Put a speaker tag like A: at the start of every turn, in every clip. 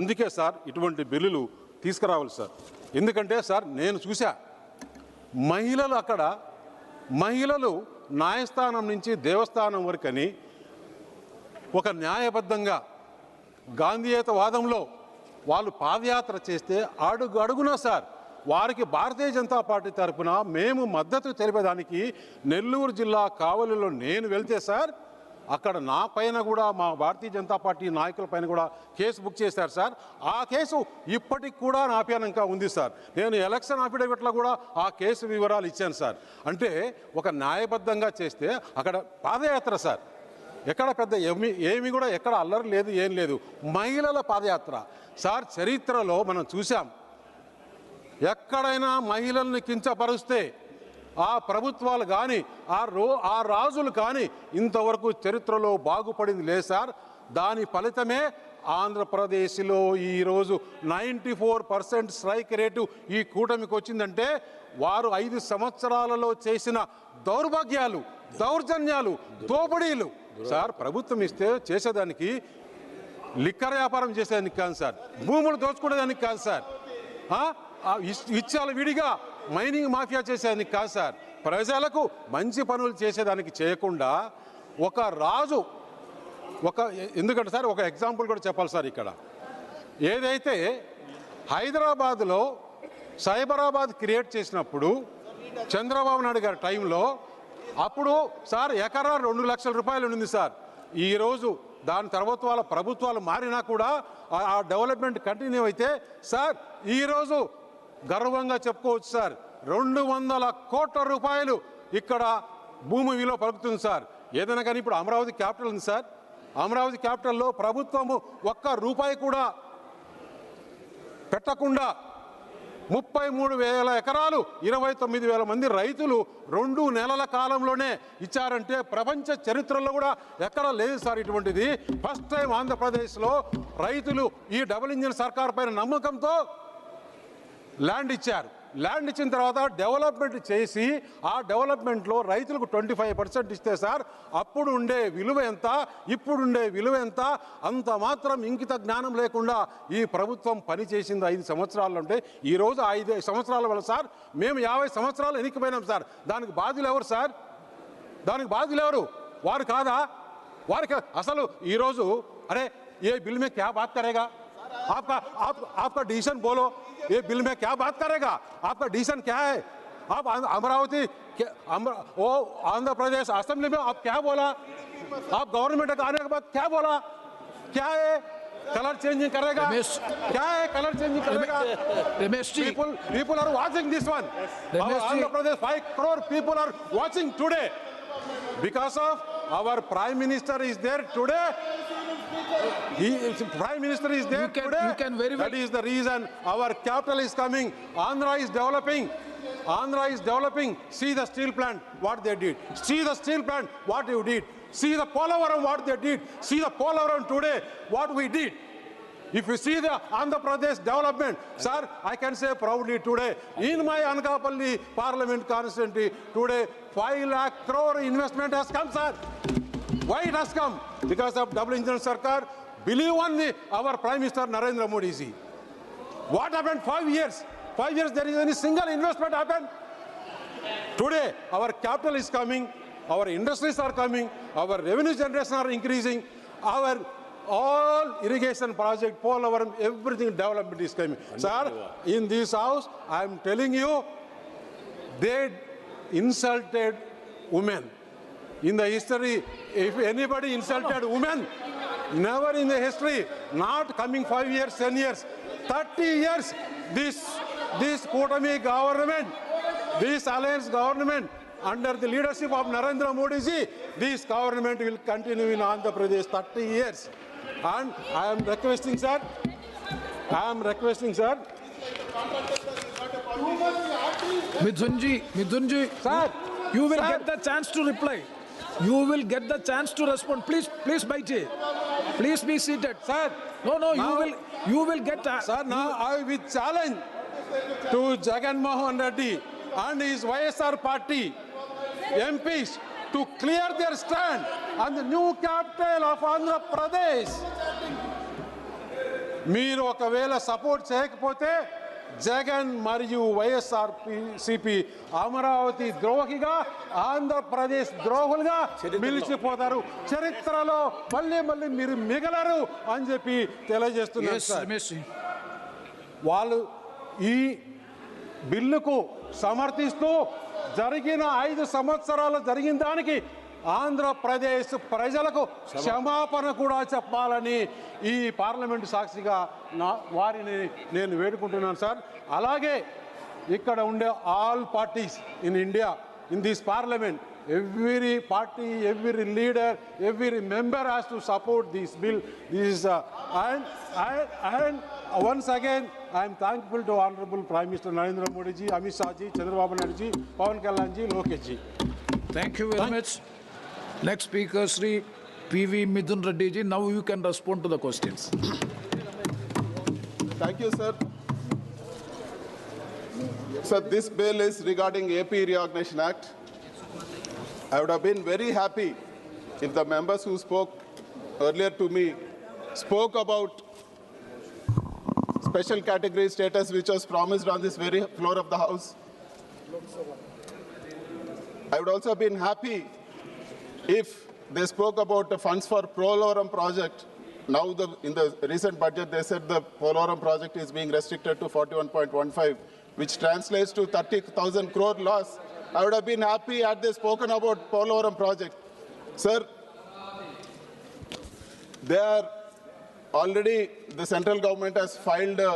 A: అందుకే సార్ ఇటువంటి బిల్లులు తీసుకురావాలి సార్. ఎందుకంటే సార్ నేను చూసా మహిళలు అక్కడ న్యాయస్థానం నుంచి దేవస్థానం వరకని ఒక న్యాయబద్ధంగా గాంధీయతవాదంలో వాళ్ళు పాదయాత్ర చేస్తే అడుగున సార్ వారికి భారతీయ జనతా పార్టీ తరఫున మేము మద్దతు తెలిపేదానికి నెల్లూరు జిల్లా కావలిలో నేను వెళ్తే సార్ అక్కడ నా పైన కూడా మా భారతీయ జనతా పార్టీ నాయకుల పైన కూడా కేసు బుక్ చేశారు సార్. ఆ కేసు ఇప్పటికి కూడా నా పైన ఇంకా ఉంది సార్. నేను ఎలక్షన్ అఫిడవిట్లో కూడా ఆ కేసు వివరాలు ఇచ్చాను సార్. అంటే ఒక న్యాయబద్ధంగా చేస్తే అక్కడ పాదయాత్ర సార్, ఎక్కడ పెద్ద ఏమి కూడా ఎక్కడ అల్లరి లేదు, ఏం లేదు. మహిళల పాదయాత్ర సార్ చరిత్రలో మనం చూసాం. ఎక్కడైనా మహిళల్ని కించపరుస్తే ఆ ప్రభుత్వాలు కానీ ఆ రాజులు కానీ ఇంతవరకు చరిత్రలో బాగుపడింది లేదు సార్. దాని ఫలితమే ఆంధ్రప్రదేశ్లో ఈరోజు 94% స్ట్రైక్ రేటు ఈ కూటమికి వచ్చిందంటే వారు 5 సంవత్సరాలలో చేసిన దౌర్భాగ్యాలు, దౌర్జన్యాలు, దోపిడీలు సార్. ప్రభుత్వం ఇస్తే చేసేదానికి లిక్కర్ వ్యాపారం చేసేదానికి కాదు సార్, భూములు దోచుకునేదానికి కాదు సార్, ఇచ్చాల విడిగా మైనింగ్ మాఫియా చేసేదానికి కాదు సార్, ప్రజలకు మంచి పనులు చేసేదానికి చేయకుండా ఒక రాజు ఎందుకంటే సార్ ఒక ఎగ్జాంపుల్ కూడా చెప్పాలి సార్. ఇక్కడ ఏదైతే హైదరాబాద్లో సైబరాబాద్ క్రియేట్ చేసినప్పుడు చంద్రబాబు నాయుడు గారి టైంలో అప్పుడు సార్ ఎకరా 2 లక్షల రూపాయలు ఉంది సార్. ఈరోజు దాని తర్వాత వాళ్ళ ప్రభుత్వాలు మారినా కూడా ఆ డెవలప్మెంట్ కంటిన్యూ అయితే సార్ ఈరోజు గర్వంగా చెప్పుకోవచ్చు సార్ 200 కోట్ల రూపాయలు ఇక్కడ భూమి విలువ పలుకుతుంది సార్. ఏదైనా కానీ ఇప్పుడు అమరావతి క్యాపిటల్ ఉంది సార్. అమరావతి క్యాపిటల్లో ప్రభుత్వము 1 రూపాయి కూడా పెట్టకుండా 33,000 ఎకరాలు 29,000 మంది రైతులు 2 నెలల కాలంలోనే ఇచ్చారంటే ప్రపంచ చరిత్రలో కూడా ఎక్కడ లేదు సార్ ఇటువంటిది. ఫస్ట్ టైం ఆంధ్రప్రదేశ్లో రైతులు ఈ డబుల్ ఇంజిన్ సర్కార్ పైన నమ్మకంతో ల్యాండ్ ఇచ్చారు. ల్యాండ్ ఇచ్చిన తర్వాత డెవలప్మెంట్ చేసి ఆ డెవలప్మెంట్లో రైతులకు 25% ఇస్తే సార్ అప్పుడు ఉండే విలువ ఎంత, ఇప్పుడుండే విలువ ఎంత, అంత మాత్రం ఇంకిత జ్ఞానం లేకుండా ఈ ప్రభుత్వం పనిచేసింది 5 సంవత్సరాలు. అంటే ఈరోజు 5 సంవత్సరాల వల్ల సార్ మేము 50 సంవత్సరాలు ఎన్నికపోయినాం సార్. దానికి బాధ్యులు ఎవరు సార్? దానికి బాధ్యులు ఎవరు? వారు కాదా? వారికి అసలు ఈరోజు అరే ఏ బిల్ మే క్యా బాత్ కరేగా, आपका डिसीजन बोलो, ये बिल में क्या बात करेगा, आपका डिसीजन क्या है? आप अमरावती वो आंध्र प्रदेश असेंबली में आप क्या बोला? आप गवर्नमेंट आने के बाद क्या बोला? क्या है कलर चेंजिंग करेगा? क्या है कलर चेंजिंग करेगा? people are watching this one. Andhra Pradesh 5 crore people are watching today because of our prime minister is there today. Prime Minister is there today. That is the reason our capital is coming. Andhra is developing. Andhra is developing. See the steel plant, what they did. See the steel plant, what you did. See the Polavaram, what they did. See the Polavaram today, what we did. If you see the Andhra Pradesh development, sir, I can say proudly today, in my Anakapalli Parliament constituency, today 5 lakh crore investment has come, sir. Why it has come? Because of double engine Sarkar. Believe on our Prime Minister Narendra Modi ji. What happened 5 years? 5 years there is any single investment happened? Today our capital is coming, our industries are coming, our revenue generation are increasing, our all irrigation project, Polavaram, everything development is coming. Sir, in this house, I am telling you, they insulted women. In the history, if anybody insulted women, never in the history, not coming 5 years, 10 years, 30 years, this Kotami government, this alliance government, under the leadership of Narendra Modi ji, this government will continue in Andhra Pradesh 30 years. And I am requesting, sir,
B: Midhunji, sir, you will get the chance to reply. You will get the chance to respond. Please, Baiti. Please be seated.
A: Sir.
B: No, you will get.
A: Sir, now I will challenge to Jagan Mohan Reddy and his YSR party MPs to clear their stand on the new capital of Andhra Pradesh. మీరు ఒకవేళ support చేయకపోతే జగన్ మరియు YSR CP Amaravati ద్రోహిగా Andhra Pradesh ద్రోహులుగా నిలిచిపోతారు. చరిత్రలో మళ్ళీ మీరు మిగలరు అని చెప్పి తెలియజేస్తున్నారు సార్. వాళ్ళు ఈ బిల్లుకు సమర్థిస్తూ జరిగిన 5 సంవత్సరాలు జరిగిన దానికి ఆంధ్రప్రదేశ్ ప్రజలకు క్షమాపణ కూడా చెప్పాలని ఈ పార్లమెంటు సాక్షిగా వారిని నేను వేడుకుంటున్నాను సార్. అలాగే ఇక్కడ ఉండే all parties in India, in this parliament, every party, every leader, every member has to support this bill. This is and once again I am thankful to Honorable Prime Minister Narendra Modi ji, Amit Shah ji, Chandrababu Naidu ji, Pawan Kalyan ji, Lokesh ji.
B: Thank you very much. Next speaker, Sri P.V. Midhun Reddy ji. Now you can respond to the questions.
C: Thank you, sir. Sir, this bill is regarding AP Reorganization Act. I would have been very happy if the members who spoke earlier to me spoke about special category status which was promised on this very floor of the House. I would also have been happy if they spoke about the funds for Polavaram project. Now in the recent budget they said the Polavaram project is being restricted to 41.15, which translates to 30,000 crore loss. I would have been happy had they spoken about Polavaram project. Sir, they are already, the central government has filed an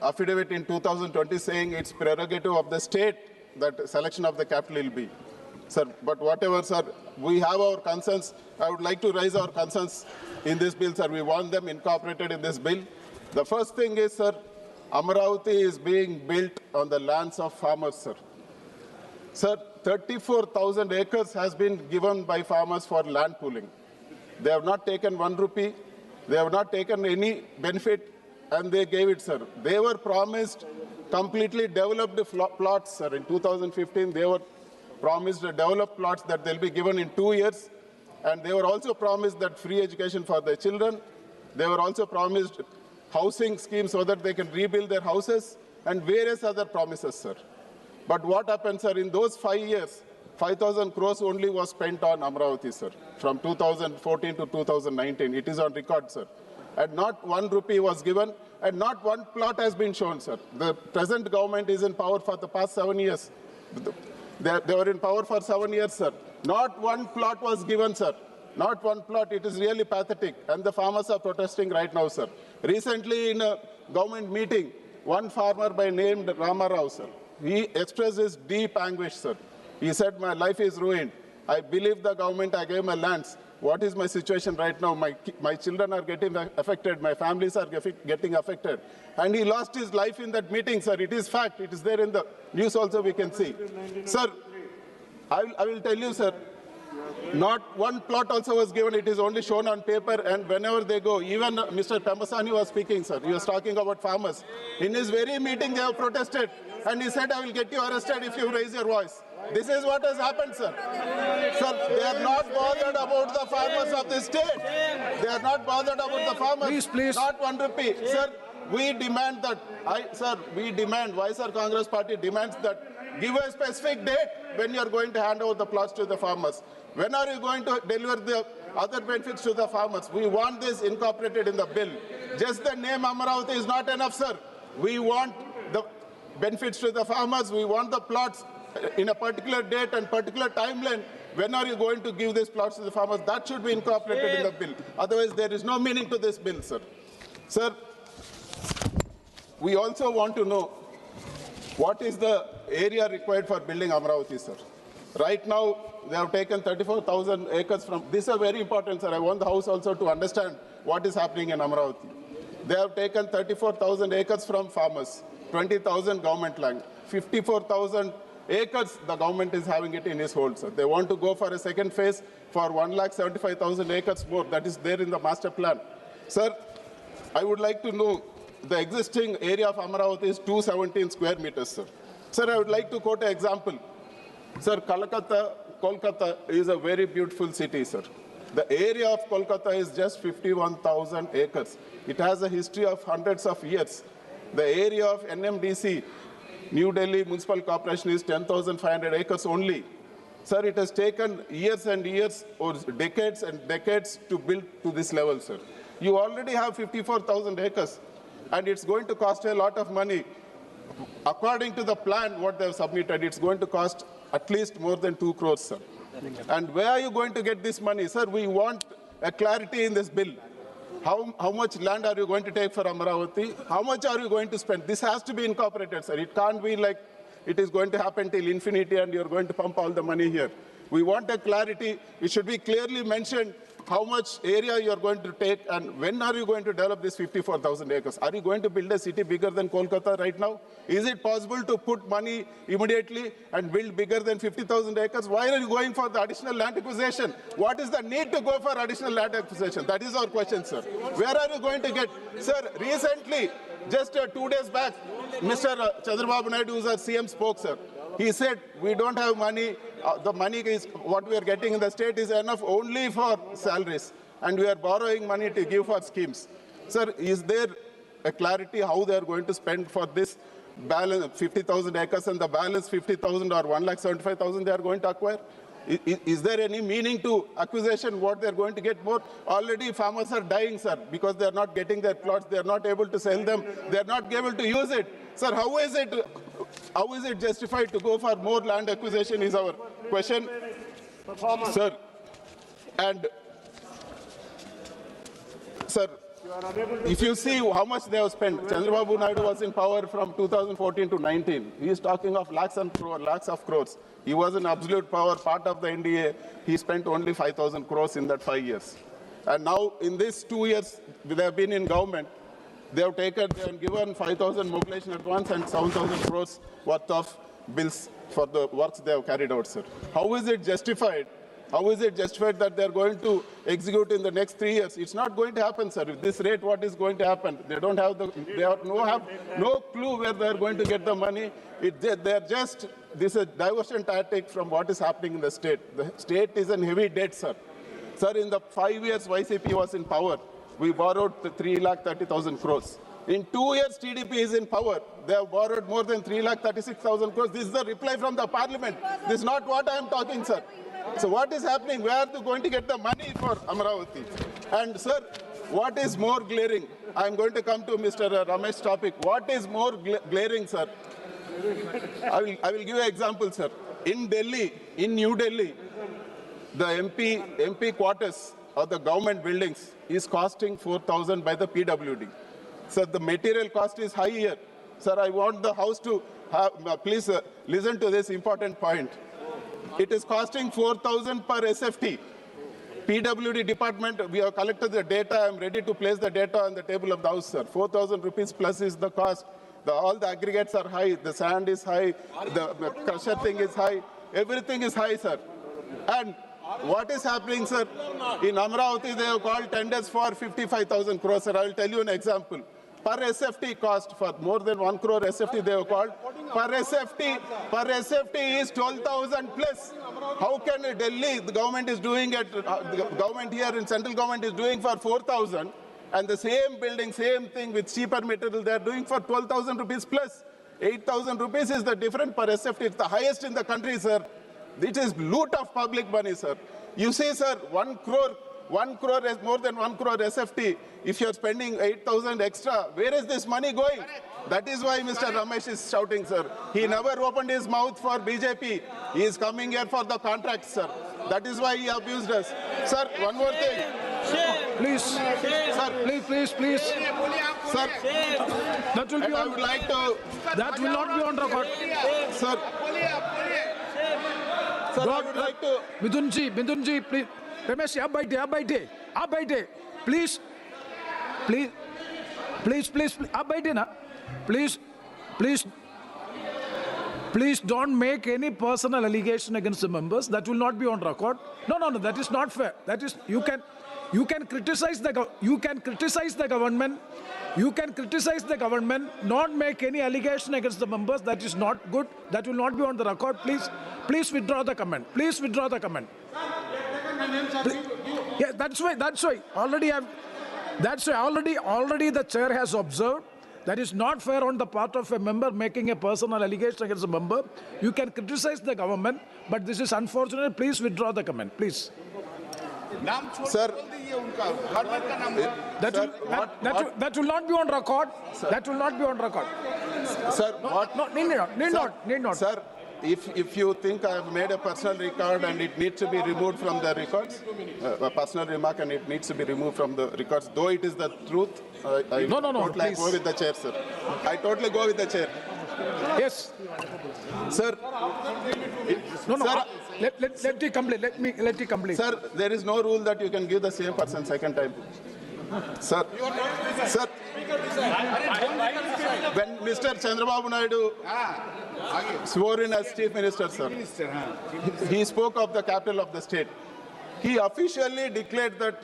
C: affidavit in 2020 saying it's prerogative of the state that selection of the capital will be. Sir, but whatever, sir, we have our concerns. I would like to raise our concerns in this bill, sir. We want them incorporated in this bill. The first thing is, sir, Amaravati is being built on the lands of farmers, sir. Sir, 34,000 acres has been given by farmers for land pooling. They have not taken 1 rupee. They have not taken any benefit, and they gave it, sir. They were promised completely developed plots, sir. In 2015, they were promised developed plots that they'll be given in 2 years, and they were also promised that free education for their children. They were also promised housing schemes so that they can rebuild their houses, and various other promises, sir. But what happened, sir, in those 5 years, 5,000 crores only was spent on Amaravati, sir, from 2014 to 2019. It is on record, sir. And not 1 rupee was given, and not one plot has been shown, sir. The present government is in power for the past 7 years. They were in power for 7 years, sir. Not one plot was given, sir. Not one plot. It is really pathetic. And the farmers are protesting right now, sir. Recently, in a government meeting, one farmer by name Rama Rao, sir, he expressed his deep anguish, sir. He said, my life is ruined. I believe the government, I gave my lands. What is my situation right now? My children are getting affected. My families are getting affected. And he lost his life in that meeting, sir. It is fact. It is there in the news also we can see. Sir, I will tell you, sir, not one plot also was given. It is only shown on paper, and whenever they go, even Mr. Pemasani was speaking, sir. He was talking about farmers. In his very meeting, they have protested, and he said, I will get you arrested if you raise your voice. This is what has happened, sir. Sir, they are not bothered about the farmers of this state. They are not bothered about the farmers.
B: Please.
C: Not 1 rupee. Sir, we demand that, we demand, Vaisar Congress Party demands that give a specific date when you are going to hand over the plots to the farmers. When are you going to deliver the other benefits to the farmers? We want this incorporated in the bill. Just the name Amaravati is not enough, sir. We want the benefits to the farmers. We want the plots in a particular date and particular timeline. When are you going to give these plots to the farmers? That should be incorporated in the bill. Otherwise, there is no meaning to this bill, sir. Sir, we also want to know what is the area required for building Amaravati, sir. Right now, they have taken 34,000 acres from, these are very important, sir. I want the House also to understand what is happening in Amaravati. They have taken 34,000 acres from farmers, 20,000 government land, 54,000 acres the government is having it in its hold, sir. They want to go for a second phase for 1,75,000 acres more. That is there in the master plan. Sir, I would like to know, the existing area of Amaravati is 217 square meters, sir. Sir, I would like to quote an example. Sir, Kolkata is a very beautiful city, sir. The area of Kolkata is just 51,000 acres. It has a history of hundreds of years. The area of NMDC, New Delhi Municipal Corporation, is 10,500 acres only. Sir, it has taken years and years or decades and decades to build to this level, sir. You already have 54,000 acres, and it's going to cost a lot of money. According to the plan, what they have submitted, it's going to cost at least more than 2 crores, sir. And where are you going to get this money? Sir, we want a clarity in this bill. How much land are you going to take for Amaravati? How much are you going to spend? This has to be incorporated, sir. It can't be like it is going to happen till infinity and you're going to pump all the money here. We want a clarity. It should be clearly mentioned how much area you're going to take and when are you going to develop this 54,000 acres. Are you going to build a city bigger than Kolkata right now? Is it possible to put money immediately and build bigger than 50,000 acres? Why are you going for the additional land acquisition? What is the need to go for additional land acquisition? That is our question, sir. Where are you going to get? Sir, recently, just 2 days back, Mr. Chandrababu Naidu, who's our CM, spoke, sir. He said, we don't have money. The money is what we are getting in the state is enough only for salaries. And we are borrowing money to give for schemes. Sir, is there a clarity how they are going to spend for this balance 50,000 acres and the balance 50,000 or 1,75,000 they are going to acquire? Is there any meaning to acquisition, what they are going to get more? Already farmers are dying, sir, because they are not getting their plots, they are not able to sell them, they are not able to use it. Sir, how is it justified to go for more land acquisition is our question. Sir, and sir, if you see how much they have spent, Chandrababu Naidu was in power from 2014 to 19. He is talking of lakhs of crores. He was in absolute power, part of the NDA. He spent only 5,000 crores in that 5 years. And now in these 2 years, they have been in government. They have given 5,000 mobilization advance and 7,000 crores worth of bills for the works they have carried out, sir. How is it justified? How is it justified that they are going to execute in the next 3 years? It's not going to happen, sir. With this rate, what is going to happen? They don't have have no clue where they are going to get the money. This is a diversion tactic from what is happening in the state. The state is in heavy debt, sir. Sir, in the 5 years YCP was in power, we borrowed 3,30,000 crores. In 2 years, TDP is in power. They have borrowed more than 3,36,000 crores. This is the reply from the parliament. This is not what I am talking, sir. So what is happening? Where are they going to get the money for Amaravati? And sir, what is more glaring? I am going to come to Mr. Ramesh's topic. What is more glaring, sir? I will give you an example, sir. In Delhi, in New Delhi, the MP quarters or the government buildings is costing 4,000 by the PWD. Sir, the material cost is high here. Sir, I want the House to have, please listen to this important point. It is costing 4,000 per SFT. PWD department, we have collected the data. I am ready to place the data on the table of the House, sir. 4,000 rupees plus is the cost. All the aggregates are high. The sand is high. The crusher thing is high. Everything is high, sir. And what is happening, sir? In Amaravati, they have called tenders for 55,000 crores, sir. I will tell you an example. Per SFT cost for more than 1 crore SFT they have called. Per SFT is 12,000 plus. How can Delhi, the government is doing it, the government here in central government is doing for 4,000 and the same building, same thing with cheaper material they are doing for 12,000 rupees plus. 8,000 rupees is the difference per SFT. It's the highest in the country, sir. It is loot of public money, sir. You see, sir, 1 crore is more than 1 crore SFT. If you're spending 8,000 extra, where is this money going? That is why Mr. Ramesh is shouting, sir. He never opened his mouth for BJP. He is coming here for the contracts, sir. That is why he abused us. Sir, one more thing.
B: Please, sir, please.
C: Sir,
B: That will be
C: I
B: on,
C: would like to...
B: that will not be on record.
C: Sir, I would like to...
B: Midunji, please. Ramesh, आप बैठे. Please, आप बैठे ना. Please don't make any personal allegation against the members. That will not be on record. No, that is not fair. That is, you can criticize the government. You can criticize the government, not make any allegation against the members. That is not good. That will not be on the record. Please withdraw the comment. Please withdraw the comment. Yeah, that's why. Already the chair has observed that is not fair on the part of a member making a personal allegation against a member. You can criticize the government, but this is unfortunate. Please withdraw the comment, please.
C: Sir,
B: That will not be on record. That will not be on record.
C: sir, what?
B: No, need not.
C: Sir, if you think I have made a personal record and it needs to be removed from the records, a personal remark and it needs to be removed from the records, though it is the truth, I
B: No,
C: totally
B: please.
C: go with the chair, sir. I totally go with the chair.
B: Yes.
C: Sir,
B: No.
C: Sir,
B: Let me complete. Let me complete.
C: sir, there is no rule that you can give the same person second time. Sir, when Mr. Chandrababu Naidu swore in as Chief Minister, sir, he spoke of the capital of the state. He officially declared that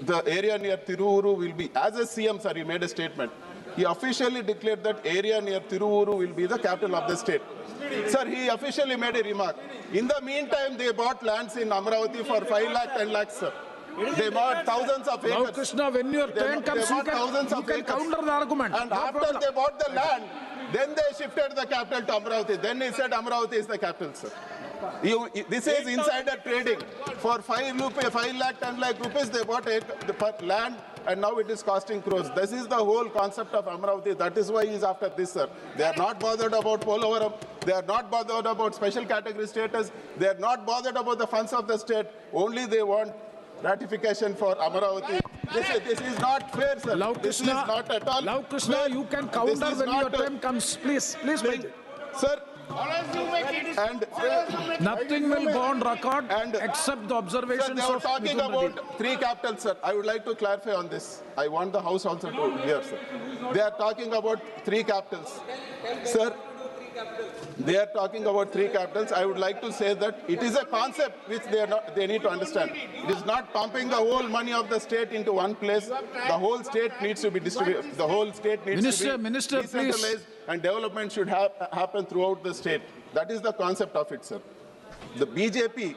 C: the area near Tiruvuru will be, as a CM, sir, he made a statement. He officially declared that area near Tiruvuru will be the capital of the state. Sir, he officially made a remark. In the meantime, they bought lands in Amravati for 5 lakh, 10 lakhs, sir. They bought thousands of acres.
B: Now, Krishna, when your turn comes, you can counter the argument.
C: And
B: No
C: after
B: problem.
C: they bought the land, then they shifted the capital to Amravati. Then he said Amravati is the capital, sir. This is insider trading. For 5 lakh, 10 lakh rupees, they bought the land, and now it is costing crores. This is the whole concept of Amravati. That is why he is after this, sir. They are not bothered about Polavaram. They are not bothered about special category status. They are not bothered about the funds of the state. Only they want ratification for Amravati. This is not fair, sir. This is not at all
B: Love Krishna,
C: fair.
B: you can
C: This
B: counter
C: is
B: when your
C: not,
B: time comes. Please, wait.
C: Sir, and
B: Nothing will go on record
C: And-
B: except the
C: sir,
B: observations
C: they were
B: of
C: talking
B: Mithun Reddy.
C: about 3 capitals, sir. I would like to clarify on this. I want the House also to hear, sir. They are talking about 3 capitals. Sir, they are talking about 3 capitals. I would like to say that it is a concept which they need to understand. It is not pumping the whole money of the state into one place. The whole state needs to be distributed. The whole state needs to be
B: Minister, please.
C: decentralized, and development should happen throughout the state. That is the concept of it, sir. The BJP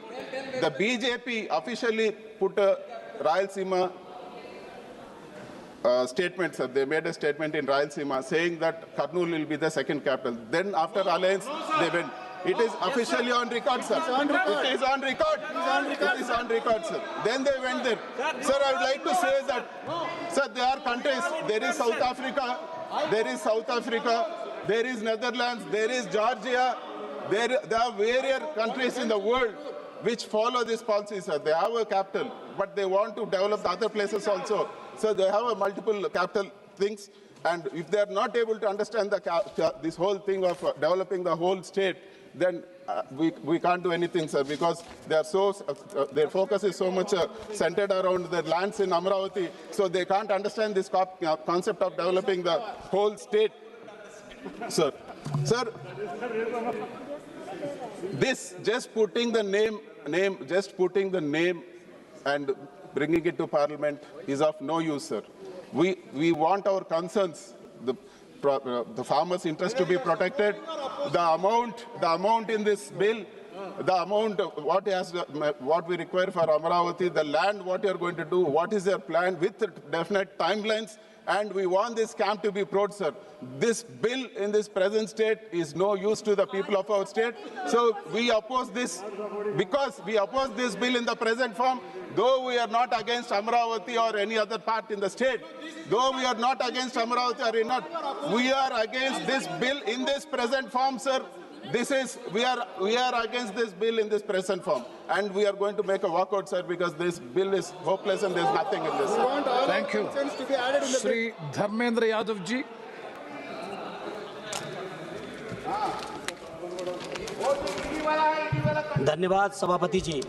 C: officially put a Rayalaseema statement, sir. They made a statement in Rayalaseema saying that Kurnool will be the second capital. Then after alliance, they went. It is officially on record, sir. It is on record. It is on record, sir. Then they went there. Sir, I would like to say that, sir, there are countries. There is South Africa. There is Netherlands. There is Georgia. There are various countries in the world which follow this policy, sir. They have a capital, but they want to develop the other places also. So they have a multiple capital things. And if they are not able to understand this whole thing of developing the whole state, then we can't do anything, sir, because they are their focus is so much centered around the lands in Amravati, so they can't understand this concept of developing the whole state, sir. Sir, this just putting the name and bringing it to Parliament is of no use, sir. We want our concerns, the farmers' interest to be protected. The amount in this bill, the amount what we require for Amravati, the land, what you are going to do, what is your plan with definite timelines, and we want this camp to be proud, sir. This bill in this present state is no use to the people of our state. So we oppose this because we oppose this bill in the present form. Though we are not against Amravati or any other part in the state, though we are not against Amravati or not, we are against this bill in this present form, sir. We are against this bill in this present form, and we are going to make a walkout, sir, because this bill is hopeless and there's nothing in this.
B: Thank you. Shri Dharmendra Yadav ji.
D: धन्यवाद सभापति जी।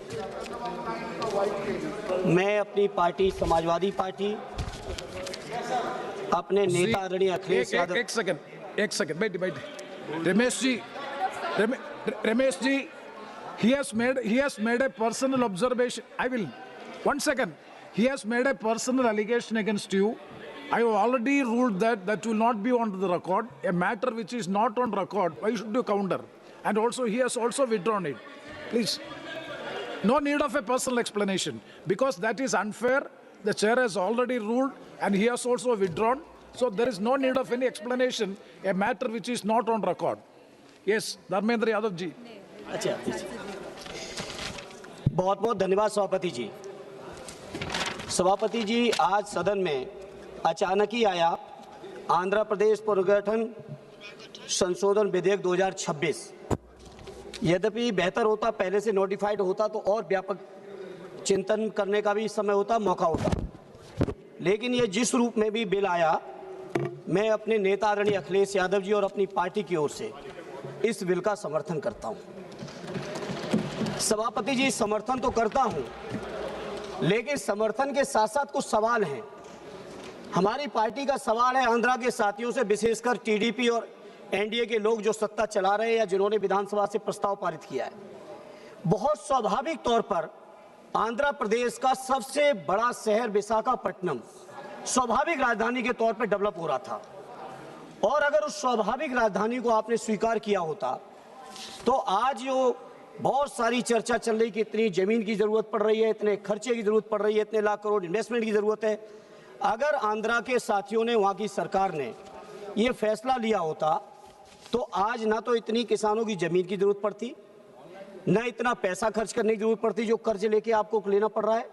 D: मैं अपनी party Samajwadi party अपने नेता आदरणीय अखिलेश यादव
B: एक second बैठिए Ramesh ji, he has made a personal observation. One second. He has made a personal allegation against you. I have already ruled that will not be on the record. A matter which is not on record, why should you counter? And also, he has also withdrawn it. Please. No need of a personal explanation because that is unfair. The chair has already ruled and he has also withdrawn. So there is no need of any explanation, a matter which is not on record. Yes, Dharmendra Yadav ji.
D: अच्छा, बहुत बहुत धन्यवाद सभापति जी। सभापति जी, आज सदन में अचानक ही आया आंध्र प्रदेश पुनर्गठन संशोधन विधेयक 2026। यद्यपि बेहतर होता पहले से नोटिफाइड होता तो और व्यापक चिंतन करने का भी समय होता, मौका होता, लेकिन ये जिस रूप में भी बिल आया, मैं अपने नेता आदरणीय अखिलेश यादव जी और अपनी पार्टी की ओर से इस बिल का समर्थन करता हूं। सभापति जी, समर्थन तो करता हूं, लेकिन समर्थन के साथ साथ कुछ सवाल हैं। हमारी पार्टी का सवाल है आंध्रा के साथियों से, विशेषकर टीडीपी और एनडीए के लोग जो सत्ता चला रहे हैं या जिन्होंने विधानसभा से प्रस्ताव पारित किया है। बहुत स्वाभाविक तौर पर आंध्र प्रदेश का सबसे बड़ा शहर विशाखापट्टनम स्वाभाविक राजधानी के तौर पर डेवलप हो रहा था, और अगर उस स्वाभाविक राजधानी को आपने स्वीकार किया होता तो आज जो बहुत सारी चर्चा चल रही कि इतनी जमीन की जरूरत पड़ रही है, इतने खर्चे की जरूरत पड़ रही है, इतने लाख करोड़ इन्वेस्टमेंट की जरूरत है, अगर आंध्रा के साथियों ने, वहां की सरकार ने ये फैसला लिया होता तो आज ना तो इतनी किसानों की जमीन की जरूरत पड़ती, न इतना पैसा खर्च करने की जरूरत पड़ती जो कर्ज लेके आपको लेना पड़ रहा है,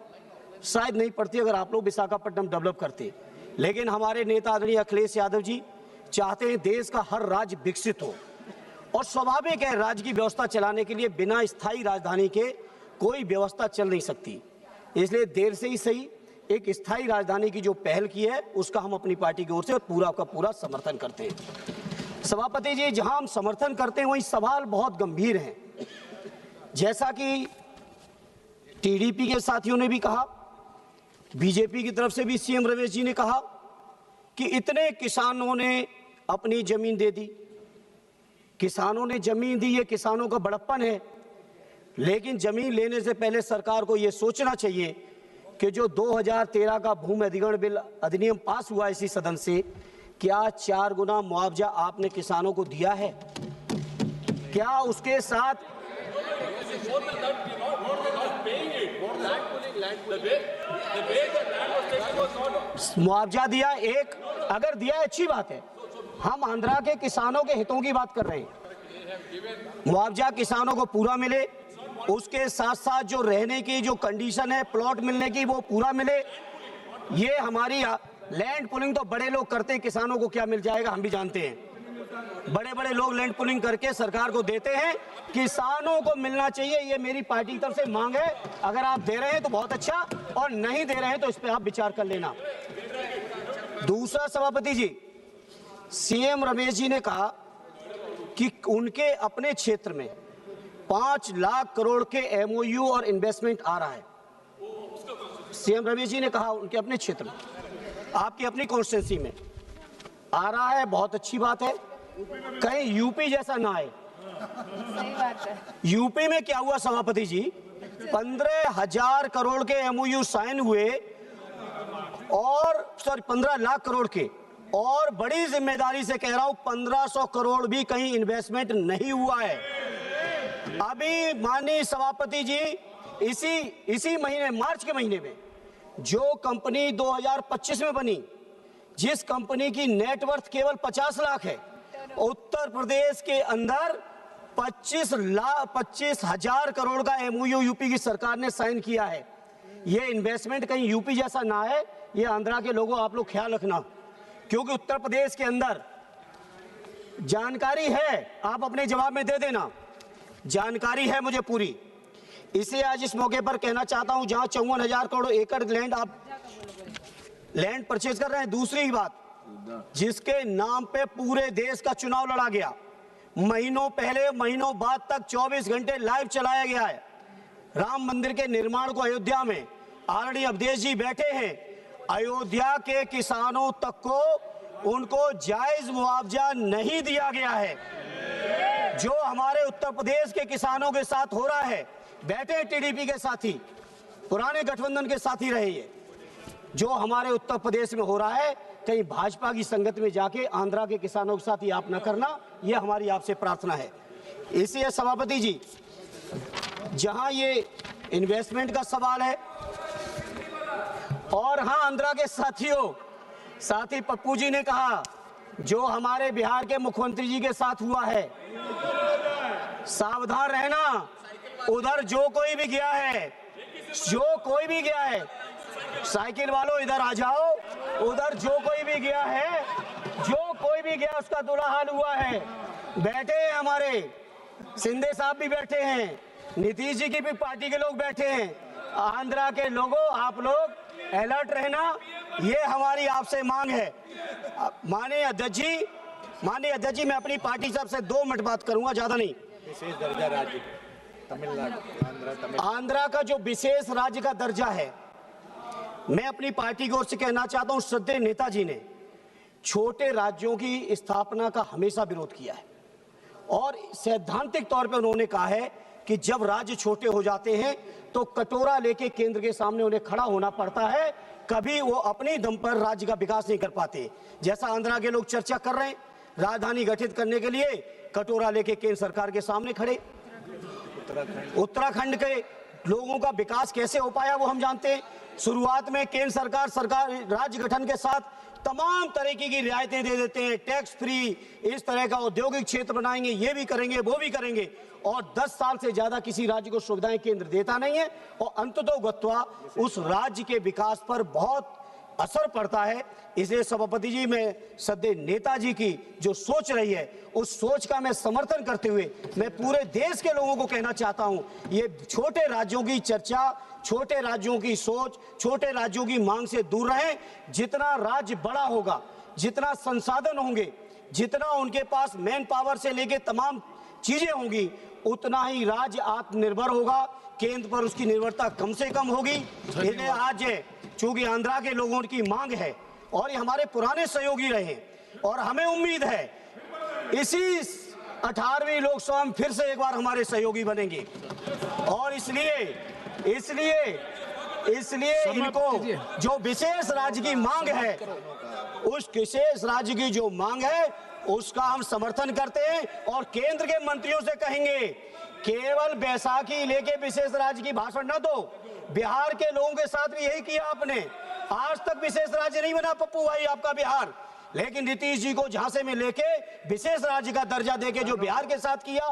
D: शायद नहीं पड़ती अगर आप लोग विशाखापट्टनम डेवलप करते। लेकिन हमारे नेता आदरणीय अखिलेश यादव जी चाहते हैं देश का हर राज्य विकसित हो, और स्वाभाविक है राज्य की व्यवस्था चलाने के लिए बिना स्थायी राजधानी के कोई व्यवस्था चल नहीं सकती। इसलिए देर से ही सही एक स्थायी राजधानी की जो पहल की है उसका हम अपनी पार्टी की ओर से पूरा का पूरा समर्थन करते हैं। सभापति जी, जहां हम समर्थन करते हैं वहीं सवाल बहुत गंभीर हैं। जैसा कि टीडीपी के साथियों ने भी कहा, बीजेपी की तरफ से भी सीएम रमेश जी ने कहा कि इतने किसानों ने अपनी जमीन दे दी, किसानों ने जमीन दी, ये किसानों का बड़प्पन है। लेकिन जमीन लेने से पहले सरकार को यह सोचना चाहिए कि जो 2013 का भूमि अधिग्रहण बिल अधिनियम पास हुआ इसी सदन से, क्या 4 गुना मुआवजा आपने किसानों को दिया है? क्या उसके साथ मुआवजा दिया? एक अगर दिया है अच्छी बात है, हम आंध्रा के किसानों के हितों की बात कर रहे हैं। मुआवजा किसानों को पूरा मिले, उसके साथ साथ जो रहने की जो कंडीशन है प्लॉट मिलने की वो पूरा मिले। ये हमारी लैंड पुलिंग तो बड़े लोग करते हैं, किसानों को क्या मिल जाएगा हम भी जानते हैं। बड़े बड़े लोग लैंड पुलिंग करके सरकार को देते हैं, किसानों को मिलना चाहिए, ये मेरी पार्टी की तरफ से मांग है। अगर आप दे रहे हैं तो बहुत अच्छा, और नहीं दे रहे हैं तो इस पर आप विचार कर लेना। दूसरा सभापति जी, सीएम रमेश जी ने कहा कि उनके अपने क्षेत्र में 5 लाख करोड़ के एमओयू और इन्वेस्टमेंट आ रहा है। सीएम रमेश जी ने कहा उनके अपने क्षेत्र में, आपकी अपनी कॉन्स्टिट्यूंसी में आ रहा है, बहुत अच्छी बात है। कहीं यूपी जैसा ना आए।
E: सही बात है।
D: यूपी में क्या हुआ सभापति जी, 15,000 करोड़ के एमओयू साइन हुए, और 15 लाख करोड़ के, और बड़ी जिम्मेदारी से कह रहा हूं 1500 करोड़ भी कहीं इन्वेस्टमेंट नहीं हुआ है। अभी माननीय सभापति जी इसी महीने, मार्च के महीने में जो कंपनी 2025 में बनी, जिस कंपनी की नेटवर्थ केवल 50 लाख है, उत्तर प्रदेश के अंदर 25,000 करोड़ का एमओयू यूपी की सरकार ने साइन किया है। ये इन्वेस्टमेंट कहीं यूपी जैसा ना है, ये आंध्रा के लोगों आप लोग ख्याल रखना, क्योंकि उत्तर प्रदेश के अंदर जानकारी है, आप अपने जवाब में दे देना, जानकारी है मुझे पूरी। इसे आज इस मौके पर कहना चाहता हूं, जहां 54,000 करोड़ एकड़ लैंड आप लैंड परचेज कर रहे हैं। दूसरी बात, जिसके नाम पे पूरे देश का चुनाव लड़ा गया, महीनों पहले महीनों बाद तक 24 घंटे लाइव चलाया गया है। राम मंदिर के निर्माण को अयोध्या में आदरणीय अवधेश जी बैठे हैं, अयोध्या के किसानों तक को उनको जायज मुआवजा नहीं दिया गया है। जो हमारे उत्तर प्रदेश के किसानों के साथ हो रहा है, बैठे टीडीपी के साथी, पुराने गठबंधन के साथी रहे, ये जो हमारे उत्तर प्रदेश में हो रहा है, कहीं भाजपा की संगत में जाके आंध्रा के किसानों के साथ ये आप न करना, ये हमारी आपसे प्रार्थना है। इसलिए सभापति जी, जहां ये इन्वेस्टमेंट का सवाल है। और हाँ, आंध्रा के साथियों, साथी पप्पू जी ने कहा जो हमारे बिहार के मुख्यमंत्री जी के साथ हुआ है, सावधान रहना। उधर जो कोई भी गया है, जो कोई भी गया है, साइकिल वालों इधर आ जाओ। उधर जो कोई भी गया है, जो कोई भी गया उसका बुरा हाल हुआ है। बैठे हैं हमारे शिंदे साहब भी बैठे हैं, नीतीश जी की भी पार्टी के लोग बैठे हैं। आंध्रा के लोगों, आप लोग अलर्ट रहना, ये हमारी आपसे मांग है। माननीय अध्यक्ष जी, मैं अपनी पार्टी साहब से 2 मिनट बात करूंगा, ज्यादा नहीं।
F: विशेष दर्जा राज्य तमिलनाडु,
D: आंध्रा का जो विशेष राज्य का दर्जा है, मैं अपनी पार्टी की ओर से कहना चाहता हूं, श्रद्धेय नेताजी ने छोटे राज्यों की स्थापना का हमेशा विरोध किया है और सैद्धांतिक तौर पर उन्होंने कहा है कि जब राज्य छोटे हो जाते हैं तो कटोरा लेके केंद्र के सामने उन्हें खड़ा होना पड़ता है, कभी वो अपने दम पर राज्य का विकास नहीं कर पाते। जैसा आंध्रा के लोग चर्चा कर रहे हैं, राजधानी गठित करने के लिए कटोरा लेके केंद्र सरकार के सामने खड़े। उत्तराखंड के लोगों का विकास कैसे हो पाया वो हम जानते हैं। शुरुआत में केंद्र सरकार राज्य गठन के साथ तमाम तरीके की रियायतें दे देते हैं, टैक्स फ्री, इस तरह का औद्योगिक क्षेत्र बनाएंगे, ये भी करेंगे, वो भी करेंगे, और 10 साल से ज्यादा किसी राज्य को सुविधाएं केंद्र देता नहीं है और अंततोगत्वा उस राज्य के विकास पर बहुत असर पड़ता है। इसलिए सभापति जी, मैं श्रद्धेय नेताजी की जो सोच रही है, उस सोच का मैं समर्थन करते हुए मैं पूरे देश के लोगों को कहना चाहता हूं, ये छोटे राज्यों की चर्चा, छोटे राज्यों की सोच, छोटे राज्यों की मांग से दूर रहें। जितना राज्य बड़ा होगा, जितना संसाधन होंगे, जितना उनके पास मैन पावर से लेके तमाम चीजें होंगी, उतना ही राज्य आत्मनिर्भर होगा, केंद्र पर उसकी निर्भरता कम से कम होगी। इसलिए आज चूंकि आंध्रा के लोगों की मांग है और ये हमारे पुराने सहयोगी रहे और हमें उम्मीद है इसी 18वीं लोकसभा में फिर से एक बार हमारे सहयोगी बनेंगे और इसलिए इनको जो विशेष राज्य की मांग है, उस विशेष राज्य की जो मांग है उसका हम समर्थन करते हैं और केंद्र के मंत्रियों से कहेंगे केवल बैसाखी लेके विशेष राज्य की भाषण न दो। बिहार के लोगों के साथ भी यही किया आपने, आज तक विशेष राज्य नहीं बना पप्पू भाई आपका बिहार, लेकिन नीतीश जी को झांसे में लेके विशेष राज्य का दर्जा देके जो बिहार के साथ किया,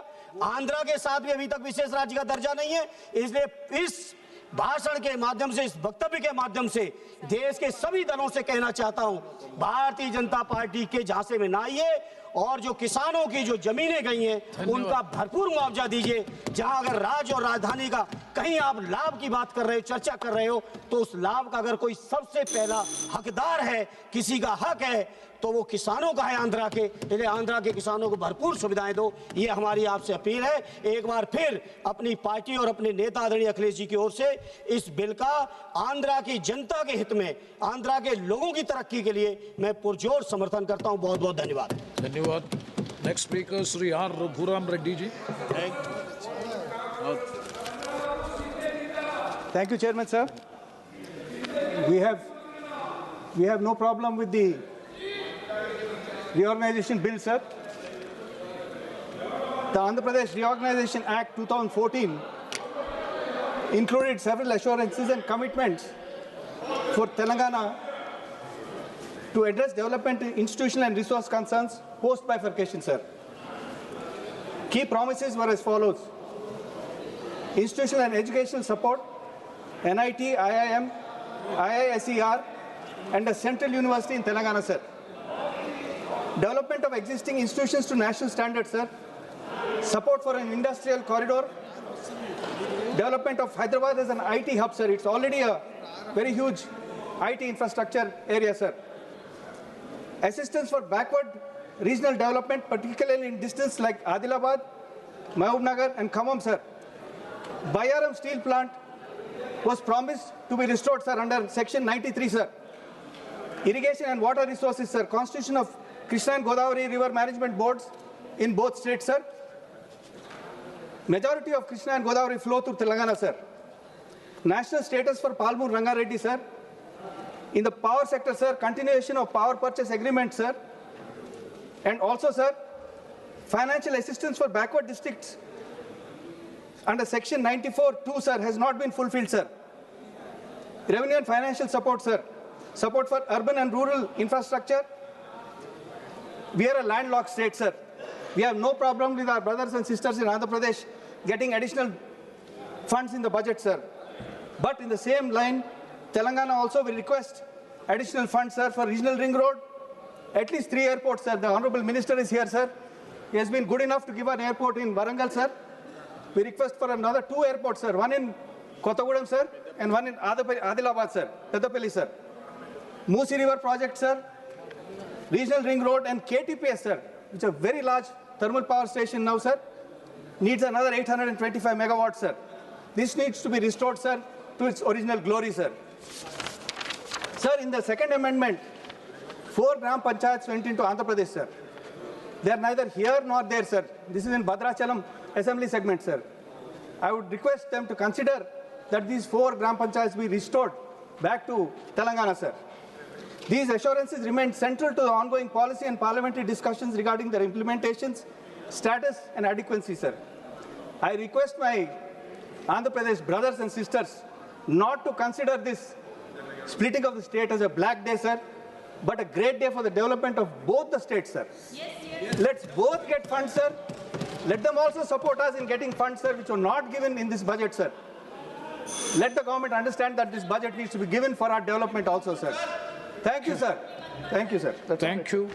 D: आंध्रा के साथ भी अभी तक विशेष राज्य का दर्जा नहीं है। इसलिए इस भाषण के माध्यम से, इस वक्तव्य के माध्यम से देश के सभी दलों से कहना चाहता हूं, भारतीय जनता पार्टी के झांसे में ना आइए और जो किसानों की जो जमीनें गई हैं उनका भरपूर मुआवजा दीजिए। जहां अगर राज्य और राजधानी का कहीं आप लाभ की बात कर रहे हो, चर्चा कर रहे हो, तो उस लाभ का अगर कोई सबसे पहला हकदार है, किसी का हक है, तो वो किसानों का है आंध्रा के। इसलिए आंध्रा के किसानों को भरपूर सुविधाएं दो, ये हमारी आपसे अपील है। एक बार फिर अपनी पार्टी और अपने नेता आदरणीय अखिलेश जी की ओर से इस बिल का आंध्रा की जनता के हित में, आंध्रा के लोगों की तरक्की के लिए मैं पुरजोर समर्थन करता हूं। बहुत बहुत धन्यवाद।
B: धन्यवाद। Next speaker Shri R Raghuram Reddy ji.
G: Thank you, Chairman, sir. We have no problem with the reorganization bill, sir. The Andhra Pradesh Reorganization Act 2014 included several assurances and commitments for Telangana to address development, institutional and resource concerns post-bifurcation, sir. Key promises were as follows: institutional and educational support, NIT, IIM, IISER, and a central university in Telangana, sir. Development of existing institutions to national standards, sir. Support for an industrial corridor. Development of Hyderabad as an IT hub, sir. It's already a very huge IT infrastructure area, sir. Assistance for backward regional development, particularly in districts like Adilabad, Mahabubnagar, and Khammam, sir. Bayaram steel plant was promised to be restored, sir, under Section 93, sir. Irrigation and water resources, sir. Constitution of Krishna and Godavari river management boards in both states, sir. Majority of Krishna and Godavari flow through Telangana, sir. National status for Palmur Rangareddy, sir. In the power sector, sir, continuation of power purchase agreement, sir. And also, sir, financial assistance for backward districts under section 94(2), sir, has not been fulfilled, sir. Revenue and financial support, sir. Support for urban and rural infrastructure. We are a landlocked state, sir. We have no problem with our brothers and sisters in Andhra Pradesh getting additional funds in the budget, sir. But in the same line, Telangana also will request additional funds, sir, for regional ring road. At least 3 airports, sir. The Honorable Minister is here, sir. He has been good enough to give an airport in Warangal, sir. We request for another 2 airports, sir. One in Kottagudem, sir, and one in Adilabad, sir. Peddapalli, sir. Moosi River project, sir. Regional ring road and KTPS, sir, which is a very large thermal power station now, sir, needs another 825 megawatts, sir. This needs to be restored, sir, to its original glory, sir. Sir, in the second amendment, 4 Gram Panchayats went into Andhra Pradesh, sir. They are neither here nor there, sir. This is in Bhadrachalam assembly segment, sir. I would request them to consider that these 4 Gram Panchayats be restored back to Telangana, sir. These assurances remain central to the ongoing policy and parliamentary discussions regarding their implementations, status and adequacy, sir. I request my Andhra Pradesh brothers and sisters not to consider this splitting of the state as a black day, sir, but a great day for the development of both the states, sir. Yes. Let's both get funds, sir. Let them also support us in getting funds, sir, which were not given in this budget, sir. Let the government understand that this budget needs to be given for our development also, sir. Thank you, sir. Thank you, sir.
B: Thank you.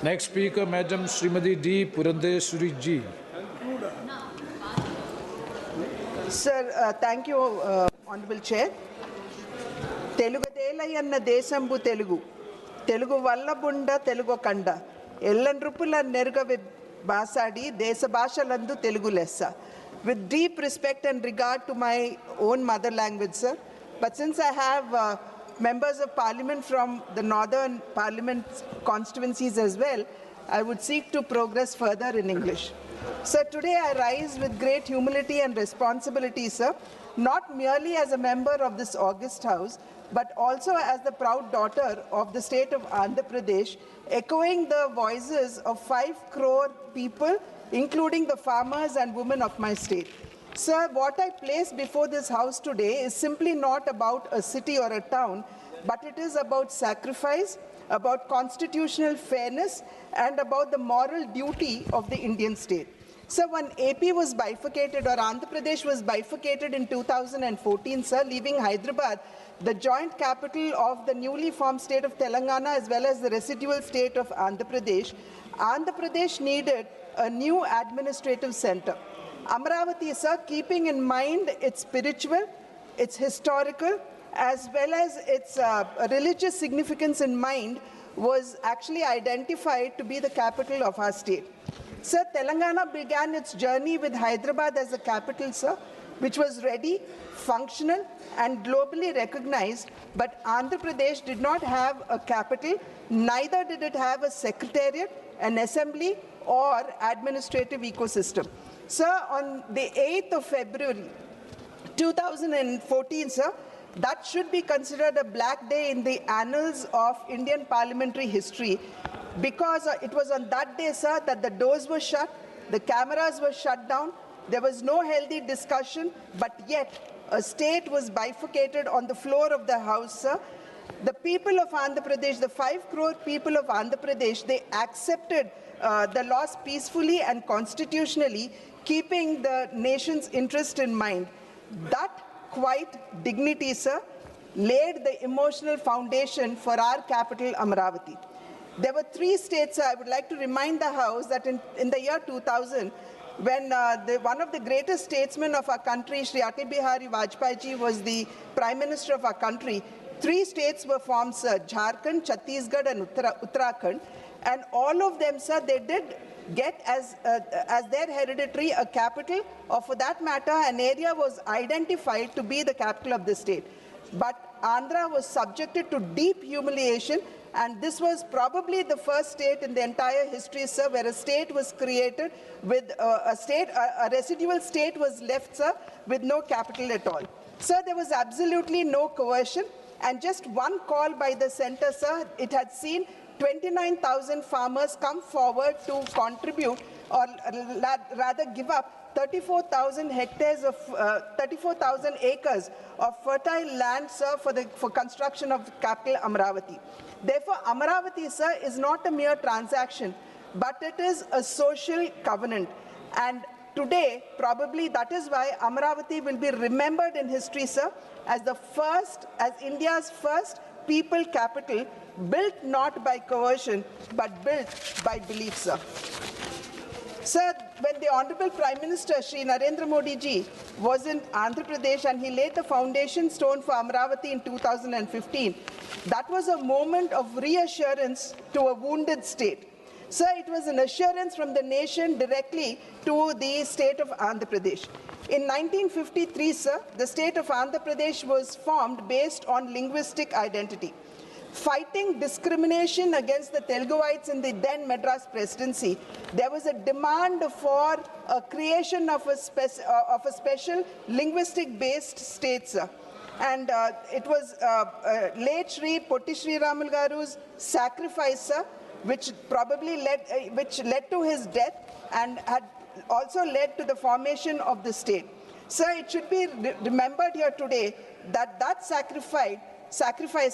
B: Next speaker, Madam Srimati D. Purandeshwari Ji.
H: Sir, thank you, Honorable Chair. Telugadela yanna desambu Telugu. Telugu valla bunda Telugu kanda. Ellandrupula nerga basadi desa bhashalandu Telugu lessa. With deep respect and regard to my own mother language, sir. But since I have members of parliament from the northern parliament constituencies as well, I would seek to progress further in English. Sir, today I rise with great humility and responsibility, sir, not merely as a member of this august house, but also as the proud daughter of the state of Andhra Pradesh, echoing the voices of 5 crore people, including the farmers and women of my state. Sir, what I place before this house today is simply not about a city or a town, but it is about sacrifice, about constitutional fairness, and about the moral duty of the Indian state. Sir, when AP was bifurcated, or Andhra Pradesh was bifurcated in 2014, sir, leaving Hyderabad, the joint capital of the newly formed state of Telangana as well as the residual state of Andhra Pradesh needed a new administrative center. Amaravati, sir, keeping in mind its spiritual, its historical, as well as its religious significance in mind, was actually identified to be the capital of our state. Sir, Telangana began its journey with Hyderabad as the capital, sir, which was ready, functional, and globally recognized, but Andhra Pradesh did not have a capital, neither did it have a secretariat, an assembly, or administrative ecosystem. Sir, on the 8th of February 2014, sir, that should be considered a black day in the annals of Indian parliamentary history, because it was on that day, sir, that the doors were shut, the cameras were shut down, there was no healthy discussion, but yet a state was bifurcated on the floor of the house, sir. The people of Andhra Pradesh, the 5 crore people of Andhra Pradesh, they accepted the loss peacefully and constitutionally, keeping the nation's interest in mind. That quiet dignity, sir, laid the emotional foundation for our capital, Amaravati. There were 3 states, sir. I would like to remind the House that in the year 2000, when one of the greatest statesmen of our country, Shri Atal Bihari Vajpayee ji, was the Prime Minister of our country, 3 states were formed, sir, Jharkhand, Chhattisgarh and Uttarakhand. And all of them, sir, they did get as their hereditary a capital, or for that matter, an area was identified to be the capital of the state. But Andhra was subjected to deep humiliation, and this was probably the first state in the entire history, sir, where a state was created with a residual state was left, sir, with no capital at all. Sir, there was absolutely no coercion, and just one call by the center, sir, it had seen 29,000 farmers come forward to contribute, or rather give up 34,000 hectares of 34,000 acres of fertile land, sir, for construction of capital Amaravati. Therefore, Amaravati, sir, is not a mere transaction, but it is a social covenant. And today, probably that is why Amaravati will be remembered in history, sir, as India's first people capital, built not by coercion, but built by belief, sir. Sir, when the Honorable Prime Minister, Shri Narendra Modi ji, was in Andhra Pradesh and he laid the foundation stone for Amaravati in 2015, that was a moment of reassurance to a wounded state. Sir, it was an assurance from the nation directly to the state of Andhra Pradesh. In 1953, sir, the state of Andhra Pradesh was formed based on linguistic identity. Fighting discrimination against the Teluguites in the then Madras presidency, there was a demand for a creation of a special linguistic-based state, sir. And it was late Shri Potti Sri Ramal Garu's sacrifice, sir, which led to his death and had also led to the formation of the state. Sir, it should be remembered here today that sacrifice,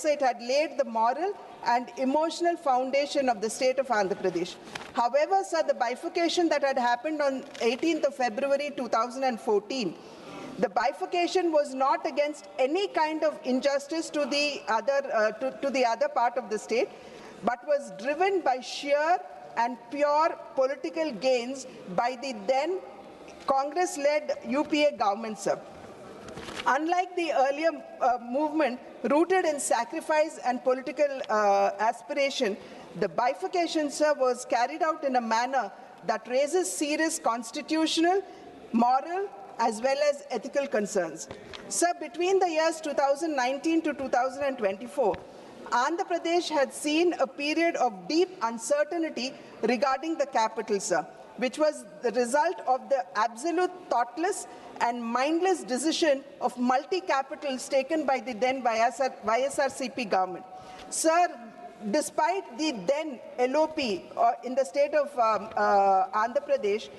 H: it had laid the moral and emotional foundation of the state of Andhra Pradesh. However, sir, the bifurcation that had happened on 18th of February 2014, the bifurcation was not against any kind of injustice to the other part of the state, but was driven by sheer and pure political gains by the then Congress-led UPA government, sir. Unlike the earlier movement rooted in sacrifice and political aspiration, the bifurcation, sir, was carried out in a manner that raises serious constitutional, moral, as well as ethical concerns. Sir, between the years 2019 to 2024, Andhra Pradesh had seen a period of deep uncertainty regarding the capital, sir, which was the result of the absolute thoughtless and mindless decision of multi-capitals taken by the then YSRCP government. Sir, despite the then LOP in the state of Andhra Pradesh,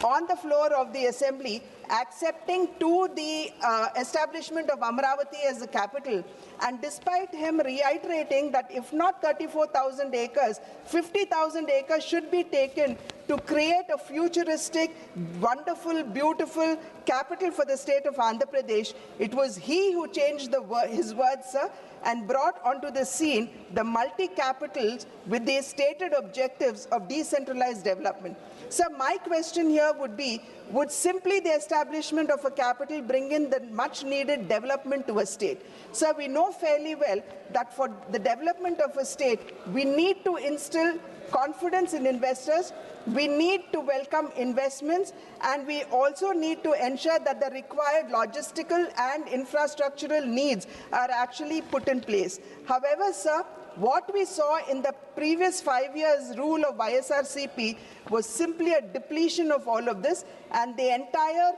H: on the floor of the assembly, accepting to the establishment of Amaravati as the capital, and despite him reiterating that if not 34,000 acres, 50,000 acres should be taken to create a futuristic, wonderful, beautiful capital for the state of Andhra Pradesh, it was he who changed his words, sir, and brought onto the scene the multi-capitals with the stated objectives of decentralized development. So my question here would be, would simply the establishment of a capital bring in the much needed development to a state? So we know fairly well that for the development of a state, we need to instill confidence in investors, we need to welcome investments, and we also need to ensure that the required logistical and infrastructural needs are actually put in place. However, sir, what we saw in the previous 5 years' rule of YSRCP was simply a depletion of all of this, and the entire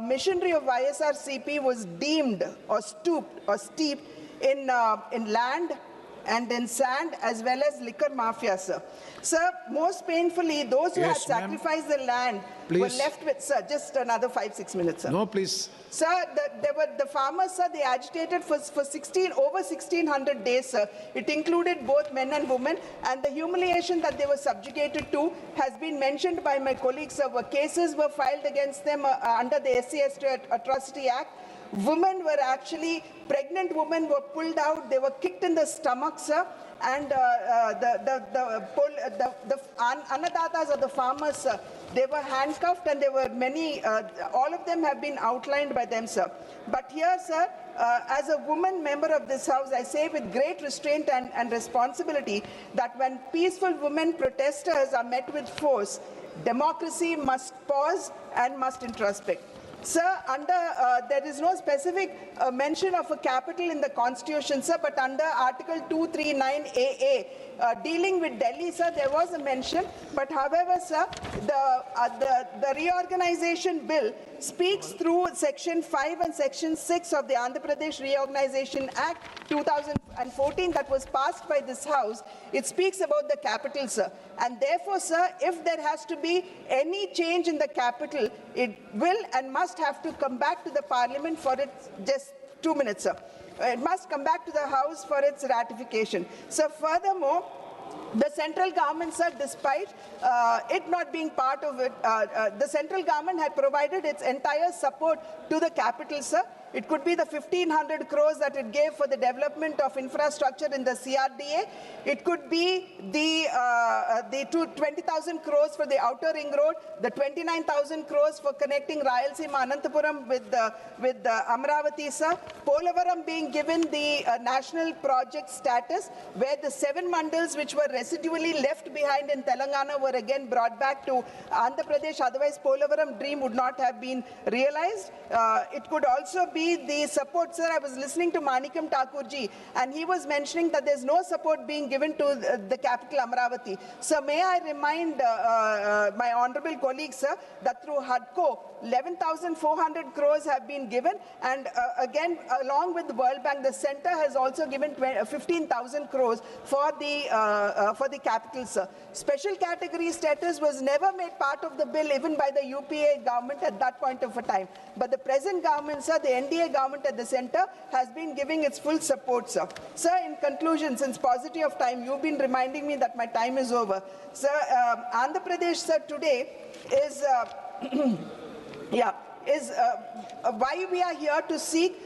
H: machinery of YSRCP was deemed or steeped in land and in sand, as well as liquor mafia, sir. Sir, most painfully, those who had sacrificed the land were left with, sir, just another 5-6 minutes, sir.
B: No, please.
H: Sir, the farmers, sir, they agitated for over 1,600 days, sir. It included both men and women, and the humiliation that they were subjugated to has been mentioned by my colleagues, sir. Cases were filed against them under the SC/ST Atrocity Act. Women were actually, pregnant women were pulled out, they were kicked in the stomach, sir, and the annadatas or the farmers, sir, they were handcuffed, and there were many, all of them have been outlined by them, sir. But here, sir, as a woman member of this house, I say with great restraint and responsibility that when peaceful women protesters are met with force, democracy must pause and must introspect. Sir, there is no specific mention of a capital in the Constitution, sir, but under Article 239AA, dealing with Delhi, sir, there was a mention, but however, sir, the reorganization bill speaks through Section 5 and Section 6 of the Andhra Pradesh Reorganization Act 2014 that was passed by this House. It speaks about the capital, sir. And therefore, sir, if there has to be any change in the capital, it will and must have to come back to the Parliament for its, just 2 minutes, sir. It must come back to the House for its ratification. So furthermore, the central government, sir, despite it not being part of it, the central government had provided its entire support to the capital, sir. It could be the 1,500 crores that it gave for the development of infrastructure in the CRDA. It could be the 20,000 crores for the outer ring road, the 29,000 crores for connecting Rayalaseema Anantapuram with Amravati, sir. Polavaram being given the national project status, where the 7 mandals which were residually left behind in Telangana were again brought back to Andhra Pradesh. Otherwise, Polavaram dream would not have been realized. It could also be the support, sir. I was listening to Manikam Thakurji, and he was mentioning that there's no support being given to the capital Amravati. So may I remind my honorable colleagues, sir, that through HUDCO, 11,400 crores have been given, and again, along with the World Bank, the center has also given 15,000 crores for the capital, sir. Special category status was never made part of the bill, even by the UPA government at that point of a time. But the present government, sir, the NDA government at the center, has been giving its full support, sir. Sir, in conclusion, since paucity of time, you've been reminding me that my time is over. Sir, Andhra Pradesh, sir, today is, why we are here to seek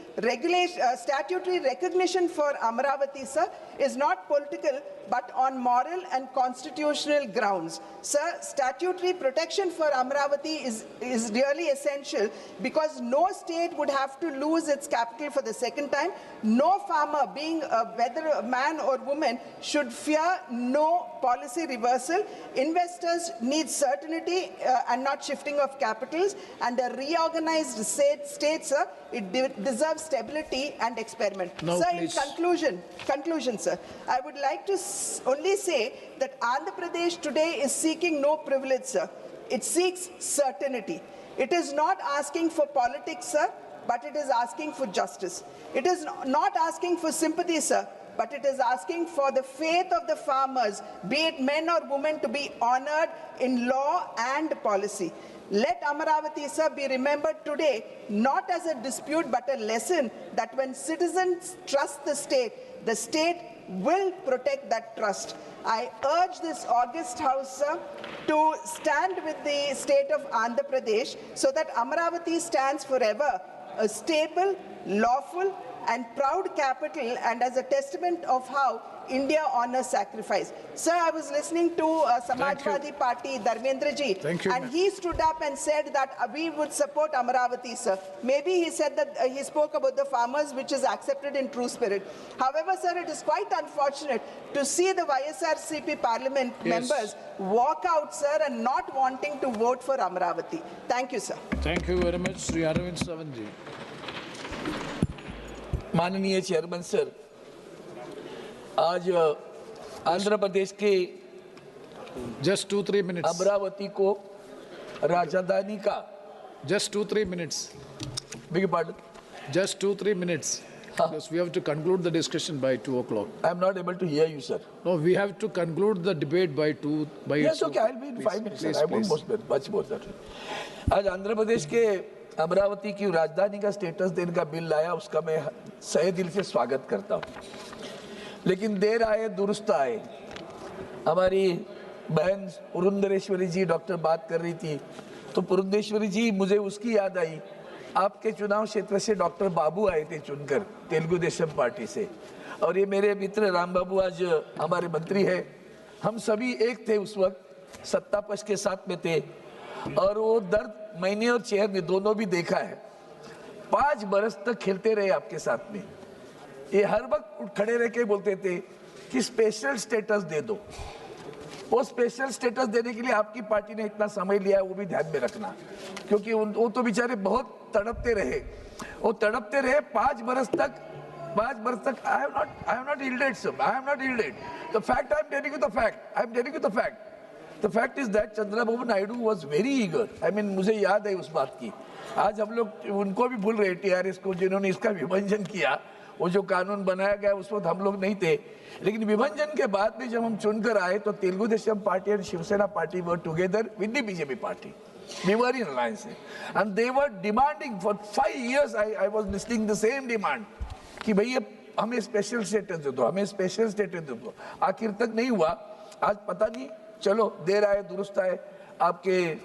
H: statutory recognition for Amravati, sir, is not political, but on moral and constitutional grounds. Sir, statutory protection for Amravati is really essential, because no state would have to lose its capital for the second time. No farmer, being whether a man or woman, should fear no policy reversal. Investors need certainty and not shifting of capitals, and a reorganized state, sir, it deserves stability and experiment.
B: No,
H: sir,
B: please.
H: in conclusion, sir, I would like to only say that Andhra Pradesh today is seeking no privilege, sir. It seeks certainty. It is not asking for politics, sir, but it is asking for justice. It is not asking for sympathy, sir, but it is asking for the faith of the farmers, be it men or women, to be honored in law and policy. Let Amravati, sir, be remembered today not as a dispute, but a lesson that when citizens trust the state will protect that trust. I urge this august House, sir, to stand with the state of Andhra Pradesh so that Amravati stands forever a stable, lawful and proud capital, and as a testament of how India honors sacrifice. Sir, I was listening to Samajwadi Party, Dharmendra ji, and he stood up and said that we would support Amravati, sir. Maybe he said that he spoke about the farmers, which is accepted in true spirit. However, sir, it is quite unfortunate to see the YSRCP parliament members walk out, sir, and not wanting to vote for Amravati. Thank you, sir.
B: Thank you very much, Sri Arvind Savanji.
I: माननीय chairman sir, आज आंध्र प्रदेश के
B: just 2-3 minutes
I: Amravati को राजधानी का
B: just 2-3 minutes
I: beg your pardon
B: just 2-3 minutes because we have to conclude the discussion by 2 o'clock.
I: I am not able to hear you, sir.
B: No, we have to conclude the debate by 2 by
I: yes, okay, I'll be in 5 minutes, sir. I won't much more, sir. आज आंध्र प्रदेश के अमरावती की राजधानी का status देने का bill लाया, उसका मैं सहे दिल से स्वागत करता हूँ, लेकिन देर आए दुरुस्त आए। हमारी बहन पुरंदरेश्वरी जी डॉक्टर बात कर रही थी, तो पुरंदरेश्वरी जी मुझे उसकी याद आई, आपके चुनाव क्षेत्र से डॉक्टर बाबू आए थे चुनकर तेलुगु देशम पार्टी से, और ये मेरे मित्र राम बाबू आज हमारे मंत्री है। हम सभी एक थे उस वक्त, सत्ता पक्ष के साथ में थे, और वो दर्द मैंने और चेयर ने दोनों भी देखा है। 5 बरस तक खेलते रहे आपके साथ में। ये हर वक्त खड़े रह के बोलते थे कि स्पेशल स्टेटस दे दो। वो स्पेशल स्टेटस देने के लिए आपकी पार्टी ने इतना समय लिया है, वो भी ध्यान में रखना, क्योंकि वो तो बेचारे बहुत तड़पते रहे। वो तड़पते रहे 5 बरस तक, 5 वर्ष तक I have not yielded, sir. I have not yielded. The fact, I am telling you the fact. I am telling you the fact. The fact is that Chandrababu Naidu was very eager. I mean, मुझे याद है उस बात की. आज हम लोग उनको भी भूल रहे TRS को, जिन्होंने इसका विभाजन किया. वो जो कानून बनाया गया उस वक्त हम लोग नहीं थे, लेकिन विभाजन के बाद में जब हम चुनकर आए तो तेलुगु देशम पार्टी और Shiv Sena party were together with the BJP party. We were in alliance, and they were demanding for 5 years. I was listening the same demand कि भैया हमें स्पेशल स्टेटस दे दो, हमें स्पेशल स्टेटस दे दो. आखिर तक नहीं हुआ. आज पता नहीं, चलो देर आए दुरुस्त आए, आपके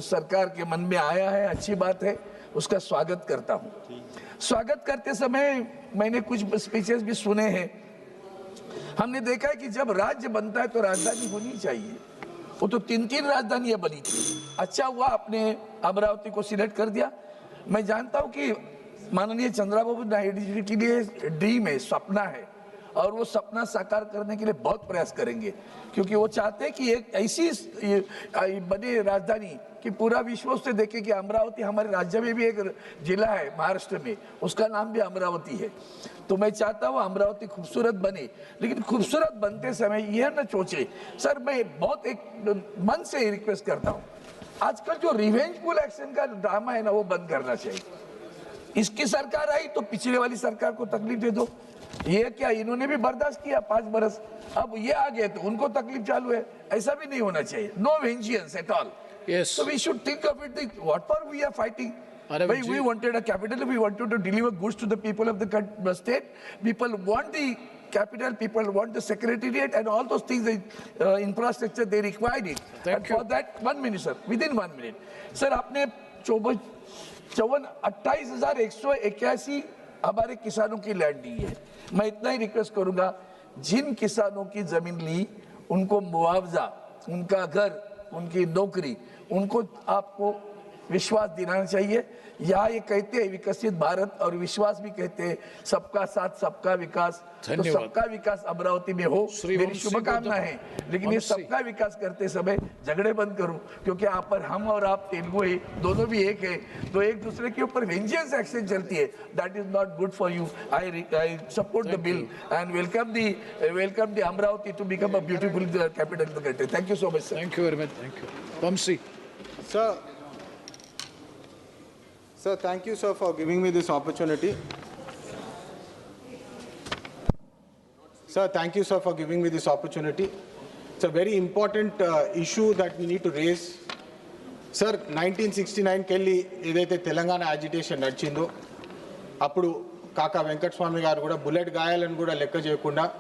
I: सरकार के मन में आया है, अच्छी बात है, उसका स्वागत करता हूँ. स्वागत करते समय मैंने कुछ स्पीचेस भी सुने हैं. हमने देखा है कि जब राज्य बनता है तो राजधानी होनी चाहिए. वो तो 3 राजधानियां बनी थी. अच्छा हुआ आपने अमरावती को सिलेक्ट कर दिया. मैं जानता हूं कि माननीय चंद्रबाबू नायडू जी के लिए ड्रीम है, सपना है, और वो सपना साकार करने के लिए बहुत प्रयास करेंगे, क्योंकि वो चाहते हैं कि एक ऐसी बने राजधानी कि पूरा विश्व उससे देखे कि अमरावती, हमारे राज्य में भी एक जिला है महाराष्ट्र में, उसका नाम भी अमरावती है. तो मैं चाहता हूँ अमरावती खूबसूरत बने, लेकिन खूबसूरत बनते समय यह न सोचे. सर मैं बहुत एक मन से रिक्वेस्ट करता हूँ, आजकल जो रिवेंजफुल एक्शन का ड्रामा है ना, वो बंद करना चाहिए. इसकी सरकार आई तो पिछले वाली सरकार को तकलीफ दे दो. ये क्या, इन्होंने भी बर्दाश्त किया 5 बरस, अब ये आ गए तो उनको तकलीफ चालू है. ऐसा भी नहीं होना चाहिए. No vengeance at all.
B: Yes.
I: So we should think of it. What for we are fighting? We wanted a capital. We wanted to deliver goods to the people of the state. People want the capital. People want the secretariat and all those things. The infrastructure, they required it.
B: Thank you.
I: For that, 1 minute, sir. Within 1 minute, sir. आपने 28,181 हमारे किसानों की land ली है. मैं इतना ही request करूंगा, जिन किसानों की जमीन ली उनको मुआवजा, उनका घर, उनकी नौकरी, उनको आपको विश्वास दिलाना चाहिए. यहाँ ये कहते हैं विकसित भारत, और विश्वास भी कहते हैं सबका साथ सबका विकास. तो सबका विकास अमरावती में हो, मेरी शुभकामना है. लेकिन ये सबका विकास करते समय झगड़े बंद करूं, क्योंकि यहाँ पर हम और आप तेलुगु है, दोनों भी एक है, तो एक दूसरे के ऊपर वेंजियंस एक्शन चलती है. That is not good for you. I support the bill and welcome the Amaravati to become a beautiful capital of the country. Thank you so much sir.
B: Thank you very much. Thank you. Vamsi.
J: Sir, thank you, sir, for giving me this opportunity. Sir, thank you, sir, for giving me this opportunity. It's a very important issue that we need to raise. Sir, 1969 kelli edaithe Telangana agitation nadichindo, appudu Kaka Venkateswamy garu kuda bullet gayaలను kuda lekka cheyakunda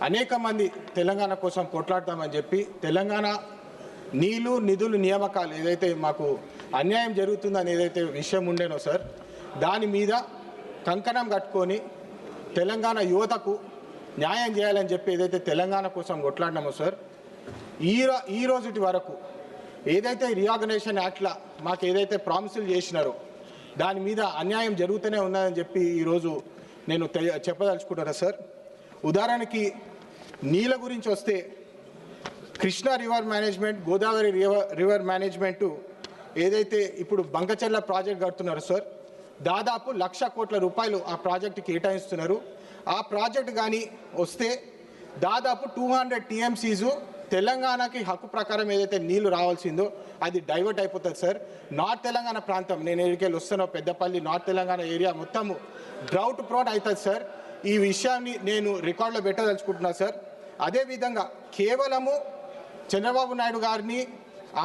J: aneka mandi Telangana kosam potladamani cheppi Telangana నీళ్లు నిధులు నియామకాలు ఏదైతే మాకు అన్యాయం జరుగుతుందని ఏదైతే విషయం ఉండేనో sir, దాని మీద కంకణం కట్టుకొని తెలంగాణ యువతకు న్యాయం చేయాలని చెప్పి ఏదైతే తెలంగాణ కోసం కొట్లాడినామో సార్, ఈ రోజుటి వరకు ఏదైతే రీఆర్గనైజేషన్ యాక్ట్లా మాకు ఏదైతే ప్రామిసులు చేసినారో దాని మీద అన్యాయం జరుగుతూనే ఉన్నదని చెప్పి ఈరోజు నేను చెప్పదలుచుకుంటున్నా సార్. ఉదాహరణకి నీళ్ళ గురించి వస్తే, Krishna river management, Godavari river management ఏదైతే ఇప్పుడు బంకచెర్ల ప్రాజెక్ట్ కడుతున్నారు సార్, దాదాపు 1,00,000 కోట్ల రూపాయలు ఆ ప్రాజెక్టు కేటాయిస్తున్నారు. ఆ ప్రాజెక్టు కానీ వస్తే దాదాపు 200 TMCs తెలంగాణకి హక్కు ప్రకారం ఏదైతే నీళ్లు రావాల్సిందో అది డైవర్ట్ అయిపోతుంది సార్. నార్త్ తెలంగాణ ప్రాంతం, నేను ఎక్కడికి వస్తానో పెద్దపల్లి నార్త్ తెలంగాణ ఏరియా మొత్తము డ్రౌట్ ప్రోన్ అవుతుంది సార్. ఈ విషయాన్ని నేను రికార్డులో పెట్టదలుచుకుంటున్నా సార్. అదేవిధంగా కేవలము చంద్రబాబు నాయుడు గారిని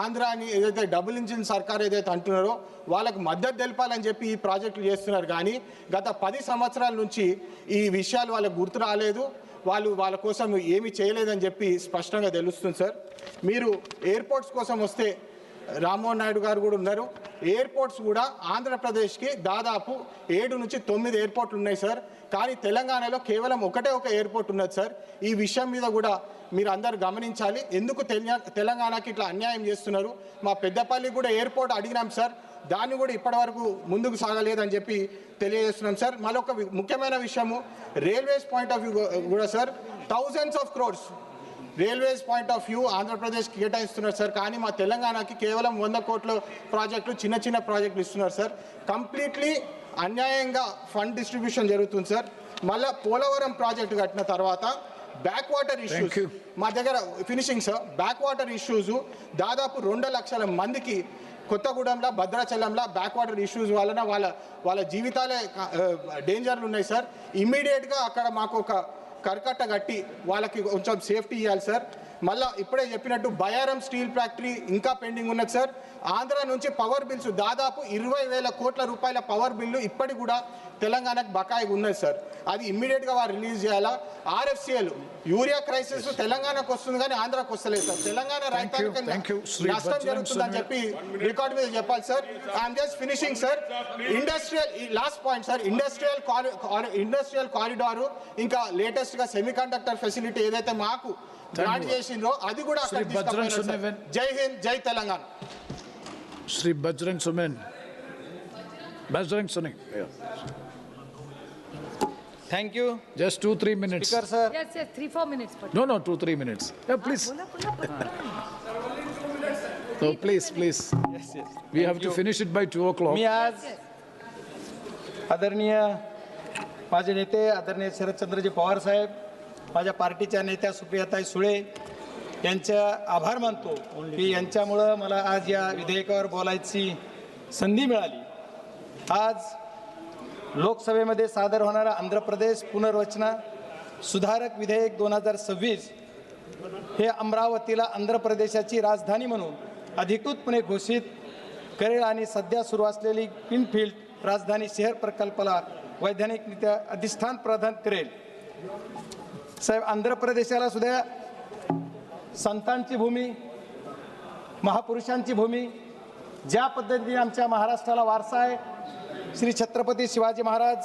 J: ఆంధ్రాని ఏదైతే డబుల్ ఇంజిన్ సర్కార్ ఏదైతే అంటున్నారో వాళ్ళకు మద్దతు తెలపాలని చెప్పి ఈ ప్రాజెక్టులు చేస్తున్నారు, కానీ గత 10 సంవత్సరాల నుంచి ఈ విషయాలు వాళ్ళకు గుర్తు రాలేదు, వాళ్ళ కోసం ఏమీ చేయలేదని చెప్పి స్పష్టంగా తెలుస్తుంది సార్. మీరు ఎయిర్పోర్ట్స్ కోసం వస్తే రామ్మోహన్ నాయుడు గారు కూడా ఉన్నారు. ఎయిర్పోర్ట్స్ కూడా ఆంధ్రప్రదేశ్కి దాదాపు 7 నుంచి 9 ఎయిర్పోర్ట్లు ఉన్నాయి సార్, కానీ తెలంగాణలో కేవలం ఒకటే ఒక ఎయిర్పోర్ట్ ఉన్నది సార్. ఈ విషయం మీద కూడా మీరు అందరు గమనించాలి. ఎందుకు తెలంగాణకి ఇట్లా అన్యాయం చేస్తున్నారు? మా పెద్దపల్లి కూడా ఎయిర్పోర్ట్ అడిగినాం సార్, దాన్ని కూడా ఇప్పటివరకు ముందుకు సాగలేదని చెప్పి తెలియజేస్తున్నాం సార్. మరొక ముఖ్యమైన విషయము రైల్వేస్ పాయింట్ ఆఫ్ వ్యూ కూడా sir, thousands of crores railways point of view ఆంధ్రప్రదేశ్కి కేటాయిస్తున్నారు సార్, కానీ మా తెలంగాణకి కేవలం 100 కోట్ల ప్రాజెక్టులు, చిన్న ప్రాజెక్టులు ఇస్తున్నారు సార్. కంప్లీట్లీ అన్యాయంగా ఫండ్ డిస్ట్రిబ్యూషన్ జరుగుతుంది సార్. మళ్ళీ పోలవరం ప్రాజెక్ట్ కట్టిన తర్వాత బ్యాక్ వాటర్ ఇష్యూస్ మా దగ్గర finishing sir back water issues దాదాపు 2 లక్షల మందికి కొత్తగూడెంలో భద్రాచలంలో బ్యాక్ వాటర్ ఇష్యూస్ వలన వాళ్ళ జీవితాలే డేంజర్లు ఉన్నాయి సార్. ఇమ్మీడియట్గా అక్కడ మాకు ఒక కరకట్ట కట్టి వాళ్ళకి కొంచెం సేఫ్టీ ఇవ్వాలి సార్. మళ్ళీ ఇప్పుడే చెప్పినట్టు బయారం స్టీల్ ఫ్యాక్టరీ ఇంకా పెండింగ్ ఉన్నది సార్. ఆంధ్ర నుంచి పవర్ బిల్స్ దాదాపు 20,000 కోట్ల రూపాయల పవర్ బిల్లు ఇప్పటికి కూడా తెలంగాణకు బకాయి ఉన్నది సార్. అది ఇమ్మీడియట్గా వారు రిలీజ్ చేయాలా. ఆర్ఎఫ్సిఎల్ యూరియా క్రైసిస్ తెలంగాణకు వస్తుంది కానీ ఆంధ్రాకు వస్తలేదు సార్. తెలంగాణ రైతాంగానికి నష్టం జరుగుతుందని చెప్పి రికార్డు మీద చెప్పాలి sir. I'm just finishing sir. Industrial last point sir, industrial corridor ఇంకా లేటెస్ట్గా సెమీ కండక్టర్ ఫెసిలిటీ ఏదైతే మాకు గ్రాంట్ చేసిండ్రో అది కూడా జై హింద్ జై Telangana.
B: Shri Bajrang Suman.
G: Thank you.
B: Just 2-3 minutes.
G: Speaker sir.
E: Yes, 3-4 minutes.
B: No, 2-3 minutes. Yeah, please. So please.
G: Yes.
B: We have to finish it by 2 o'clock.
G: मी आज आदरणीय माझे नेते आदरणीय शरदचंद्रजी पवार साहेब, माझ्या पार्टीच्या नेत्या सुप्रियाताई सुळे यांचे आभार मानतो की यांच्यामुळं मला आज या विधेयकावर बोलायची संधी मिळाली. आज लोकसभेमध्ये सादर होणारा आंध्र प्रदेश पुनर्रचना सुधारक विधेयक 2026 हे अमरावतीला आंध्र प्रदेशाची राजधानी म्हणून अधिकृतपणे घोषित करेल आणि सध्या सुरू असलेली ग्रीनफील्ड राजधानी शहर प्रकल्पाला वैधानिकरित्या अधिष्ठान प्रदान करेल. साहेब, आंध्र प्रदेशाला सुद्धा संतांची भूमी, महापुरुषांची भूमी, ज्या पद्धतीने आमच्या महाराष्ट्राला वारसा आहे, श्री छत्रपती शिवाजी महाराज,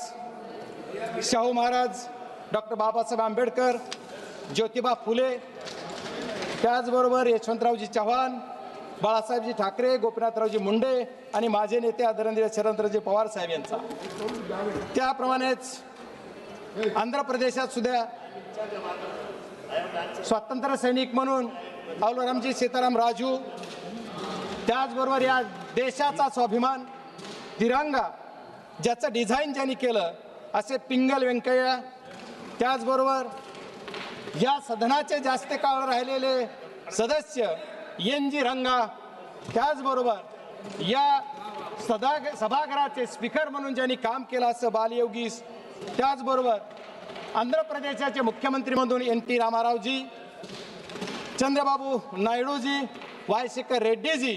G: शाहू महाराज, डॉक्टर बाबासाहेब आंबेडकर, ज्योतिबा फुले, त्याचबरोबर यशवंतरावजी चव्हाण, बाळासाहेबजी ठाकरे, गोपीनाथरावजी मुंडे आणि माझे नेते आदरणीय शरदचंद्रजी पवार साहेब यांचा. त्याप्रमाणेच आंध्र प्रदेशात सुद्धा स्वातंत्र्य सैनिक म्हणून औलरामजी सीताराम राजू, त्याचबरोबर या देशाचा स्वाभिमान तिरंगा ज्याचं डिझाईन ज्यांनी केलं असे पिंगल व्यंकय्या, त्याचबरोबर या सदनाचे जास्त काळ राहिलेले सदस्य एन.जी. रंगा, त्याचबरोबर या सभागृहाचे स्पीकर म्हणून ज्यांनी काम केलं असं बालयोगीस, त्याचबरोबर आंध्र प्रदेशाचे मुख्यमंत्री म्हणून एन.टी. रामारावजी, चंद्रबाबू नायडूजी, वाय शेखर रेड्डीजी,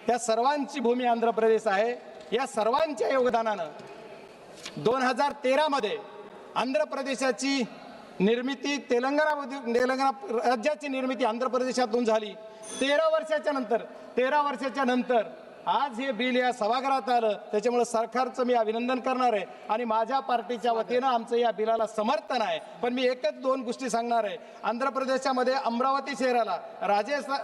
G: या सर्वांची भूमी आंध्र प्रदेश आहे. या सर्वांच्या योगदानानं 2013 मध्ये आंध्र प्रदेशाची निर्मिती तेलंगणा राज्याची निर्मिती आंध्र प्रदेशातून झाली. 13 वर्षाच्या नंतर आज हे बिल या सभागृहात आलं. त्याच्यामुळे सरकारचं मी अभिनंदन करणार आहे आणि माझ्या पार्टीच्या वतीनं आमचं या बिलाला समर्थन आहे. पण मी एकच 2 गोष्टी सांगणार आहे. आंध्र प्रदेशामध्ये अमरावती शहराला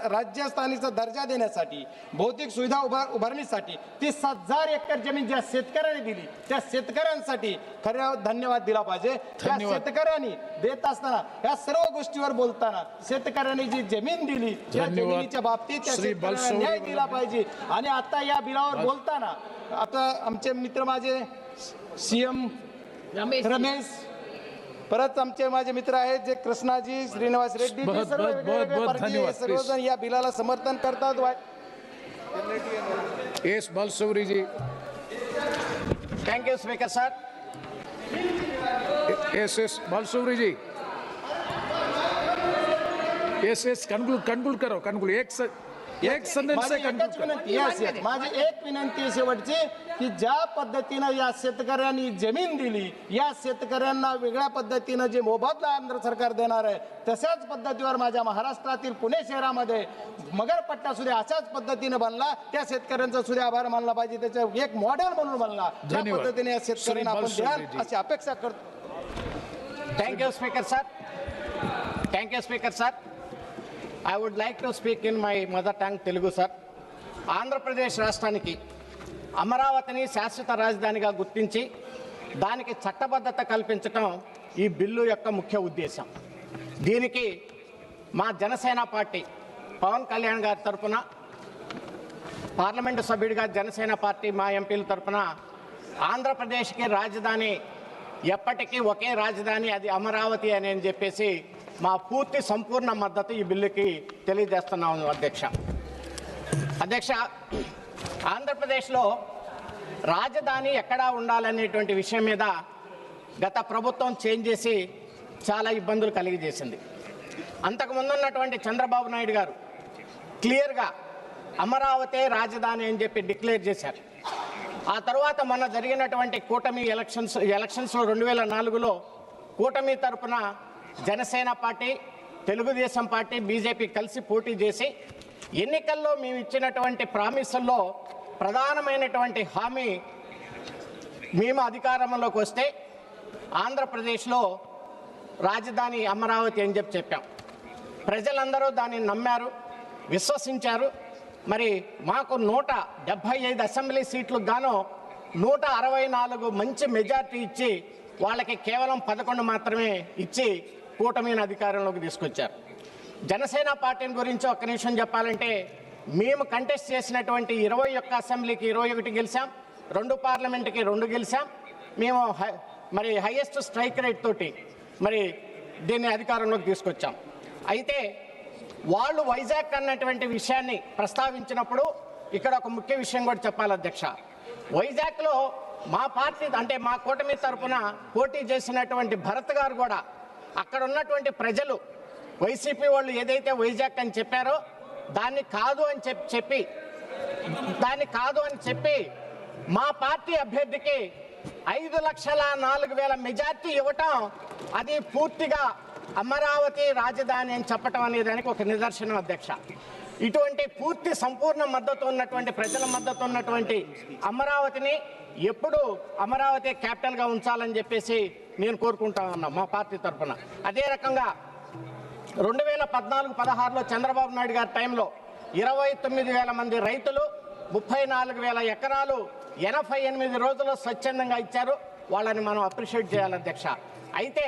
G: राजस्थानीचा दर्जा देण्यासाठी, भौतिक सुविधा उभारणीसाठी 30,000 एकर जमीन ज्या शेतकऱ्यांनी दिली त्या शेतकऱ्यांसाठी खरं धन्यवाद दिला पाहिजे. त्या शेतकऱ्यांनी देत असताना या सर्व गोष्टीवर बोलताना शेतकऱ्यांनी जी जमीन दिली त्या जमिनीच्या बाबतीत त्या शेतकऱ्यांना न्याय दिला पाहिजे. आणि आता या बिलावर बोलताना आता आमचे मित्र माझे सीएम रमेश, परत आमचे माझे मित्र आहेत जे कृष्णाजी, श्रीनिवास रेड्डी, सर्वजण या बिलाला समर्थन करतात.
B: S Balashowry ji.
D: Thank you speaker sir.
B: S Balashowry ji. एस कंक्लूड करो. एक सेंटेंस से कंक्लूड.
G: माझी एक विनंती शेवटची की ज्या पद्धतीनं या शेतकऱ्यांनी जमीन दिली, या शेतकऱ्यांना वेगळ्या पद्धतीनं जे मोबदला आंध्र सरकार देणार आहे तशाच पद्धतीवर माझ्या महाराष्ट्रातील पुणे शहरामध्ये मगरपट्टा सुद्धा अशाच पद्धतीने बनला. त्या शेतकऱ्यांचा सुद्धा आभार मानला पाहिजे. त्याच्या एक मॉडेल म्हणून बनला. त्या पद्धतीने या शेतकऱ्यांना आपण द्याल अशी अपेक्षा करतो.
D: Thank you speaker sir. I would like to speak in my mother tongue Telugu sir. Andhra Pradesh రాష్ట్రానికి అమరావతిని శాశ్వత రాజధానిగా గుర్తించి దానికి చట్టబద్ధత కల్పించడం ఈ బిల్లు యొక్క ముఖ్య ఉద్దేశం. దీనికి మా జనసేన పార్టీ పవన్ కళ్యాణ్ గారి తరపున, పార్లమెంటు సభ్యుడిగా జనసేన పార్టీ మా ఎంపీల తరపున ఆంధ్రప్రదేశ్కి రాజధాని
K: ఎప్పటికీ ఒకే రాజధాని, అది అమరావతి అని చెప్పేసి మా పూర్తి సంపూర్ణ మద్దతు ఈ బిల్లుకి తెలియజేస్తున్నాము అధ్యక్ష. ఆంధ్రప్రదేశ్లో రాజధాని ఎక్కడా ఉండాలనేటువంటి విషయం మీద గత ప్రభుత్వం చేంజ్ చేసి చాలా ఇబ్బందులు కలిగజేసింది. అంతకుముందు ఉన్నటువంటి చంద్రబాబు నాయుడు గారు క్లియర్గా అమరావతి రాజధాని అని చెప్పి డిక్లేర్ చేశారు. ఆ తర్వాత మొన్న జరిగినటువంటి కూటమి ఎలక్షన్స్లో 2004లో కూటమి తరపున Janasena party, Telugu Desam party, BJP కలిసి పోటీ చేసి ఎన్నికల్లో మేము ఇచ్చినటువంటి ప్రామిసుల్లో ప్రధానమైనటువంటి హామీ, మేము అధికారంలోకి వస్తే ఆంధ్రప్రదేశ్లో రాజధాని అమరావతి అని చెప్పాం. ప్రజలందరూ దాన్ని నమ్మారు, విశ్వసించారు. మరి మాకు 175 అసెంబ్లీ సీట్లకు గాను 164 మంచి మెజార్టీ ఇచ్చి వాళ్ళకి కేవలం 11 మాత్రమే ఇచ్చి కూటమిని అధికారంలోకి తీసుకొచ్చారు. జనసేన పార్టీని గురించి ఒక్క నిమిషం చెప్పాలంటే, మేము కంటెస్ట్ చేసినటువంటి 21 అసెంబ్లీకి 21 గెలిచాం, 2 పార్లమెంట్కి 2 గెలిచాం. మేము మరి హైయెస్ట్ స్ట్రైక్ రేట్ తోటి మరి దీన్ని అధికారంలోకి తీసుకొచ్చాం. అయితే వాళ్ళు వైజాగ్ అన్నటువంటి విషయాన్ని ప్రస్తావించినప్పుడు ఇక్కడ ఒక ముఖ్య విషయం కూడా చెప్పాలి అధ్యక్ష. వైజాగ్లో మా పార్టీ అంటే మా కూటమి తరఫున పోటీ చేసినటువంటి భరత్ గారు కూడా అక్కడ ఉన్నటువంటి ప్రజలు వైసీపీ వాళ్ళు ఏదైతే వైజాగ్ అని చెప్పారో దాన్ని కాదు అని చెప్పి మా పార్టీ అభ్యర్థికి 5,04,000 మెజార్టీ ఇవ్వటం, అది పూర్తిగా అమరావతి రాజధాని అని చెప్పటం అనే దానికి ఒక నిదర్శనం అధ్యక్ష. ఇటువంటి పూర్తి సంపూర్ణ మద్దతు ఉన్నటువంటి, ప్రజల మద్దతు ఉన్నటువంటి అమరావతిని ఎప్పుడు అమరావతి క్యాపిటల్గా ఉంచాలని చెప్పేసి నేను కోరుకుంటా ఉన్నా మా పార్టీ తరఫున. అదే రకంగా 2014-16లో చంద్రబాబు నాయుడు గారి టైంలో 29,000 మంది రైతులు 34,000 ఎకరాలు 88 రోజుల్లో స్వచ్ఛందంగా ఇచ్చారు. వాళ్ళని మనం అప్రిషియేట్ చేయాలి అధ్యక్ష. అయితే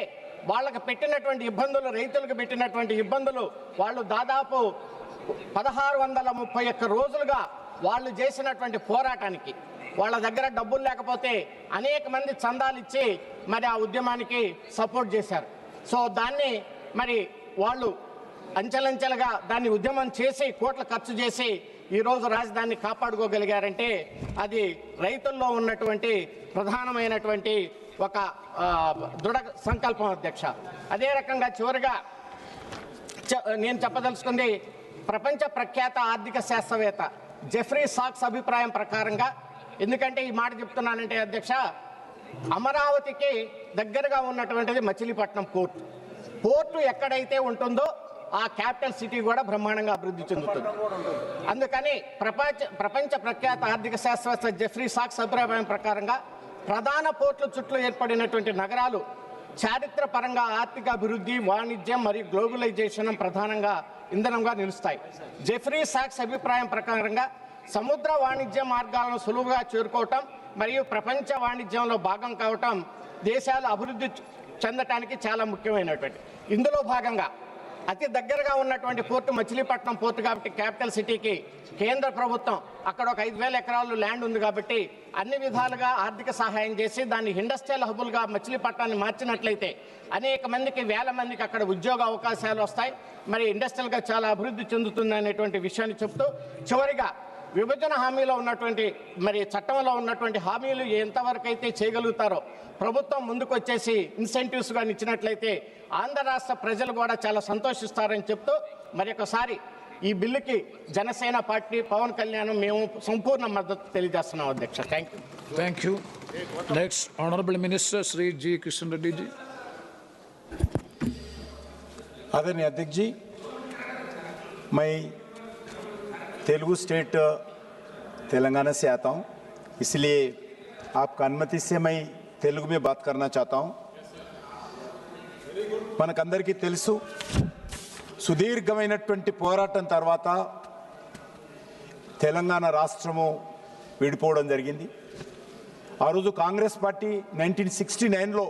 K: వాళ్ళకి పెట్టినటువంటి ఇబ్బందులు, రైతులకు పెట్టినటువంటి ఇబ్బందులు, వాళ్ళు దాదాపు 1631 రోజులుగా వాళ్ళు చేసినటువంటి పోరాటానికి వాళ్ళ దగ్గర డబ్బులు లేకపోతే అనేక మంది చందాలు ఇచ్చి మరి ఆ ఉద్యమానికి సపోర్ట్ చేశారు. సో దాన్ని మరి వాళ్ళు అంచెలంచెలుగా దాన్ని ఉద్యమం చేసి కోట్ల ఖర్చు చేసి ఈరోజు రాజధానిని కాపాడుకోగలిగారంటే అది రైతుల్లో ఉన్నటువంటి ప్రధానమైనటువంటి ఒక దృఢ సంకల్పం అధ్యక్ష. అదే రకంగా చివరిగా నేను చెప్పదలుచుకుంది, ప్రపంచ ప్రఖ్యాత ఆర్థిక శాస్త్రవేత్త జెఫ్రీ సాక్స్ అభిప్రాయం ప్రకారంగా, ఎందుకంటే ఈ మాట చెప్తున్నానంటే అధ్యక్ష, అమరావతికి దగ్గరగా ఉన్నటువంటిది మచిలీపట్నం పోర్టు ఎక్కడైతే ఉంటుందో ఆ క్యాపిటల్ సిటీ కూడా బ్రహ్మాండంగా అభివృద్ధి చెందుతుంది. అందుకని ప్రపంచ ప్రఖ్యాత ఆర్థిక శాస్త్రవేత్త జెఫ్రీ సాక్స్ అభిప్రాయం ప్రకారంగా ప్రధాన పోర్టుల చుట్టూ ఏర్పడినటువంటి నగరాలు చారిత్రపరంగా ఆర్థిక అభివృద్ధి, వాణిజ్యం మరియు గ్లోబలైజేషన్ ప్రధానంగా ఇంధనంగా నిలుస్తాయి. జెఫ్రీ సాక్స్ అభిప్రాయం ప్రకారంగా సముద్ర వాణిజ్య మార్గాలను సులువుగా చేరుకోవటం మరియు ప్రపంచ వాణిజ్యంలో భాగం కావటం దేశాలు అభివృద్ధి చెందటానికి చాలా ముఖ్యమైనటువంటి. ఇందులో భాగంగా అతి దగ్గరగా ఉన్నటువంటి పోర్టు మచిలీపట్నం పోర్టు కాబట్టి క్యాపిటల్ సిటీకి కేంద్ర ప్రభుత్వం అక్కడ ఒక 5,000 ఎకరాలు ల్యాండ్ ఉంది కాబట్టి అన్ని విధాలుగా ఆర్థిక సహాయం చేసి దాన్ని ఇండస్ట్రియల్ హబుల్గా మచిలీపట్నాన్ని మార్చినట్లయితే అనేక మందికి, వేల మందికి అక్కడ ఉద్యోగ అవకాశాలు వస్తాయి, మరి ఇండస్ట్రియల్గా చాలా అభివృద్ధి చెందుతుంది అనేటువంటి విషయాన్ని చెప్తూ, చివరిగా విభజన హామీలో ఉన్నటువంటి మరి చట్టంలో ఉన్నటువంటి హామీలు ఎంతవరకు అయితే చేయగలుగుతారో ప్రభుత్వం ముందుకు వచ్చేసి ఇన్సెంటివ్స్గా ఇచ్చినట్లయితే ఆంధ్ర రాష్ట్ర ప్రజలు కూడా చాలా సంతోషిస్తారని చెప్తూ మరి ఒకసారి ఈ బిల్లుకి జనసేన పార్టీ, పవన్ కళ్యాణ్ మేము సంపూర్ణ మద్దతు తెలియజేస్తున్నాం అధ్యక్ష.
B: Thank you. Next honourable minister Shri G Kishan Reddy ji.
F: आदरणीय अध्यक्ष जी, मैं तेलुगु स्टेट तेलंगाना से आता हूं, इसलिए आपका अनुमति से मैं तेलुगु में बात करना चाहता हूं। మనకందరికీ తెలుసు, సుదీర్ఘమైనటువంటి పోరాటం తర్వాత తెలంగాణ రాష్ట్రము విడిపోవడం జరిగింది. ఆ రోజు కాంగ్రెస్ పార్టీ 1969లో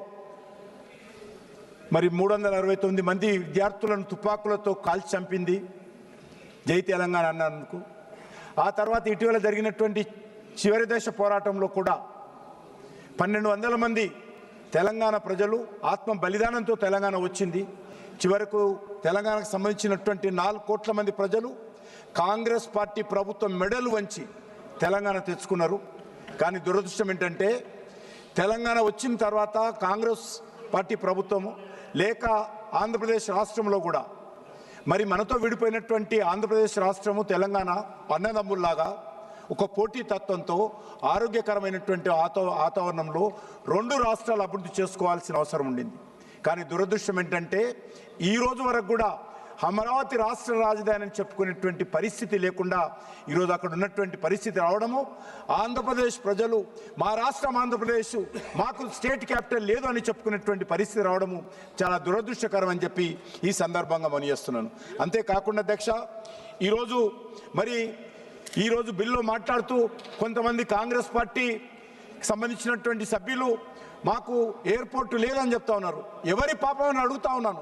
F: మరి 369 మంది విద్యార్థులను తుపాకులతో కాల్చి చంపింది, జై తెలంగాణ అన్నందుకు. ఆ తర్వాత ఇటీవల జరిగినటువంటి చివరి దశ పోరాటంలో కూడా 1,200 మంది తెలంగాణ ప్రజలు ఆత్మ బలిదానంతో తెలంగాణ వచ్చింది. చివరకు తెలంగాణకు సంబంధించినటువంటి 4 కోట్ల మంది ప్రజలు కాంగ్రెస్ పార్టీ ప్రభుత్వం మెడలు వంచి తెలంగాణ తెచ్చుకున్నారు. కానీ దురదృష్టం ఏంటంటే తెలంగాణ వచ్చిన తర్వాత కాంగ్రెస్ పార్టీ ప్రభుత్వము లేక ఆంధ్రప్రదేశ్ రాష్ట్రంలో కూడా మరి మనతో విడిపోయినటువంటి ఆంధ్రప్రదేశ్ రాష్ట్రము తెలంగాణ అన్నదమ్ముల్లాగా ఒక పోటీ తత్వంతో ఆరోగ్యకరమైనటువంటి వాతావరణంలో 2 రాష్ట్రాలు అభివృద్ధి చేసుకోవాల్సిన అవసరం ఉండింది. కానీ దురదృష్టం ఏంటంటే ఈ రోజు వరకు కూడా అమరావతి రాష్ట్ర రాజధాని అని చెప్పుకునేటువంటి పరిస్థితి లేకుండా ఈరోజు అక్కడ ఉన్నటువంటి పరిస్థితి రావడము, ఆంధ్రప్రదేశ్ ప్రజలు మా రాష్ట్రం ఆంధ్రప్రదేశ్ మాకు స్టేట్ క్యాపిటల్ లేదు అని చెప్పుకునేటువంటి పరిస్థితి రావడము చాలా దురదృష్టకరం అని చెప్పి ఈ సందర్భంగా మనవిస్తున్నాను. అంతేకాకుండా అధ్యక్ష, ఈరోజు బిల్లు మాట్లాడుతూ కొంతమంది కాంగ్రెస్ పార్టీకి సంబంధించినటువంటి సభ్యులు మాకు ఎయిర్పోర్ట్ లేదని చెప్తా ఉన్నారు. ఎవరి పాపం అని అడుగుతా ఉన్నాను.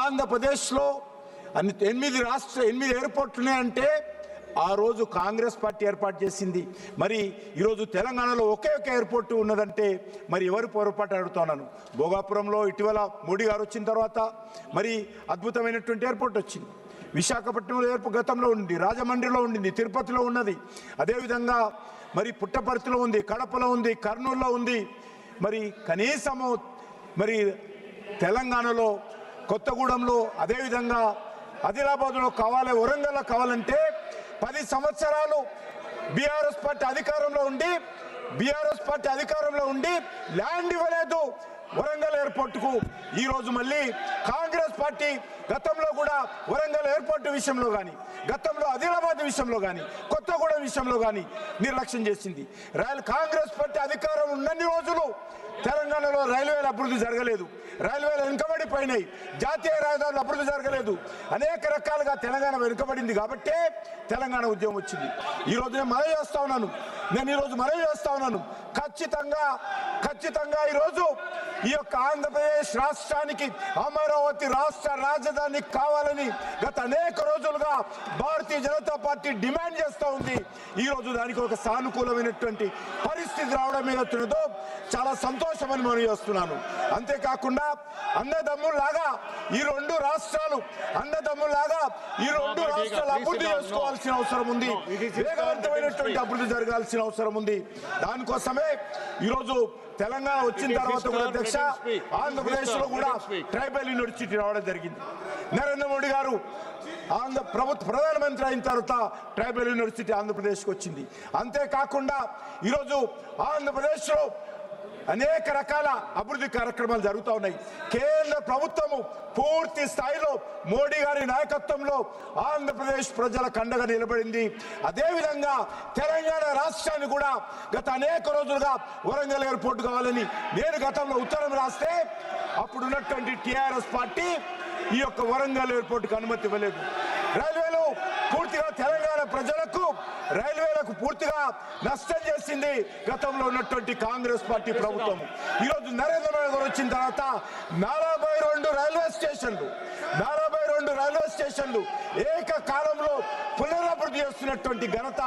F: ఆంధ్రప్రదేశ్లో 8 ఎయిర్పోర్ట్లు ఉన్నాయంటే ఆ రోజు కాంగ్రెస్ పార్టీ ఏర్పాటు చేసింది. మరి ఈరోజు తెలంగాణలో ఒకే ఒక ఎయిర్పోర్ట్ ఉన్నదంటే మరి ఎవరు పొరపాటు అడుగుతున్నాను. భోగాపురంలో ఇటీవల మోడీ గారు వచ్చిన తర్వాత మరి అద్భుతమైనటువంటి ఎయిర్పోర్ట్ వచ్చింది. విశాఖపట్నంలో ఎయిర్పోర్ట్ గతంలో ఉంది, రాజమండ్రిలో ఉండింది, తిరుపతిలో ఉన్నది, అదేవిధంగా మరి పుట్టపర్తిలో ఉంది, కడపలో ఉంది, కర్నూలులో ఉంది. మరి కనీసము మరి తెలంగాణలో కొత్తగూడెంలో అదేవిధంగా ఆదిలాబాద్లో కావాలి, వరంగల్లో కావాలంటే 10 సంవత్సరాలు బీఆర్ఎస్ పార్టీ అధికారంలో ఉండి ల్యాండ్ ఇవ్వలేదు వరంగల్ ఎయిర్పోర్టుకు. ఈరోజు మళ్ళీ కాంగ్రెస్ పార్టీ గతంలో కూడా వరంగల్ ఎయిర్పోర్టు విషయంలో కానీ, గతంలో ఆదిలాబాద్ విషయంలో కానీ, కొత్తగూడెం విషయంలో కానీ నిర్లక్ష్యం చేసింది. కాంగ్రెస్ పార్టీ అధికారం ఉన్నన్ని రోజులు తెలంగాణలో రైల్వేల అభివృద్ధి జరగలేదు, రైల్వేలు వెనుకబడిపోయినాయి, జాతీయ రహదారులు అభివృద్ధి జరగలేదు, అనేక రకాలుగా తెలంగాణ వెనుకబడింది. కాబట్టే తెలంగాణ ఉద్యమం వచ్చింది. ఈరోజు నేను మనవి చేస్తా ఉన్నాను ఖచ్చితంగా ఈరోజు ఈ యొక్క ఆంధ్రప్రదేశ్ రాష్ట్రానికి అమరావతి రాష్ట్ర రాజధాని కావాలని గత అనేక రోజులుగా భారతీయ జనతా పార్టీ డిమాండ్ చేస్తూ ఉంది. ఈరోజు దానికి ఒక సానుకూలమైనటువంటి పరిస్థితి రావడం ఏదవుతున్నదో చాలా సంతోషమని మనం చేస్తున్నాను. అంతేకాకుండా అన్నదమ్ముల్లాగా ఈ రెండు రాష్ట్రాలు అభివృద్ధి చేసుకోవాల్సిన అవసరం ఉంది, వేగవంతమైనటువంటి అభివృద్ధి జరగాల్సిన అవసరం ఉంది. దానికోసమే ఈరోజు తెలంగాణ వచ్చిన తర్వాత కూడా అధ్యక్ష ఆంధ్రప్రదేశ్ లో కూడా ట్రైబల్ యూనివర్సిటీ రావడం జరిగింది. నరేంద్ర మోడీ గారు ప్రధానమంత్రి అయిన తర్వాత ట్రైబల్ యూనివర్సిటీ ఆంధ్రప్రదేశ్కి వచ్చింది. అంతేకాకుండా ఈరోజు ఆంధ్రప్రదేశ్ లో అనేక రకాల అభివృద్ధి కార్యక్రమాలు జరుగుతూ ఉన్నాయి. కేంద్ర ప్రభుత్వము పూర్తి స్థాయిలో మోడీ గారి నాయకత్వంలో ఆంధ్రప్రదేశ్ ప్రజల కండగా నిలబడింది. అదేవిధంగా తెలంగాణ రాష్ట్రాన్ని కూడా గత అనేక రోజులుగా వరంగల్ ఎయిర్పోర్ట్ కావాలని నేను గతంలో ఉత్తరం రాస్తే అప్పుడు ఉన్నటువంటి టీఆర్ఎస్ పార్టీ ఈ యొక్క వరంగల్ ఎయిర్పోర్ట్కి అనుమతి ఇవ్వలేదు. రైల్వేలు పూర్తిగా తెలంగాణ ప్రజలకు రైల్వేలకు పూర్తిగా నష్టం చేసింది గతంలో ఉన్నటువంటి కాంగ్రెస్ పార్టీ ప్రభుత్వం. ఈరోజు నరేంద్ర మోడీ గారు వచ్చిన తర్వాత 42 రైల్వే స్టేషన్లు ఏకకాలంలో పునరభివృద్ధి చేస్తున్నటువంటి ఘనత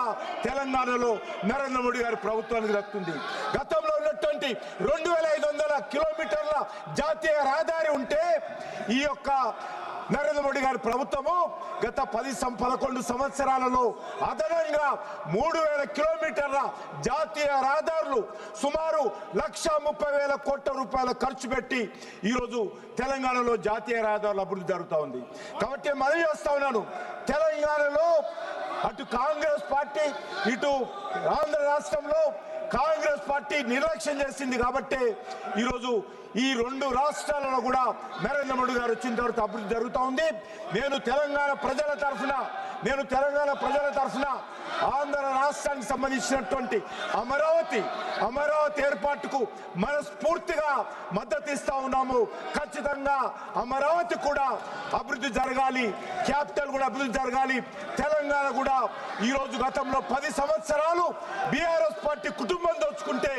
F: తెలంగాణలో నరేంద్ర మోడీ గారి ప్రభుత్వానికి దక్కుతుంది. గతంలో ఉన్నటువంటి 2500 కిలోమీటర్ల జాతీయ రహదారి ఉంటే ఈ యొక్క నరేంద్ర మోడీ గారి ప్రభుత్వము గత 11 సంవత్సరాలలో అదనంగా 3000 కిలోమీటర్ల జాతీయ రహదారులు సుమారు 1,30,000 కోట్ల రూపాయల ఖర్చు పెట్టి ఈరోజు తెలంగాణలో జాతీయ రహదారుల అభివృద్ధి జరుగుతూ ఉంది. కాబట్టి మనం చేస్తా ఉన్నాను, తెలంగాణలో అటు కాంగ్రెస్ పార్టీ ఇటు ఆంధ్ర రాష్ట్రంలో కాంగ్రెస్ పార్టీ నిర్లక్ష్యం చేసింది. కాబట్టి ఈరోజు ఈ 2 రాష్ట్రాలలో కూడా నరేంద్ర మోడీ గారు వచ్చిన తర్వాత అభివృద్ధి జరుగుతూ ఉంది. నేను తెలంగాణ ప్రజల తరఫున ఆంధ్ర రాష్ట్రానికి సంబంధించినటువంటి అమరావతి ఏర్పాటుకు మనస్ఫూర్తిగా మద్దతు ఇస్తా ఉన్నాము. ఖచ్చితంగా అమరావతి కూడా అభివృద్ధి జరగాలి, క్యాపిటల్ కూడా అభివృద్ధి జరగాలి. తెలంగాణ కూడా ఈరోజు గతంలో 10 సంవత్సరాలు బీఆర్ఎస్ పార్టీ కుటుంబం దోచుకుంటే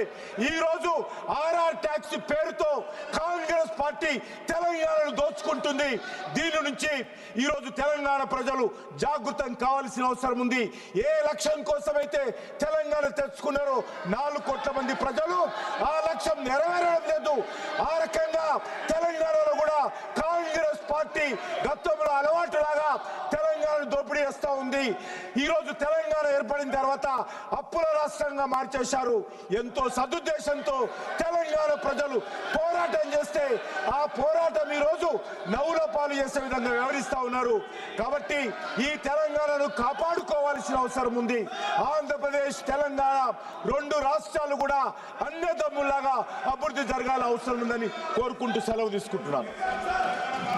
F: ఈరోజు ఆర్ఆర్ ట్యాక్స్ పేరుతో కాంగ్రెస్ పార్టీ తెలంగాణను దోచుకుంటుంది. దీని నుంచి ఈరోజు తెలంగాణ ప్రజలు జాగృతం కావాల్సిన అవసరం ఉంది. ఏ లక్ష్యం కోసం
L: లక్ష్యమైతే తెలంగాణ తెచ్చుకున్నారో 4 కోట్ల మంది ప్రజలు ఆ లక్ష్యం నెరవేరడం లేదు. ఆ రకంగా తెలంగాణలో కూడా కాంగ్రెస్ పార్టీ గతంలో అలవాటులాగా తెలంగాణను దోపిడీ చేస్తూ ఉంది. ఈరోజు తెలంగాణ ఏర్పడిన తర్వాత అప్పుల రాష్ట్రంగా మార్చేశారు. ఎంతో సదుద్దేశంతో తెలంగాణ ప్రజలు పోరాటం చేస్తే ఆ పోరాటం ఈరోజు నవ్వుల పాలు చేసే విధంగా వ్యవహరిస్తూ ఉన్నారు. కాబట్టి ఈ తెలంగాణను కాపాడుకోవాల్సిన అవసరం ఉంది. ఆంధ్రప్రదేశ్ తెలంగాణ 2 రాష్ట్రాలు కూడా అన్నదమ్ములాగా అభివృద్ధి జరగాల అవసరం ఉందని కోరుకుంటూ సెలవు తీసుకుంటున్నాను.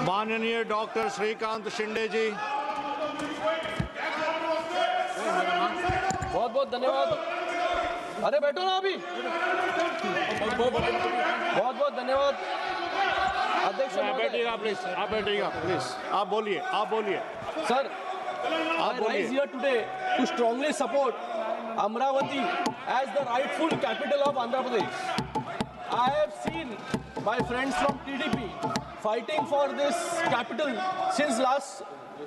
M: माननीय डॉक्टर श्रीकांत शिंदे जी,
N: बहुत बहुत धन्यवाद. अरे बैठो ना अभी. बहुत बहुत धन्यवाद अध्यक्ष.
M: बैठिएगा प्लीज, आप बैठिएगा प्लीज. आप बोलिए
N: sir. I rise here today to strongly support Amravati as the rightful capital of Andhra Pradesh. I have seen my friends from TDP fighting for this capital since last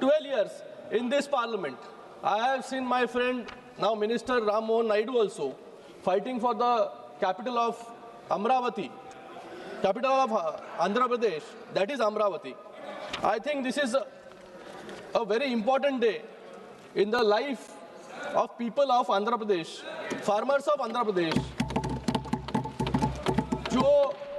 N: 12 years in this parliament. I have seen my friend, now Minister Ram Mohan Naidu also, fighting for the capital of Amravati, capital of Andhra Pradesh, that is Amravati. I think this is a very important day in the life of people of Andhra Pradesh, farmers of Andhra Pradesh, जो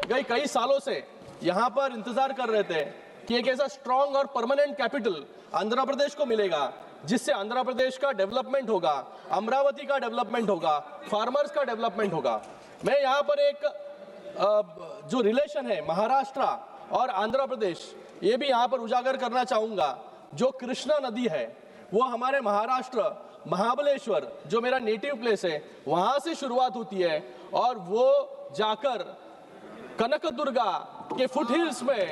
N: गए कई सालों से यहाँ पर इंतजार कर रहे थे कि एक ऐसा स्ट्रॉन्ग और परमानेंट कैपिटल आंध्र प्रदेश को मिलेगा जिससे आंध्र प्रदेश का डेवलपमेंट होगा, अमरावती का डेवलपमेंट होगा, फार्मर्स का डेवलपमेंट होगा. मैं यहाँ पर एक जो रिलेशन है महाराष्ट्र और आंध्र प्रदेश, ये भी यहाँ पर उजागर करना चाहूँगा. जो कृष्णा नदी है वो हमारे महाराष्ट्र महाबलेश्वर, जो मेरा नेटिव प्लेस है, वहाँ से शुरुआत होती है और वो जाकर कनकदुर्गा के फुट हिल्स में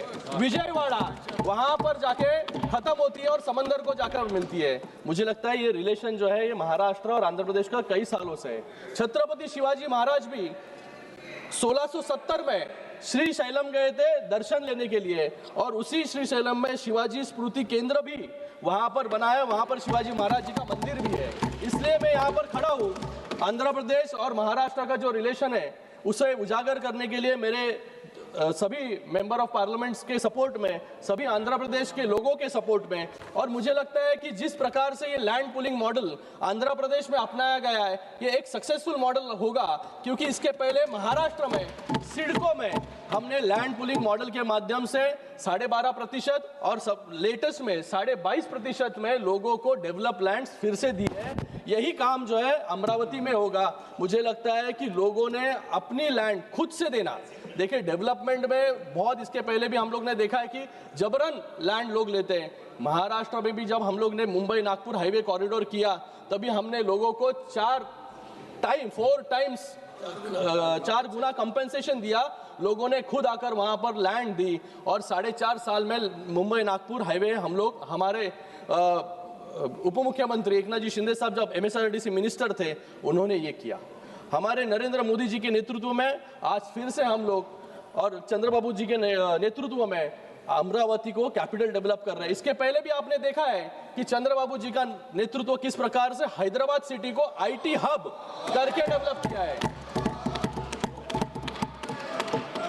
N: विजयवाड़ा वहां पर जाके खत्म होती है और समंदर को जाकर मिलती है. मुझे लगता है ये रिलेशन जो है ये महाराष्ट्र और आंध्र प्रदेश का कई सालों से है. छत्रपति शिवाजी महाराज भी 1670 में श्री शैलम गए थे दर्शन लेने के लिए और उसी श्री शैलम में शिवाजी स्मृति केंद्र भी वहां पर बनाया. वहां पर शिवाजी महाराज जी का मंदिर भी है. इसलिए मैं यहाँ पर खड़ा हूँ. आंध्र प्रदेश और महाराष्ट्र का जो रिलेशन है उसे उजागर करने के लिए मेरे सभी मेंबर ऑफ पार्लियामेंट्स के सपोर्ट में, सभी आंध्र प्रदेश के लोगों के सपोर्ट में, और मुझे लगता है कि जिस प्रकार से ये land pulling model Andhra Pradesh में अपनाया गया है ये एक सक्सेसफुल मॉडल होगा. क्योंकि इसके पहले महाराष्ट्र में सिडको में हमने लैंड पुलिंग मॉडल के माध्यम से 12.5% और लेटेस्ट में 22.5% में लोगों को डेवलप लैंड्स फिर से दी है. यही काम जो है अमरावती में होगा. मुझे लगता है कि लोगों ने अपनी लैंड खुद से देना. देखिए डेवलपमेंट में बहुत इसके पहले भी हम लोग ने देखा है कि जबरन लैंड लोग लेते हैं. महाराष्ट्र में भी जब हम लोग ने मुंबई नागपुर हाईवे कॉरिडोर किया तभी हमने लोगों को 4 गुना कंपेंसेशन दिया. लोगों ने खुद आकर वहां पर लैंड दी और 4.5 साल में मुंबई नागपुर हाईवे हम लोग, हमारे उप मुख्यमंत्री एकनाथ जी शिंदे साहब जब MSRDC मिनिस्टर थे उन्होंने ये किया. हमारे नरेंद्र मोदी जी के नेतृत्व में आज फिर से हम लोग और चंद्रबाबू जी के नेतृत्व में अमरावती को कैपिटल डेवलप कर रहे हैं. इसके पहले भी आपने देखा है कि चंद्रबाबू जी का नेतृत्व किस प्रकार से हैदराबाद सिटी को IT हब करके डेवलप किया है.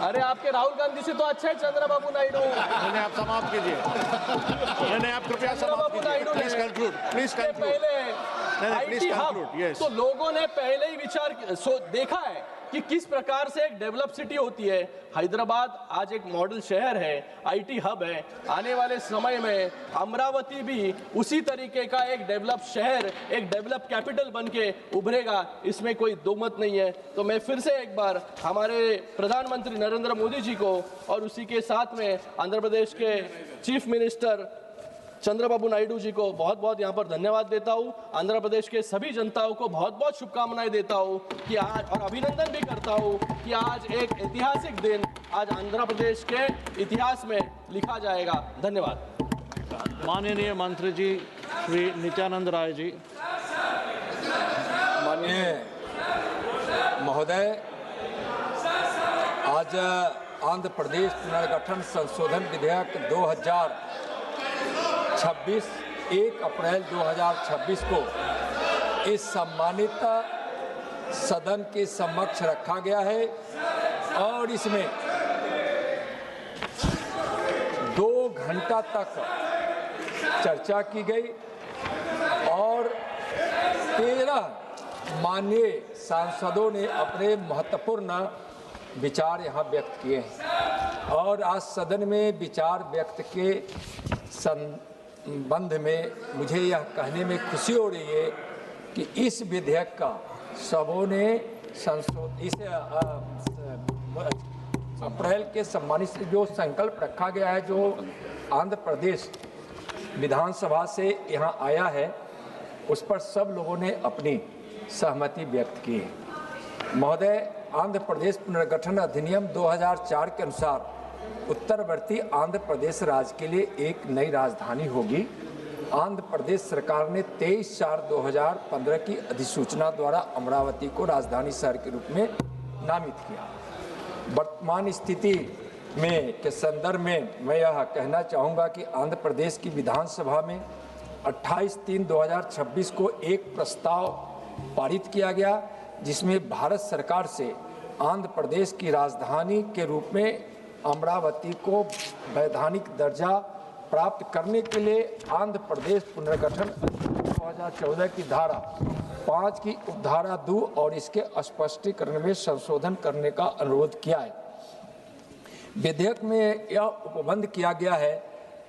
N: अरे आपके राहुल गांधी से तो अच्छा है चंद्रबाबू नायडू.
M: नहीं, आप समाप्त कीजिए. नहीं, आप कृपया समाप्त कीजिए. Please conclude.
N: पहले IT हब तो लोगों ने पहले ही विचार देखा है कि किस प्रकार से एक डेवलप सिटी होती है. हैदराबाद आज एक मॉडल शहर है, IT हब है. आने वाले समय में अमरावती भी उसी तरीके का एक डेवलप शहर, एक डेवलप कैपिटल बन के उभरेगा. इसमें कोई दो मत नहीं है. तो मैं फिर से एक बार हमारे प्रधानमंत्री नरेंद्र मोदी जी को और उसी के साथ में आंध्र प्रदेश के चीफ मिनिस्टर चंद्रबाबू नायडू जी को बहुत बहुत यहाँ पर धन्यवाद देता हूँ. आंध्र प्रदेश के सभी जनताओं को बहुत बहुत शुभकामनाएं देता हूँ कि आज, और अभिनंदन भी करता हूँ कि आज एक ऐतिहासिक दिन आज आंध्र प्रदेश के इतिहास में लिखा जाएगा. धन्यवाद.
M: माननीय मंत्री जी श्री नित्यानंद राय जी.
O: माननीय महोदय, आज आंध्र प्रदेश पुनर्गठन संशोधन विधेयक 2026 1 अप्रैल 2026 को इस सम्मानित सदन के समक्ष रखा गया है और इसमें 2 घंटा तक चर्चा की गई और 13 माननीय सांसदों ने अपने महत्वपूर्ण विचार यहाँ व्यक्त किए हैं और आज सदन में विचार व्यक्त के संबंध में मुझे यह कहने में खुशी हो रही है कि इस विधेयक का सबों ने इसे अप्रैल के सम्मानित से जो संकल्प रखा गया है, जो आंध्र प्रदेश विधानसभा से यहाँ आया है, उस पर सब लोगों ने अपनी सहमति व्यक्त की है। महोदय, आंध्र प्रदेश पुनर्गठन अधिनियम 2004 के अनुसार उत्तरवर्ती आंध्र प्रदेश राज्य के लिए एक नई राजधानी होगी। आंध्र प्रदेश सरकार ने 23/4/2015 की अधिसूचना द्वारा अमरावती को राजधानी शहर के रूप में नामित किया। वर्तमान स्थिति में के संदर्भ में मैं यह कहना चाहूँगा कि आंध्र प्रदेश की विधानसभा में 28/3/2026 को एक प्रस्ताव पारित किया गया, जिसमें भारत सरकार से आंध्र प्रदेश की राजधानी के रूप में अमरावती को वैधानिक दर्जा प्राप्त करने के लिए आंध्र प्रदेश पुनर्गठन 2014 की धारा 5 की उपधारा 2 और इसके स्पष्टीकरण में संशोधन करने का अनुरोध किया है। विधेयक में यह उपबंध किया गया है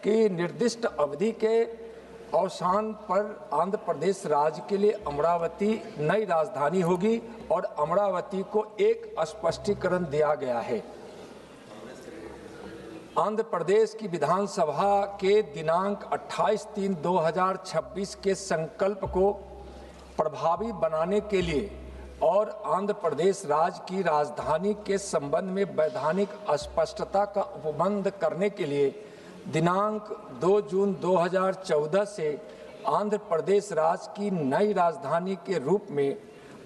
O: कि निर्दिष्ट अवधि के अवसान पर आंध्र प्रदेश राज्य के लिए अमरावती नई राजधानी होगी और अमरावती को एक स्पष्टीकरण दिया गया है। आंध्र प्रदेश की विधानसभा के दिनांक 28/3/2026 के संकल्प को प्रभावी बनाने के लिए और आंध्र प्रदेश राज्य की राजधानी के संबंध में वैधानिक अस्पष्टता का उपबंध करने के लिए दिनांक 2 जून 2014 से आंध्र प्रदेश राज्य की नई राजधानी के रूप में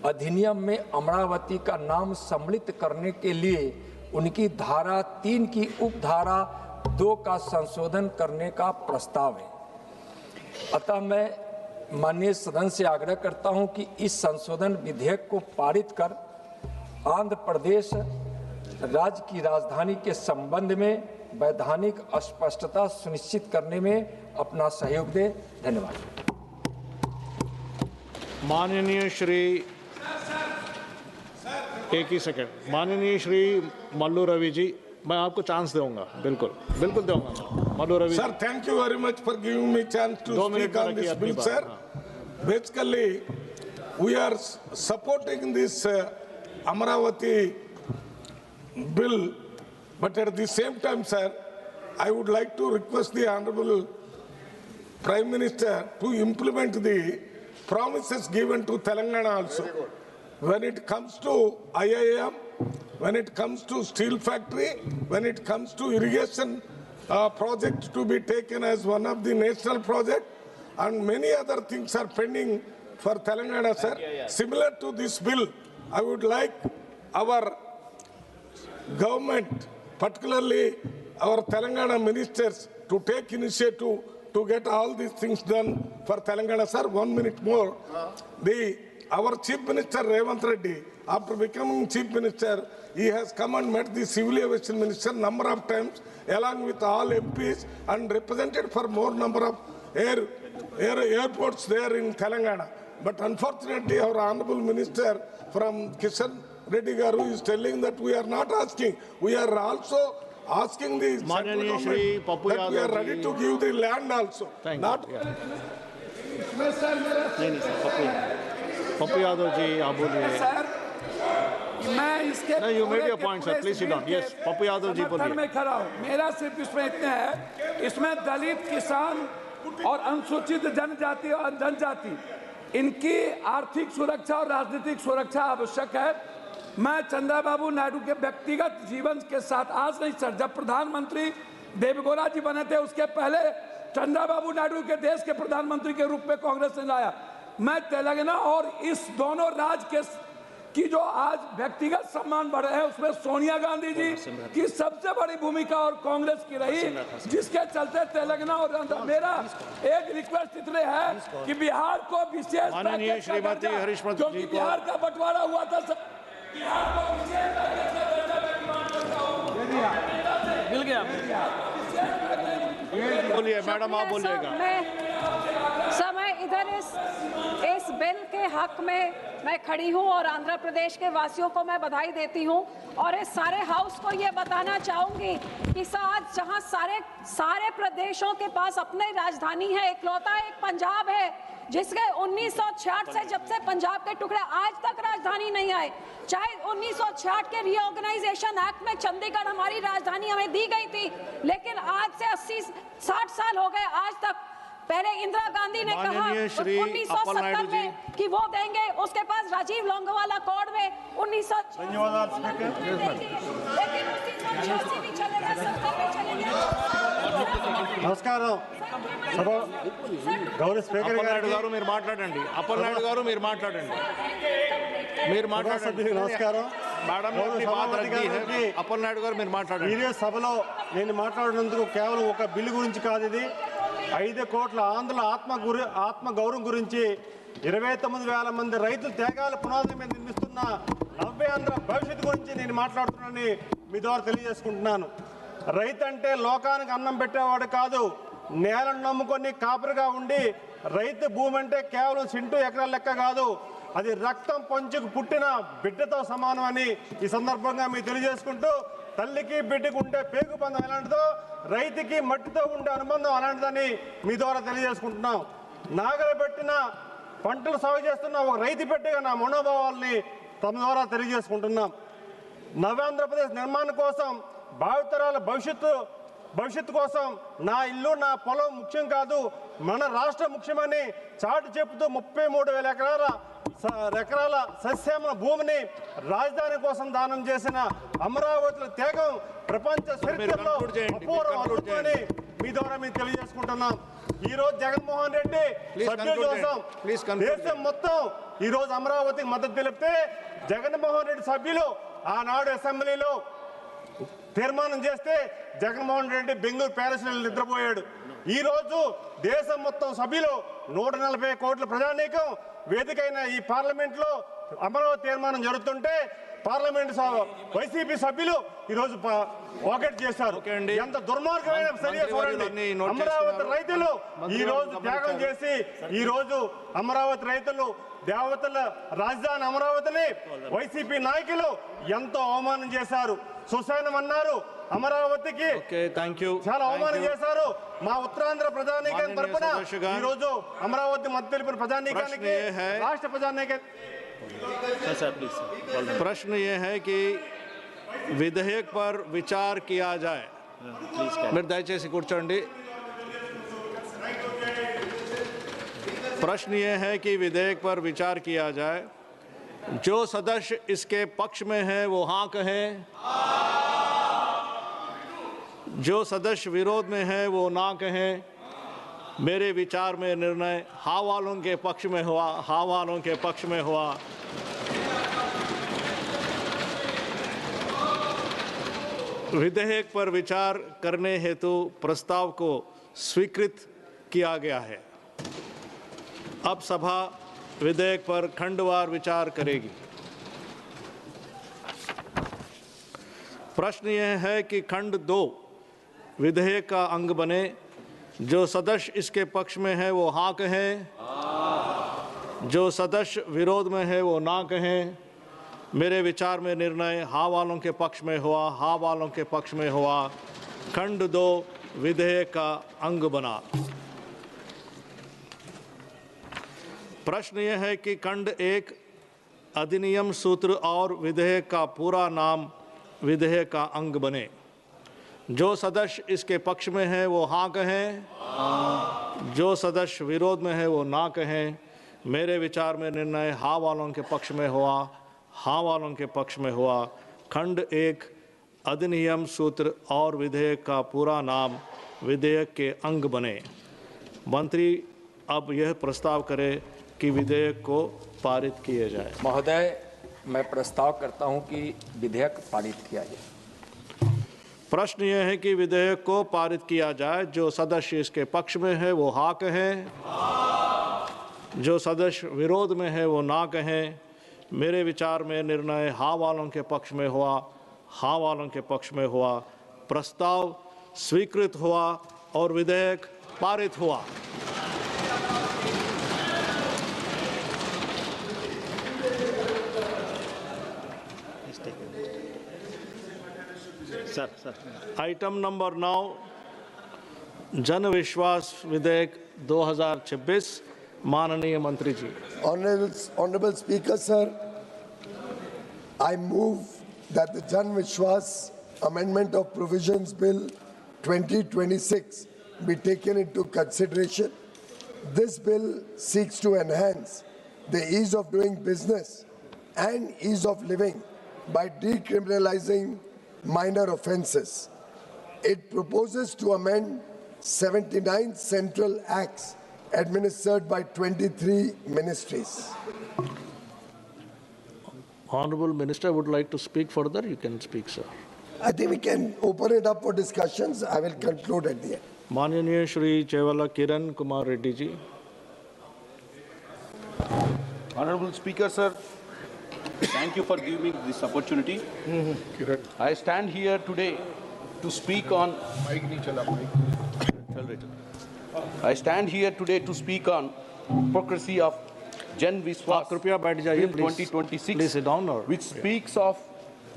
O: अधिनियम में अमरावती का नाम सम्मिलित करने के लिए उनकी धारा 3 की उपधारा 2 का संशोधन करने का प्रस्ताव है। अतः मैं माननीय सदन से आग्रह करता हूं कि इस संशोधन विधेयक को पारित कर आंध्र प्रदेश राज्य की राजधानी के संबंध में वैधानिक स्पष्टता सुनिश्चित करने में अपना सहयोग दे। धन्यवाद।
M: माननीय श्री एक ही सेकंड, माननीय श्री मल्लू रवि जी, मैं आपको चांस दूंगा, बिल्कुल बिल्कुल दूंगा। Mallu Ravi
L: sir, thank you very much for giving me chance to speak on this bill sir. Basically, we are supporting this Amaravati bill, but at the same time, sir, I would like to request the Honorable Prime Minister to implement the promises given to Telangana also. When it comes to IIM, when it comes to steel factory, when it comes to irrigation project to be taken as one of the national project, and many other things are pending for Telangana, sir. Similar to this bill, I would like our government, particularly our Telangana ministers, to take initiative to get all these things done for Telangana, sir. 1 minute more. Our Chief Minister Revanth Reddy, after becoming Chief Minister, he has come and met the Civil Aviation Minister number of times, along with all MPs, and represented for more number of airports there in Telangana. But unfortunately, our Honorable Minister from Kishan Reddy Garu is telling that we are not asking. We are also asking the central government that we are ready to give the land also. Not
M: Pappu Yadav ji, आप बोलिए।
P: मैं इसके
M: नहीं, you made your point, sir. Please sit down. Yes, Pappu Yadav जी बोलिए।
P: मैं खड़ा हूँ। मेरा सिर्फ इसमें इतना है, इसमें दलित, किसान और अनुसूचित जनजाति और जनजाति, इनकी आर्थिक सुरक्षा और राजनीतिक सुरक्षा आवश्यक है। मैं चंद्रबाबू नायडू के व्यक्तिगत जीवन के साथ आज नहीं सर, जब प्रधानमंत्री देवेगौड़ा जी बने थे, उसके पहले चंद्रबाबू नायडू के देश के प्रधानमंत्री के रूप में कांग्रेस ने लाया। मैं तेलंगाना और इस दोनों राज्य के कि जो आज व्यक्तिगत सम्मान बढ़े हैं उसमें सोनिया गांधी जी की सबसे बड़ी भूमिका और कांग्रेस की रही, जिसके चलते तेलंगाना और मेरा एक रिक्वेस्ट इतने है कि बिहार को विशेष
M: माननीय श्रीमती हरीशमती जी को
P: बिहार का बंटवारा हुआ था, बिहार को विशेष
M: मिल गया। बोलिए मैडम, आप बोलिएगा।
E: मैं इधर इस बिल के हक में मैं खड़ी हूं और आंध्र प्रदेश के वासियों को मैं बधाई देती हूं और इस सारे हाउस को ये बताना चाहूंगी कि आज जहां सारे प्रदेशों के पास अपनी राजधानी है, इकलौता एक पंजाब है जिसके 1966 से जब से पंजाब के टुकड़े आज तक राजधानी नहीं आए। चाहे 1966 के रीऑर्गेनाइजेशन एक्ट में चंडीगढ़ हमारी राजधानी हमें दी गई थी, लेकिन आज से 80-60 साल हो गए आज तक। पहले इंदिरा गांधी ने कहा 1970 में कि वो देंगे, उसके पास राजीव लोंगोवाला कोड में 1900 लेकिन 1986 भी चलेगा, 70 भी चलेगा।
Q: नमस्कार गौरव स्पीकर
M: गारू మీరు మాట్లాడండి, అప్పలనాయుడు గారు మీరు మాట్లాడండి, మీరు మాట్లాడండి।
Q: నమస్కారం
M: మేడం అప్పలనాయుడు గారు మీరు మాట్లాడండి।
Q: ఈ సభలో నేను మాట్లాడినందుకు కేవలం ఒక బిల్లు గురించి కాదు, ఇది 5 కోట్ల ఆంధ్రుల ఆత్మ గౌరవం గురించి 29,000 మంది రైతులు త్యాగాల పునాదుల మీద నిర్మిస్తున్న నవ్య ఆంధ్ర భవిష్యత్తు గురించి నేను మాట్లాడుతున్నానని మీ ద్వారా తెలియజేసుకుంటున్నాను। రైతు అంటే లోకానికి అన్నం పెట్టేవాడు కాదు, నేలను నమ్ముకొని కాపరిగా ఉండి రైతు భూమి అంటే కేవలం సింటూ ఎకరాల లెక్క కాదు, అది రక్తం పంచుకు పుట్టిన బిడ్డతో సమానం అని ఈ సందర్భంగా మీకు తెలియజేసుకుంటూ, తల్లికి బిడ్డకు ఉండే పేగు బంధం ఎలాంటిదో రైతుకి మట్టితో ఉండే అనుబంధం అలాంటిదని మీ ద్వారా తెలియజేసుకుంటున్నాం। నాగలు పెట్టిన పంటలు సాగు చేస్తున్న ఒక రైతు బిడ్డగా నా మనోభావాల్ని తమ ద్వారా తెలియజేసుకుంటున్నాం। నవ్యాంధ్రప్రదేశ్ నిర్మాణం కోసం, భావితరాల భవిష్యత్తు కోసం నా ఇల్లు నా పొలం ముఖ్యం కాదు, మన రాష్ట్ర ముఖ్యమని చాటి చెబుతూ 33,000 ఎకరాల సస్యమ భూమిని రాజధాని కోసం దానం చేసిన అమరావతిలో త్యాగం ప్రపంచ చరిత్రలో అపూర్వం అద్భుతమని మీ ద్వారా మేము తెలియజేసుకుంటున్నాం। ఈ రోజు జగన్మోహన్ రెడ్డి సభ్యుల కోసం దేశం మొత్తం ఈ రోజు అమరావతికి మద్దతు తెలిపితే, జగన్మోహన్ రెడ్డి సభ్యులు ఆనాడు అసెంబ్లీలో తీర్మానం చేస్తే జగన్మోహన్ రెడ్డి బెంగళూరు ప్యాలెస్లో నిద్రపోయాడు। ఈ రోజు దేశం మొత్తం సభ్యులు 140 కోట్ల ప్రజానీకం వేదికైన ఈ పార్లమెంట్లో అమరావతి తీర్మానం జరుగుతుంటే పార్లమెంట్ వైసీపీ సభ్యులు ఈరోజు వాకౌట్ చేశారు। ఎంత దుర్మార్గమైన చర్య చూడండి। అమరావతి రైతులు ఈ రోజు త్యాగం చేసి ఈ రోజు అమరావతి రైతులు దేవతల రాజధాని అమరావతిని వైసీపీ నాయకులు ఎంతో అవమానం చేశారు, సుశానం అన్నారు, అమరావతికి చాలా అవమానం చేశారు। మా ఉత్తరాంధ్ర ప్రజానీకం తరపున ఈ రోజు అమరావతి మద్దతు తెలిపిన ప్రజానీకానికి రాష్ట్ర ప్రజానీకం
M: प्रश्न ये है कि विधेयक पर विचार किया जाए। మీరు దయచేసి కూర్చోండి। प्रश्न ये है कि विधेयक पर विचार किया जाए। जो सदस्य इसके पक्ष में है वो हाँ कहें, जो सदस्य विरोध में है वो ना कहें। मेरे विचार में निर्णय हाँ वालों के पक्ष में हुआ, हाँ वालों के पक्ष में हुआ। विधेयक पर विचार करने हेतु प्रस्ताव को स्वीकृत किया गया है। अब सभा विधेयक पर खंडवार विचार करेगी। प्रश्न यह है कि खंड 2 विधेयक का अंग बने। जो सदस्य इसके पक्ष में है वो हाँ कहें, जो सदस्य विरोध में है वो ना कहें। मेरे विचार में निर्णय हाँ वालों के पक्ष में हुआ, हाँ वालों के पक्ष में हुआ। खंड 2 विधेयक का अंग बना। प्रश्न यह है कि खंड 1 अधिनियम सूत्र और विधेयक का पूरा नाम विधेयक का अंग बने। जो सदस्य इसके पक्ष में है वो हाँ कहें, जो सदस्य विरोध में है वो ना कहें। मेरे विचार में निर्णय हाँ वालों के पक्ष में हुआ, हाँ वालों के पक्ष में हुआ। खंड 1 अधिनियम सूत्र और विधेयक का पूरा नाम विधेयक के अंग बने। मंत्री अब यह प्रस्ताव करे कि विधेयक को पारित किए जाए।
O: महोदय, मैं प्रस्ताव करता हूं कि विधेयक पारित किया जाए।
M: प्रश्न यह है कि विधेयक को पारित किया जाए। जो सदस्य इसके पक्ष में है वो हाँ कहें, जो सदस्य विरोध में है वो ना कहें। मेरे विचार में निर्णय हाँ वालों के पक्ष में हुआ, हाँ वालों के पक्ष में हुआ। प्रस्ताव स्वीकृत हुआ और विधेयक पारित हुआ। आइटम नंबर 9, जन विश्वास विधेयक 2026। माननीय मंत्री जी।
R: Honorable Speaker, sir, I move that the Jan Vishwas Amendment of Provisions Bill 2026 be taken into consideration. This bill seeks to enhance the ease of doing business and ease of living by decriminalizing minor offences. It proposes to amend 79 central acts administered by 23 ministries.
M: Honorable Minister would like to speak further. You can speak, sir.
R: I think we can open it up for discussions. I will conclude at the end.
M: माननीय Shri चेवला Kiran Kumar Reddy ji.
S: Honorable Speaker, sir, thank you for giving me this opportunity. I stand here today to speak on. I stand here today to speak on hypocrisy of Jan Vishwas Bill 2026, which speaks of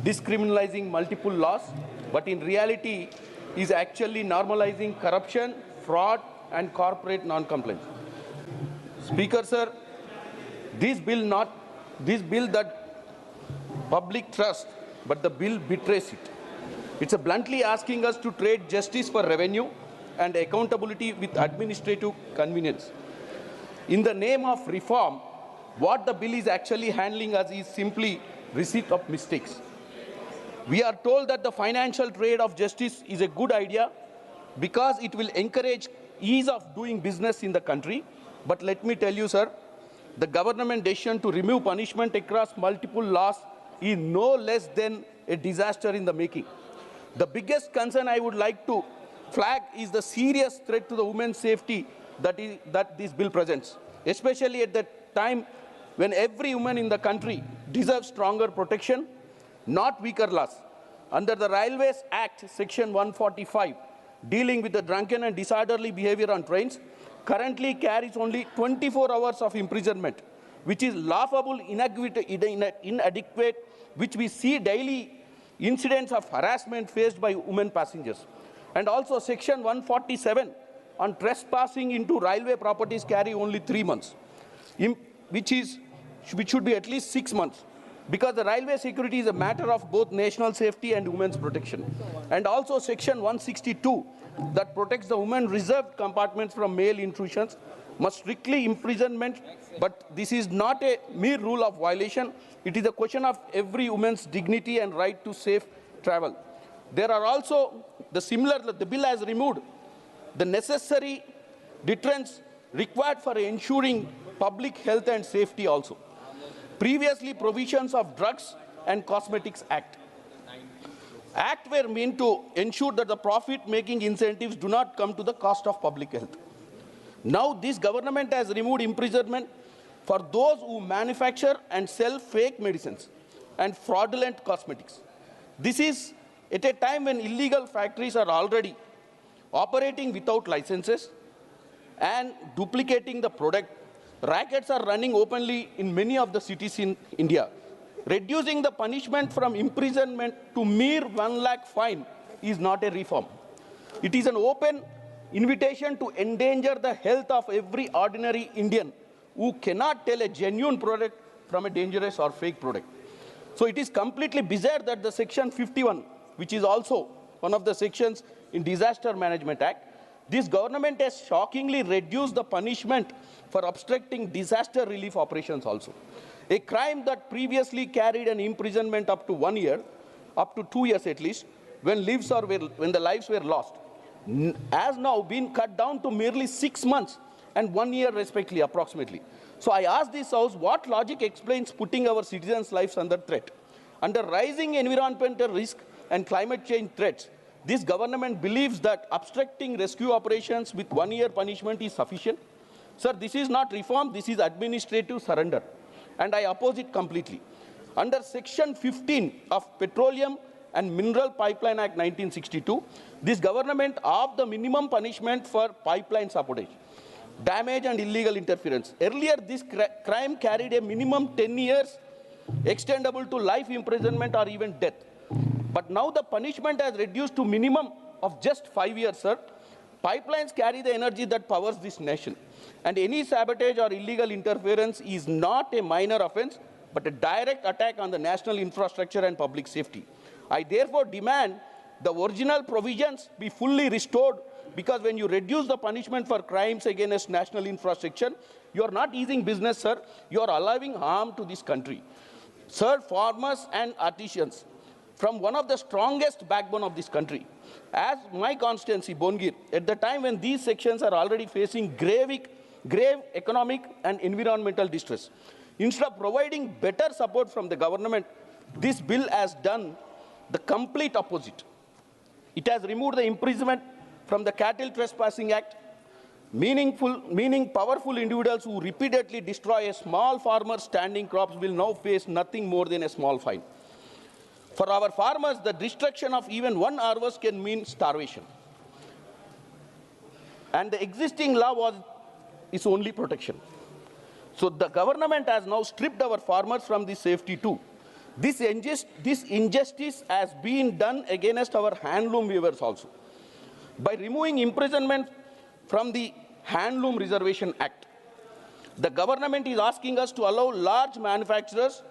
S: discriminalizing multiple laws, but in reality is actually normalizing corruption, fraud, and corporate non-compliance. Speaker, sir, this bill that public trust, but the bill betrays it. It's bluntly asking us to trade justice for revenue and accountability with administrative convenience. In the name of reform, what the bill is actually handling us is simply receipt of mistakes. We are told that the financial trade of justice is a good idea because it will encourage ease of doing business in the country. But let me tell you, sir, the government decision to remove punishment across multiple laws is no less than a disaster in the making. The biggest concern I would like to flag is the serious threat to the women's safety that this bill presents, especially at the time when every woman in the country deserves stronger protection, not weaker laws. Under the Railways Act, Section 145, dealing with the drunken and disorderly behavior on trains, currently carries only 24 hours of imprisonment, which is laughable, inadequate, which we see daily incidents of harassment faced by women passengers. And also Section 147 on trespassing into railway properties carry only 3 months, which should be at least 6 months, because the railway security is a matter of both national safety and women's protection. And also Section 162 that protects the women reserved compartments from male intrusions must strictly imprisonment, but this is not a mere rule of violation. It is a question of every woman's dignity and right to safe travel. There are also the bill has removed the necessary deterrents required for ensuring public health and safety also. Previously, provisions of Drugs and Cosmetics Act were meant to ensure that the profit-making incentives do not come to the cost of public health. Now, this government has removed imprisonment for those who manufacture and sell fake medicines and fraudulent cosmetics. This is at a time when illegal factories are already operating without licenses and duplicating the product. Rackets are running openly in many of the cities in India. Reducing the punishment from imprisonment to mere 1 lakh fine is not a reform. It is an open invitation to endanger the health of every ordinary Indian who cannot tell a genuine product from a dangerous or fake product. So it is completely bizarre that the Section 51, which is also one of the sections in Disaster Management Act, this government has shockingly reduced the punishment for obstructing disaster relief operations also. A crime that previously carried an imprisonment up to 1 year, up to 2 years at least, when the lives were lost, has now been cut down to merely 6 months and 1 year respectively, approximately. So I ask this House, what logic explains putting our citizens' lives under threat? Under rising environmental risk and climate change threats, this government believes that obstructing rescue operations with 1-year punishment is sufficient. Sir, this is not reform, this is administrative surrender, and I oppose it completely. Under Section 15 of Petroleum and Mineral Pipeline Act 1962, this government upped the minimum punishment for pipeline sabotage, damage and illegal interference. Earlier, this crime carried a minimum 10 years, extendable to life imprisonment or even death. But now the punishment has reduced to minimum of just 5 years, sir. Pipelines carry the energy that powers this nation, and any sabotage or illegal interference is not a minor offense, but a direct attack on the national infrastructure and public safety. I therefore demand the original provisions be fully restored, because when you reduce the punishment for crimes against national infrastructure, you are not easing business, sir. You are allowing harm to this country. Sir, farmers and artisans, from one of the strongest backbone of this country, as my constituency, Bongir, at the time when these sections are already facing grave economic and environmental distress, instead of providing better support from the government, this bill has done the complete opposite. It has removed the imprisonment from the Cattle Trespassing Act, meaning powerful individuals who repeatedly destroy a small farmer's standing crops will now face nothing more than a small fine. For our farmers, the destruction of even one harvest can mean starvation. And the existing law is only protection. So the government has now stripped our farmers from this safety too. This injustice has been done against our handloom weavers also. By removing imprisonment from the Handloom Reservation Act, the government is asking us to allow large manufacturers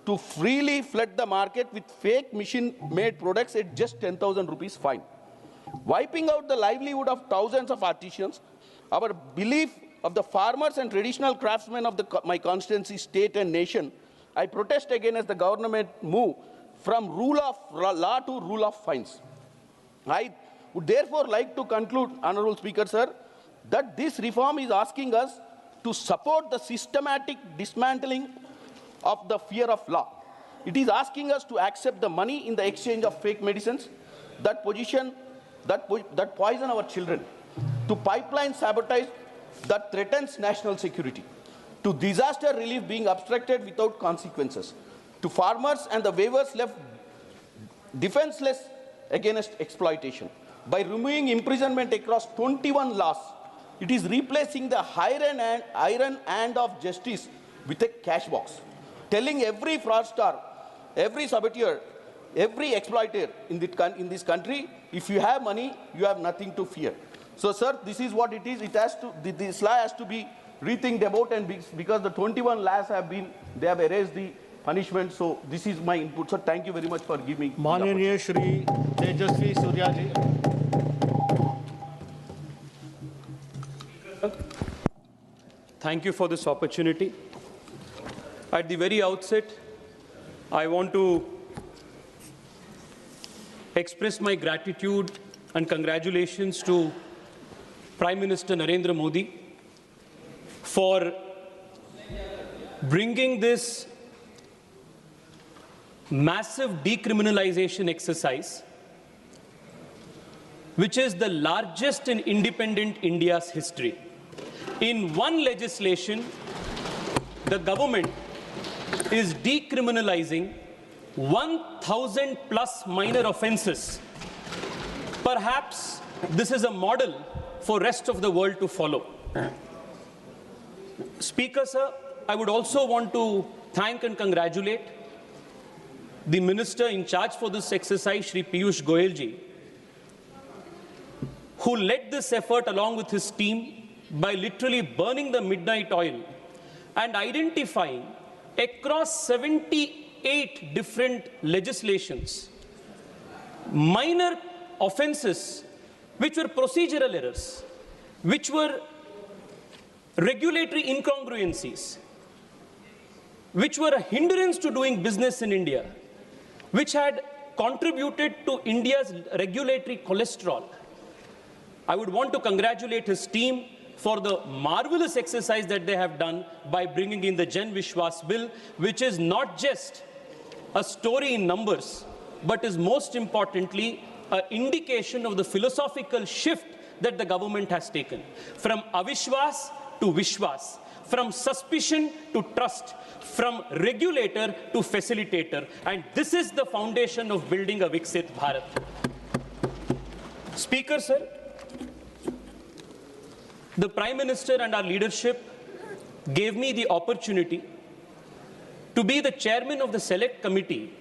S: to freely flood the market with fake machine-made products at just 10,000 rupees fine, wiping out the livelihood of thousands of artisans. Our belief of the farmers and traditional craftsmen of my constituency, state and nation, I protest against the government move from rule of law to rule of fines. I would therefore like to conclude, Honorable Speaker, sir, that this reform is asking us to support the systematic dismantling of the fear of law. It is asking us to accept the money in the exchange of fake medicines that poison our children, to pipeline sabotage that threatens national security, to disaster relief being obstructed without consequences, to farmers and the weavers left defenseless against exploitation. By removing imprisonment across 21 laws, it is replacing the iron hand of justice with a cash box, telling every fraudster, every saboteur, every exploiter in this country, if you have money, you have nothing to fear. So, sir, this is what it is. This law has to be rethink about, and because the 21 laws they have erased the punishment. So this is my input. So thank you very much for giving me.
M: Mananiya Shri Tejasvi Surya ji.
T: Thank you for this opportunity. At the very outset, I want to express my gratitude and congratulations to Prime Minister Narendra Modi for bringing this massive decriminalization exercise, which is the largest in independent India's history. In one legislation, the government is decriminalizing 1,000 plus minor offenses. Perhaps this is a model for rest of the world to follow. Speaker, sir, I would also want to thank and congratulate the minister in charge for this exercise, Shri Piyush Goyal ji, who led this effort along with his team by literally burning the midnight oil and identifying across 78 different legislations minor offenses which were procedural errors, which were regulatory incongruencies, which were a hindrance to doing business in India, which had contributed to India's regulatory cholesterol. I would want to congratulate his team for the marvelous exercise that they have done by bringing in the Jan Vishwas bill, which is not just a story in numbers, but is most importantly an indication of the philosophical shift that the government has taken from avishwas to vishwas, from suspicion to trust, from regulator to facilitator. And this is the foundation of building a Viksit Bharat. Speaker, sir, the Prime Minister and our leadership gave me the opportunity to be the chairman of the select committee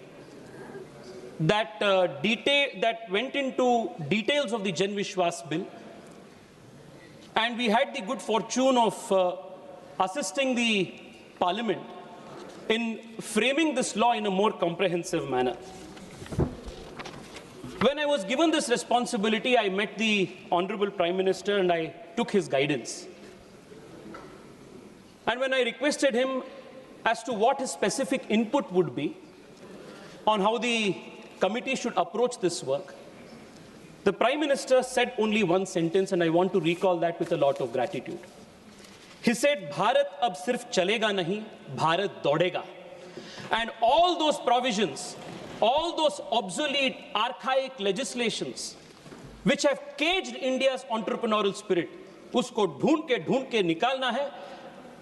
T: that went into details of the Jan Vishwas bill. And we had the good fortune of assisting the Parliament in framing this law in a more comprehensive manner. When I was given this responsibility, I met the Honorable Prime Minister and I took his guidance. And when I requested him as to what his specific input would be on how the committee should approach this work, the Prime Minister said only one sentence, and I want to recall that with a lot of gratitude. He said, Bharat ab sirf chalega nahi, Bharat daudega. And all those provisions, all those obsolete, archaic legislations which have caged India's entrepreneurial spirit, usko dhoond ke nikalna hai,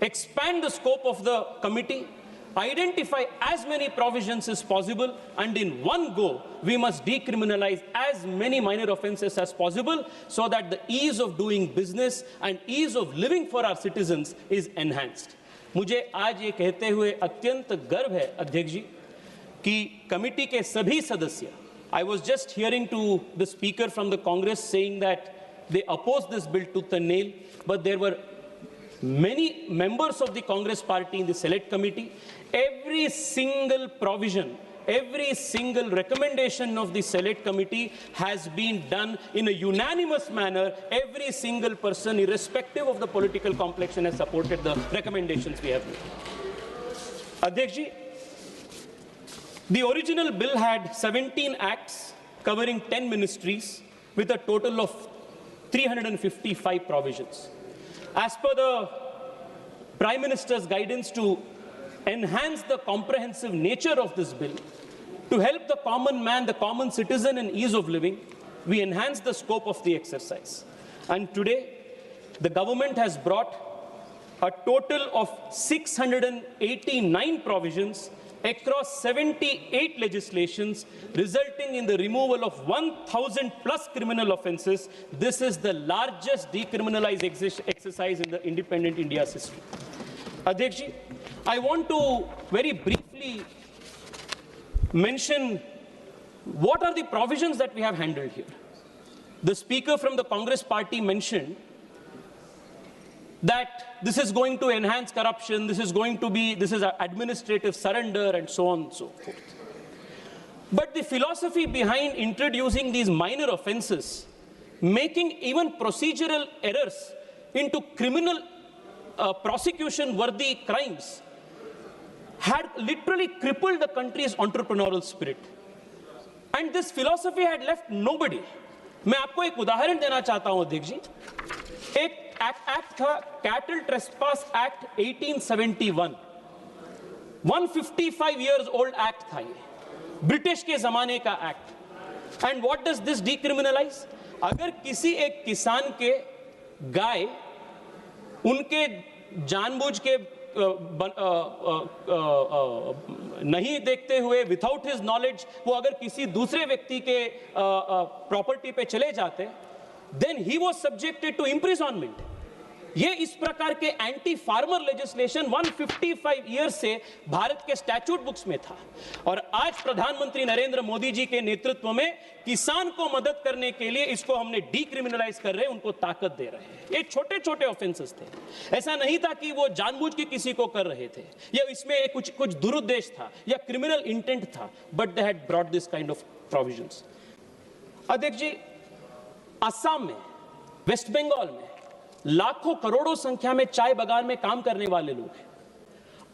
T: expand the scope of the committee, identify as many provisions as possible, and in one go, we must decriminalize as many minor offenses as possible so that the ease of doing business and ease of living for our citizens is enhanced. मुझे आज ये कहते हुए अत्यंत गर्व है, अध्यक्ष जी, कि कमिटी के सभी सदस्य, I was just hearing to the speaker from the Congress saying that they opposed this bill tooth and nail, but there were many members of the Congress party in the select committee. Every single provision, every single recommendation of the select committee has been done in a unanimous manner. Every single person, irrespective of the political complexion, has supported the recommendations we have made. Adhyaksh ji, the original bill had 17 acts covering 10 ministries with a total of 355 provisions. As per the Prime Minister's guidance to enhance the comprehensive nature of this bill, to help the common man, the common citizen in ease of living, we enhanced the scope of the exercise. And today, the government has brought a total of 689 provisions across 78 legislations, resulting in the removal of 1,000 plus criminal offenses. This is the largest decriminalized exercise in the independent India's history. Adhyaksh ji, I want to very briefly mention what are the provisions that we have handled here. The speaker from the Congress party mentioned that this is going to enhance corruption, this is administrative surrender, and so on and so forth. But the philosophy behind introducing these minor offenses, making even procedural errors into criminal prosecution-worthy crimes, had literally crippled the country's entrepreneurial spirit. And this philosophy had left nobody. मैं आपको एक उदाहरण देना चाहता हूं अध्यक्ष जी. एक act था cattle trespass act 1871. 155 years old act था ये, ब्रिटिश के जमाने का act. And what does this decriminalise? अगर किसी एक किसान के गाय उनके जानबूझ के नहीं देखते हुए, विदाउट हिज नॉलेज, वो अगर किसी दूसरे व्यक्ति के प्रॉपर्टी पे चले जाते, then he was subjected to imprisonment. ये इस प्रकार के एंटी फार्मर लेजिस्लेशन 155 ईयर्स से भारत के स्टैट्यूट बुक्स में था. और आज प्रधानमंत्री नरेंद्र मोदी जी के नेतृत्व में किसान को मदद करने के लिए इसको हमने डीक्रिमिनलाइज कर रहे हैं, उनको ताकत दे रहे हैं. ये छोटे छोटे ऑफेंसेस थे, ऐसा नहीं था कि वो जानबूझ के किसी को कर रहे थे या इसमें कुछ दुरुद्देश्य था या क्रिमिनल इंटेंट था, but they had brought this kind of provisions. अध्यक्ष जी, असम में, वेस्ट बंगाल में लाखों करोड़ों संख्या में चाय बागान में काम करने वाले लोग हैं.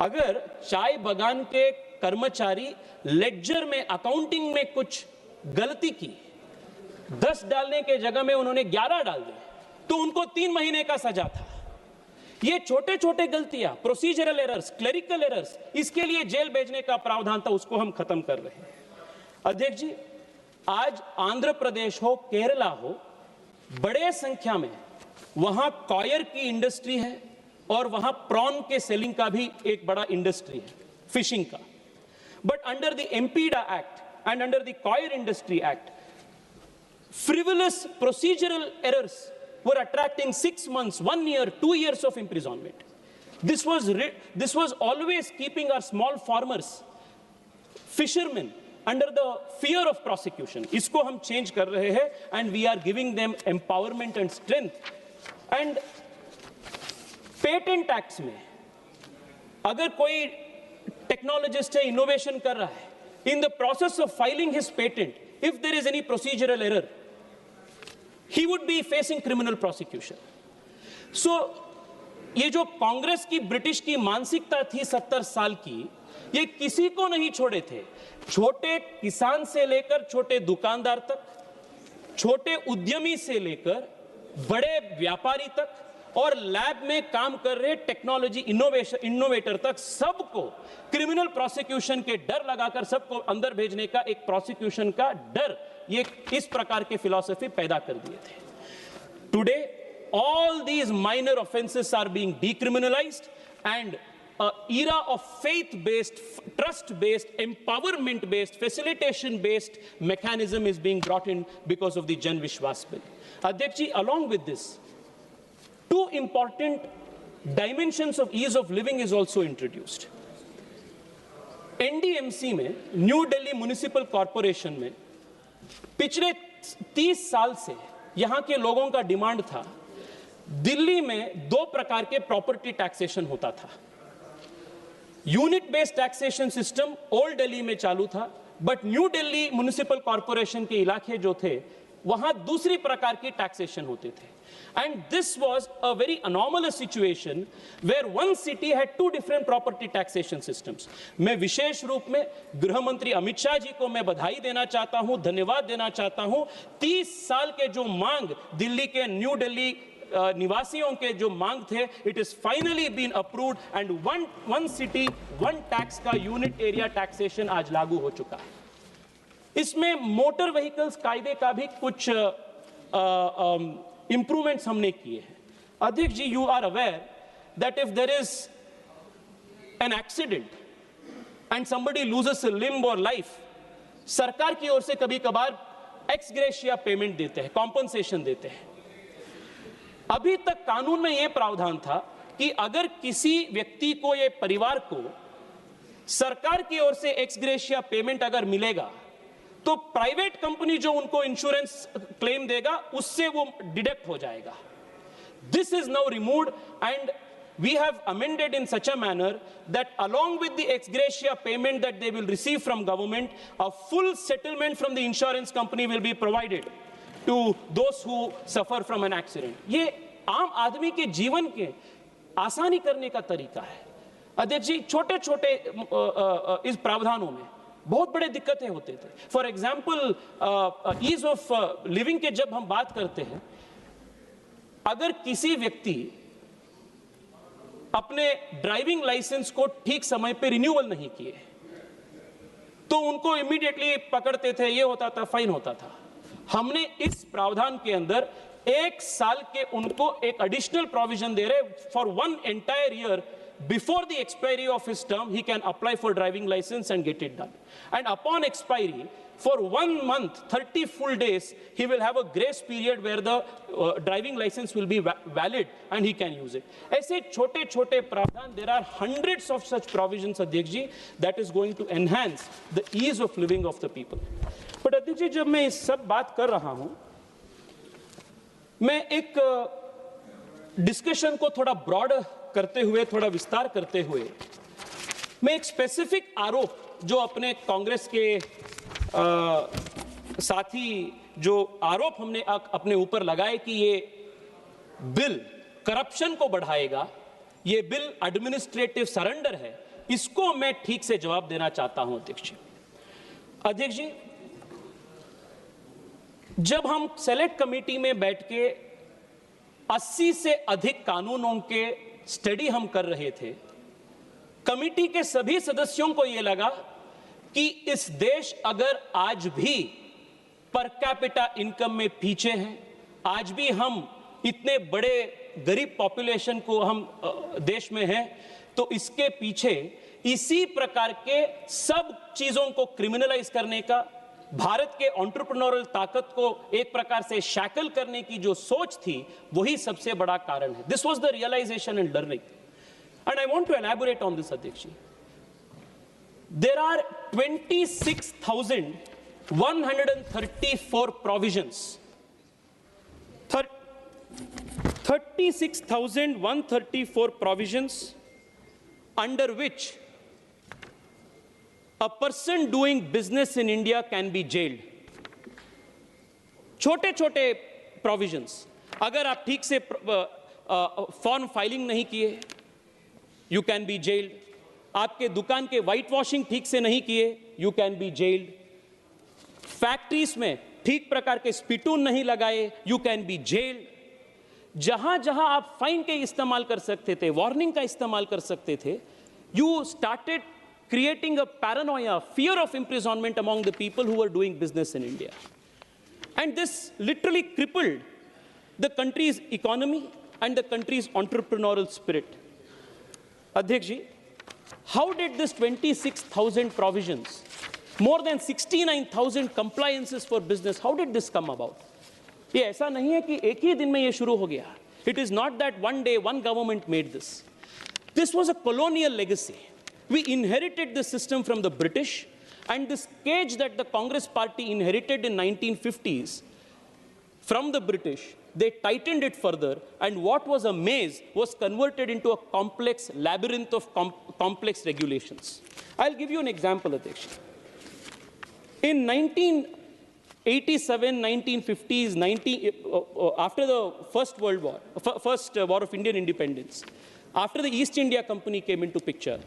T: अगर चाय बागान के कर्मचारी लेडजर में, अकाउंटिंग में कुछ गलती की, 10 डालने के जगह में उन्होंने 11 डाल दिए, तो उनको 3 महीने का सजा था। ये छोटे छोटे गलतियां, प्रोसीजरल एरर्स, क्लरिकल एरर्स, इसके लिए जेल भेजने का प्रावधान था, उसको हम खत्म कर रहे हैं। अध्यक्ष जी, आज आंध्र प्रदेश हो, केरला हो, बड़े संख्या में वहां कॉयर की इंडस्ट्री है और वहां प्रॉन के सेलिंग का भी एक बड़ा इंडस्ट्री है, फिशिंग का। But under the MPEDA act and under the coir industry act, frivolous procedural errors were attracting 6 months, 1 year, 2 years of imprisonment. This was always keeping our small farmers, fishermen, under the fear of prosecution. Isko hum change kar rahe hain, and we are giving them empowerment and strength. And patent acts mein, agar koi technologist hai, innovation kar raha hai, in the process of filing his patent, if there is any procedural error, he would be facing criminal prosecution. So, ये जो कांग्रेस की, British की मानसिकता थी 70 साल की, ये किसी को नहीं छोड़े थे। छोटे किसान से लेकर छोटे दुकानदार तक, छोटे उद्यमी से लेकर बड़े व्यापारी तक, और लैब में काम कर रहे टेक्नोलॉजी इनोवेटर तक, सबको क्रिमिनल प्रोसिक्यूशन के डर लगाकर सबको अंदर भेजने का एक प्रोसिक्यूशन का डर, ये इस प्रकार के फिलॉसफी पैदा कर दिए थे। Today all these minor offenses are being decriminalized, and an era of faith-based, trust-based, empowerment-based, facilitation-based mechanism is being brought in because of the Jan Vishwas bill. Adhyakshi, along with this, 2 important dimensions of ease of living is also introduced. NDMC में, new Delhi municipal corporation में, पिछले 30 साल से यहां के लोगों का demand था, दिल्ली में 2 प्रकार के प्रॉपर्टी टैक्सेशन होता था। Unit based taxation system old Delhi में चालू था, but new Delhi municipal corporation के इलाके जो थे, वहां दूसरी प्रकार की टैक्सेशन होते थे। And this was a very anomalous situation where one city had 2 different property taxation systems. मैं विशेष रूप में गृह मंत्री अमित शाह जी को मैं बधाई देना चाहता हूं, धन्यवाद देना चाहता हूं। 30 साल के जो मांग दिल्ली के, न्यू दिल्ली निवासियों के जो मांग थे, it is finally been approved, and one city, one tax का यूनिट एरिया टैक्सेशन आज लागू हो चुका है। इसमें मोटर व्हीकल्स कायदे का भी कुछ इंप्रूवमेंट्स हमने किए हैं। अध्यक्ष जी, you are aware that if there is an accident and somebody loses a limb or life, सरकार की ओर से कभी कभार एक्स ग्रेशिया पेमेंट देते हैं, कॉम्पनसेशन देते हैं। अभी तक कानून में यह प्रावधान था कि अगर किसी व्यक्ति को, ये परिवार को, सरकार की ओर से एक्स ग्रेशिया पेमेंट अगर मिलेगा, तो प्राइवेट कंपनी जो उनको इंश्योरेंस क्लेम देगा, उससे वो डिडक्ट हो जाएगा। This is now removed, and we have amended in such a manner that along with the ex gratia payment that they will receive from government, a full settlement from the insurance company will be provided to those who suffer from an accident. ये आम आदमी के जीवन के आसानी करने का तरीका है। अध्यक्ष जी, छोटे छोटे इस प्रावधानों में बहुत बड़े दिक्कतें होते थे। For example, ease of living के जब हम बात करते हैं, अगर किसी व्यक्ति अपने ड्राइविंग लाइसेंस को ठीक समय पे रिन्यूअल नहीं किए, तो उनको इमीडिएटली पकड़ते थे, ये होता था, फाइन होता था। हमने इस प्रावधान के अंदर 1 साल के उनको एक एडिशनल प्रोविजन दे रहे, for 1 entire year before the expiry of his term, he can apply for driving license and get it done. And upon expiry, for 1 month, 30 full days, he will have a grace period where the driving license will be valid and he can use it. ऐसे छोटे छोटे प्रावधान, there are hundreds of such provisions, अध्यक्ष जी, that is going to enhance the ease of living of the people. But अध्यक्ष जी, जब मैं इस सब बात कर रहा हूं, मैं एक डिस्कशन को थोड़ा ब्रॉड करते हुए, थोड़ा विस्तार करते हुए, मैं एक स्पेसिफिक आरोप जो अपने कांग्रेस के साथी जो आरोप हमने अपने ऊपर लगाए कि ये बिल करप्शन को बढ़ाएगा, ये बिल एडमिनिस्ट्रेटिव सरेंडर है, इसको मैं ठीक से जवाब देना चाहता हूं अध्यक्ष जी। अध्यक्ष जी, जब हम सेलेक्ट कमेटी में बैठ के 80 से अधिक कानूनों के स्टडी हम कर रहे थे। कमिटी के सभी सदस्यों को यह लगा कि इस देश अगर आज भी पर कैपिटा इनकम में पीछे है, आज भी हम इतने बड़े गरीब पॉपुलेशन को हम देश में हैं, तो इसके पीछे इसी प्रकार के सब चीजों को क्रिमिनलाइज करने का, भारत के एंटरप्रेन्योरियल ताकत को एक प्रकार से शैकल करने की जो सोच थी, वही सबसे बड़ा कारण है। This was the realisation and learning, and I want to elaborate on this अध्यक्ष ji. There are 26,134 provisions. 36,134 provisions under which a person doing business in India can be jailed. छोटे छोटे provisions. अगर आप ठीक से फॉर्म फाइलिंग नहीं किए, you can be jailed. आपके दुकान के व्हाइट वॉशिंग ठीक से नहीं किए, you can be gelled. Factories में ठीक प्रकार के स्पिटून नहीं लगाए, यू कैन बी जेल्ड। जहां जहां आप फाइन के इस्तेमाल कर सकते थे, वार्निंग का इस्तेमाल कर सकते थे, you started creating a paranoia, fear of imprisonment among the people who were doing business in India. And this literally crippled the country's economy and the country's entrepreneurial spirit. Adhyaksh ji, how did this 26,000 provisions, more than 69,000 compliances for business, how did this come about? ये ऐसा नहीं है कि एक ही दिन में ये शुरू हो गया. It is not that one day one government made this. This was a colonial legacy. We inherited this system from the British, and this cage that the Congress party inherited in 1950s from the British, they tightened it further, and what was a maze was converted into a complex labyrinth of complex regulations. I'll give you an example, Adhyaksh. In 1987, 1950s, after the First World War, First War of Indian Independence, after the East India Company came into picture,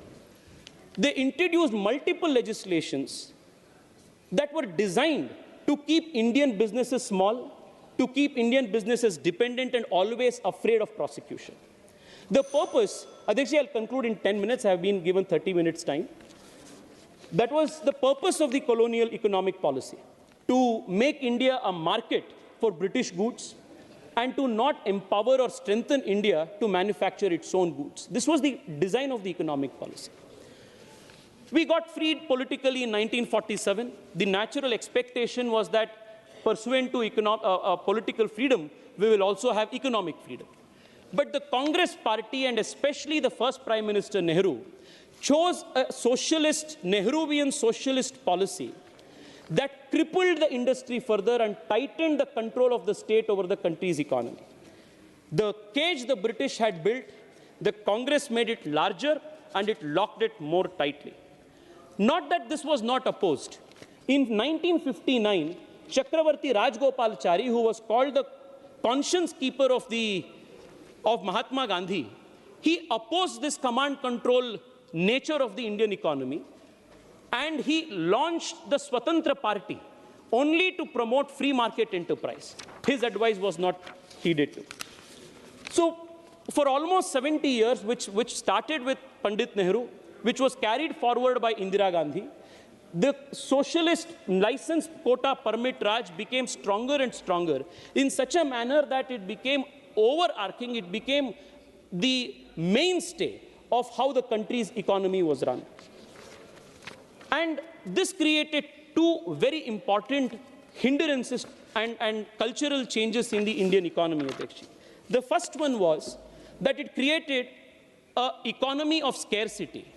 T: they introduced multiple legislations that were designed to keep Indian businesses small, to keep Indian businesses dependent and always afraid of prosecution. The purpose, Adhyaksh, I'll conclude in 10 minutes, I have been given 30 minutes time. That was the purpose of the colonial economic policy, to make India a market for British goods and to not empower or strengthen India to manufacture its own goods. This was the design of the economic policy. We got freed politically in 1947. The natural expectation was that pursuant to political freedom, we will also have economic freedom. But the Congress party, and especially the first Prime Minister Nehru, chose a socialist, Nehruvian socialist policy that crippled the industry further and tightened the control of the state over the country's economy. The cage the British had built, the Congress made it larger and it locked it more tightly. Not that this was not opposed. In 1959, Chakravarti Rajgopalachari, who was called the conscience keeper of Mahatma Gandhi, he opposed this command control nature of the Indian economy, and he launched the Swatantra Party only to promote free market enterprise. His advice was not heeded to. So for almost 70 years, which started with Pandit Nehru, which was carried forward by Indira Gandhi, the socialist license quota permit Raj became stronger and stronger in such a manner that it became overarching, it became the mainstay of how the country's economy was run. And this created two very important hindrances and cultural changes in the Indian economy, Adhyaksh. The first one was that it created an economy of scarcity.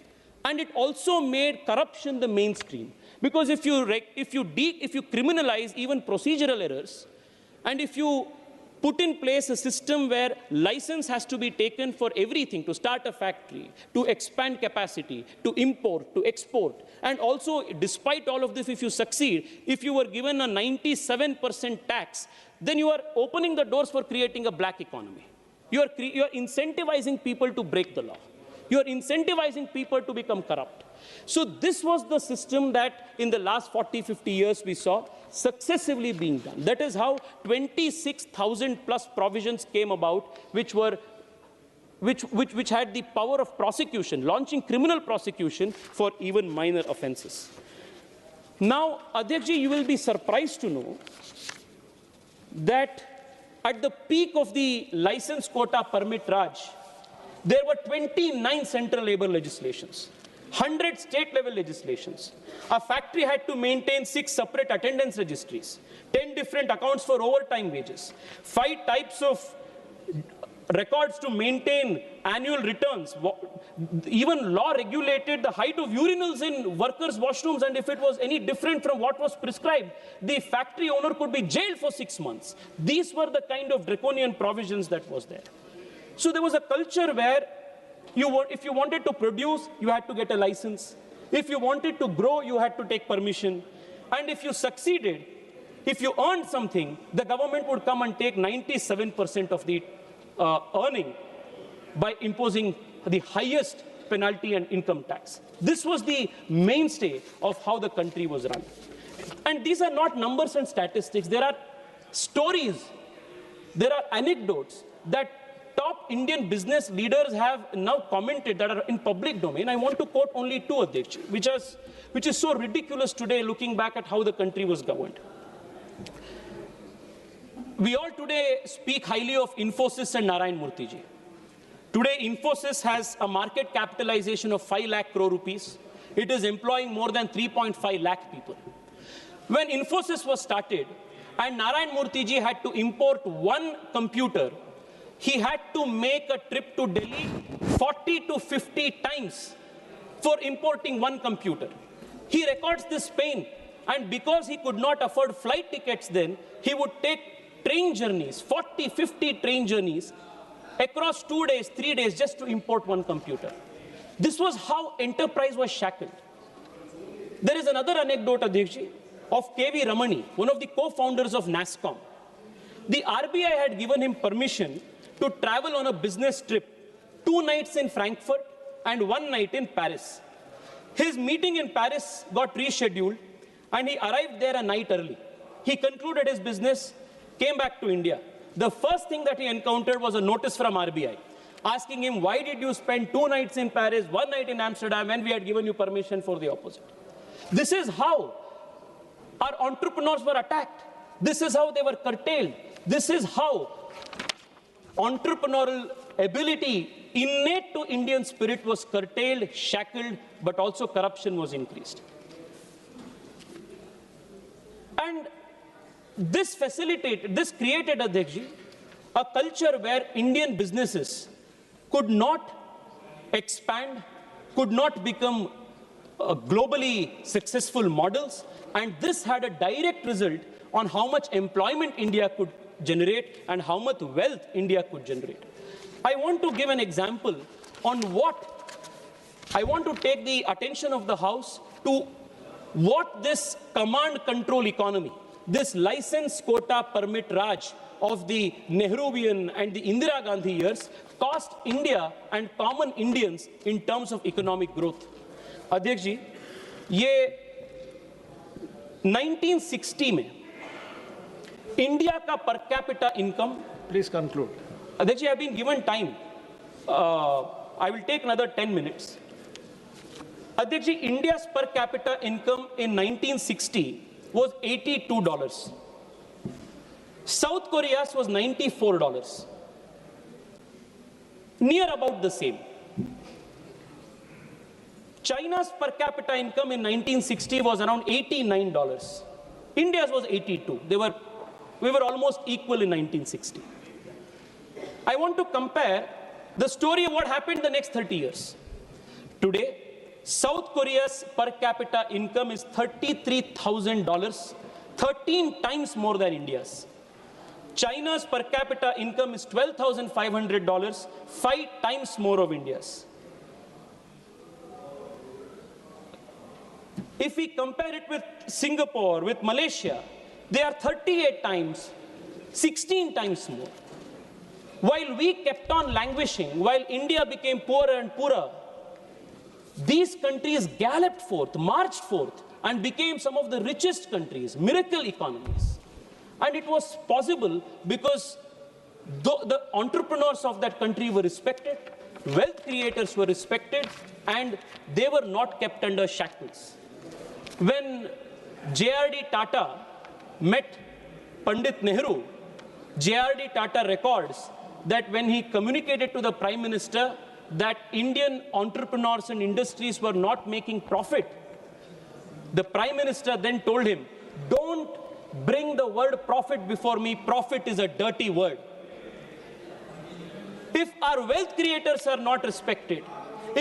T: And it also made corruption the mainstream. Because if you criminalize even procedural errors, and if you put in place a system where license has to be taken for everything, to start a factory, to expand capacity, to import, to export, and also, despite all of this, if you succeed, if you were given a 97% tax, then you are opening the doors for creating a black economy. You are incentivizing people to break the law. You are incentivizing people to become corrupt. So this was the system that in the last 40, 50 years we saw successively being done. That is how 26,000 plus provisions came about, which had the power of prosecution, launching criminal prosecution for even minor offenses. Now, Adhyakji, you will be surprised to know that at the peak of the license quota permit Raj, there were 29 central labor legislations, 100 state level legislations. A factory had to maintain 6 separate attendance registries, 10 different accounts for overtime wages, 5 types of records to maintain annual returns. Even law regulated the height of urinals in workers' washrooms, and if it was any different from what was prescribed, the factory owner could be jailed for 6 months. These were the kind of draconian provisions that was there. So there was a culture where if you wanted to produce, you had to get a license. If you wanted to grow, you had to take permission. And if you succeeded, if you earned something, the government would come and take 97% of the earning by imposing the highest penalty and income tax. This was the mainstay of how the country was run. And these are not numbers and statistics. There are stories, there are anecdotes that top Indian business leaders have now commented that are in public domain. I want to quote only 2 of them, which is so ridiculous today looking back at how the country was governed. We all today speak highly of Infosys and Narayan Murthy ji. Today, Infosys has a market capitalization of 5 lakh crore rupees. It is employing more than 3.5 lakh people. When Infosys was started and Narayan Murthy ji had to import 1 computer, he had to make a trip to Delhi 40 to 50 times for importing 1 computer. He records this pain, and because he could not afford flight tickets then, he would take train journeys, 40, 50 train journeys across 2 days, 3 days just to import 1 computer. This was how enterprise was shackled. There is another anecdote, Adhyakji, of K.V. Ramani, one of the co-founders of NASSCOM. The RBI had given him permission to travel on a business trip, 2 nights in Frankfurt and 1 night in Paris. His meeting in Paris got rescheduled and he arrived there a night early. He concluded his business, came back to India. The first thing that he encountered was a notice from RBI asking him, why did you spend 2 nights in Paris, 1 night in Amsterdam when we had given you permission for the opposite? This is how our entrepreneurs were attacked. This is how they were curtailed. This is how entrepreneurial ability innate to Indian spirit was curtailed, shackled, but also corruption was increased. And this facilitated, this created, Adhyakji, a culture where Indian businesses could not expand, could not become globally successful models, and this had a direct result on how much employment India could generate and how much wealth India could generate. I want to give an example on I want to take the attention of the House to what this command control economy, this license quota permit Raj of the Nehruvian and the Indira Gandhi years cost India and common Indians in terms of economic growth. Adhyakji, ये 1960 में India का per capita income,
M: please conclude.
T: Adhyakji, I have been given time. I will take another 10 minutes. Adhyakji, India's per capita income in 1960 was $82. South Korea's was $94. Near about the same. China's per capita income in 1960 was around $89. India's was 82. We were almost equal in 1960. I want to compare the story of what happened the next 30 years. Today, South Korea's per capita income is $33,000, 13 times more than India's. China's per capita income is $12,500, 5 times more of India's. If we compare it with Singapore, with Malaysia, they are 38 times, 16 times more. While we kept on languishing, while India became poorer and poorer, these countries galloped forth, marched forth, and became some of the richest countries, miracle economies. And it was possible because the entrepreneurs of that country were respected, wealth creators were respected, and they were not kept under shackles. When J.R.D. Tata met Pandit Nehru, J.R.D. Tata records that when he communicated to the Prime Minister that Indian entrepreneurs and industries were not making profit, the Prime Minister then told him, "Don't bring the word profit before me. Profit is a dirty word." If our wealth creators are not respected,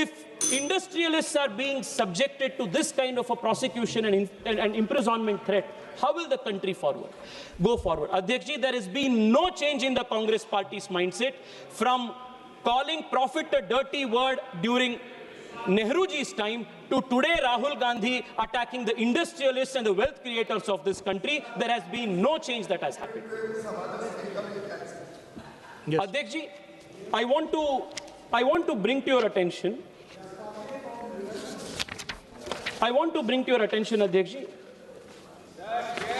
T: if industrialists are being subjected to this kind of a prosecution and imprisonment threat, how will the country go forward? Adhyakji, there has been no change in the Congress party's mindset from calling profit a dirty word during Nehruji's time to today Rahul Gandhi attacking the industrialists and the wealth creators of this country. There has been no change that has happened. Yes. Adhyakji, I want to bring to your attention, Adhyakji,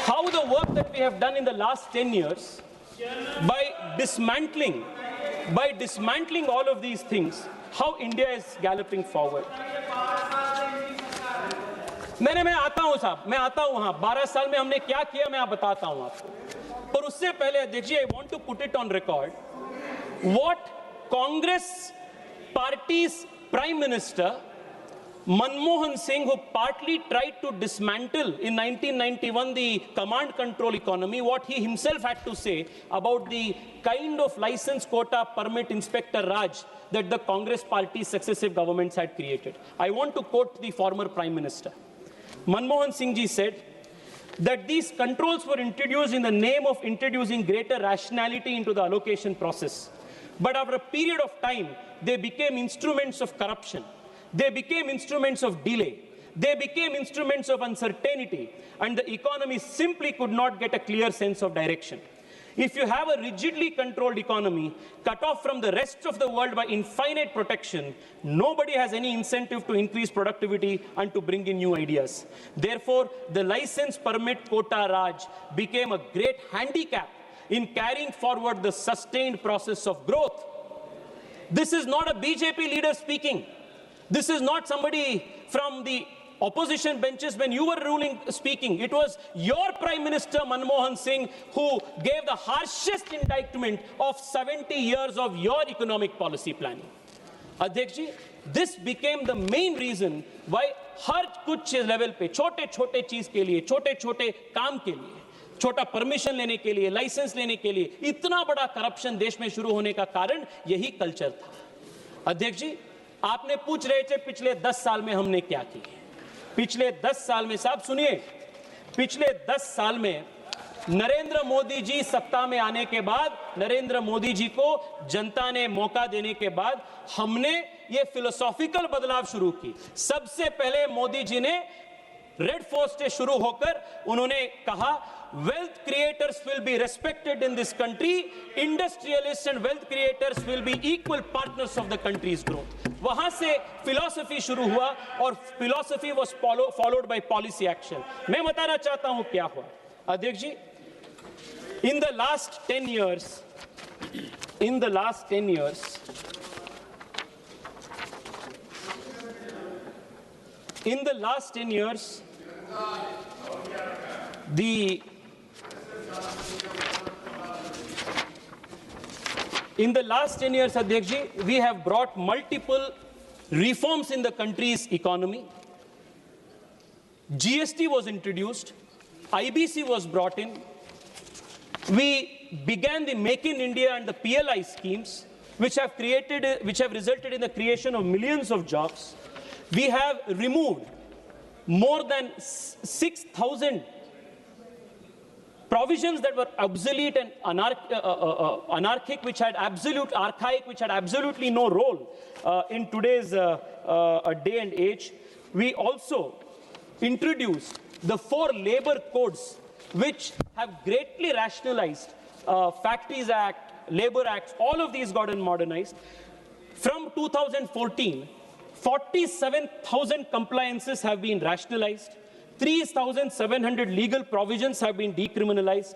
T: how the work that we have done in the last 10 years by dismantling all of these things, how India is galloping forward. मैं आता हूं साहब, मैं आता हूं वहां 12 साल में हमने क्या किया मैं बताता हूं आपको, पर उससे पहले देखिए, I want to put it on record what Congress party's Prime Minister Manmohan Singh, who partly tried to dismantle in 1991 the command control economy, what he himself had to say about the kind of license quota permit inspector Raj that the Congress party's successive governments had created. I want to quote the former Prime Minister. Manmohan Singh ji said that these controls were introduced in the name of introducing greater rationality into the allocation process. But after a period of time, they became instruments of corruption. They became instruments of delay. They became instruments of uncertainty, and the economy simply could not get a clear sense of direction. If you have a rigidly controlled economy, cut off from the rest of the world by infinite protection, nobody has any incentive to increase productivity and to bring in new ideas. Therefore, the license permit quota Raj became a great handicap in carrying forward the sustained process of growth. This is not a BJP leader speaking. This is not somebody from the opposition benches when you were ruling speaking. It was your Prime Minister Manmohan Singh who gave the harshest indictment of 70 years of your economic policy planning. Adhyakji, this became the main reason why हर कुछ level पे छोटे-छोटे चीज के लिए, छोटे-छोटे काम के लिए, छोटा परमिशन लेने के लिए, लाइसेंस लेने के लिए इतना बड़ा करप्शन देश में शुरू होने का कारण यही कल्चर था। अध्यक्ष जी, आपने पूछ रहे थे पिछले 10 साल में हमने क्या किया। पिछले 10 साल में साहब सुनिए, पिछले 10 साल में नरेंद्र मोदी जी सत्ता में आने के बाद, नरेंद्र मोदी जी को जनता ने मौका देने के बाद हमने ये फिलोसॉफिकल बदलाव शुरू की। सबसे पहले मोदी जी ने रेड फोर्स से शुरू होकर उन्होंने कहा wealth creators will be respected in this country, industrialists and wealth creators will be equal partners of the country's growth. वहां से फिलॉसफी शुरू हुआ और philosophy was followed by policy action. मैं बताना चाहता हूं क्या हुआ। अध्यक्ष जी, in the last 10 years, Adhyaksh ji, we have brought multiple reforms in the country's economy. GST was introduced, IBC was brought in. We began the Make in India and the PLI schemes, which have resulted in the creation of millions of jobs. We have removed more than 6,000 provisions that were obsolete and anarchic, which had absolutely no role in today's day and age. We also introduced the 4 labor codes, which have greatly rationalized Factories Act, Labor Acts, all of these got modernized. From 2014, 47,000 compliances have been rationalized, 3,700 legal provisions have been decriminalized,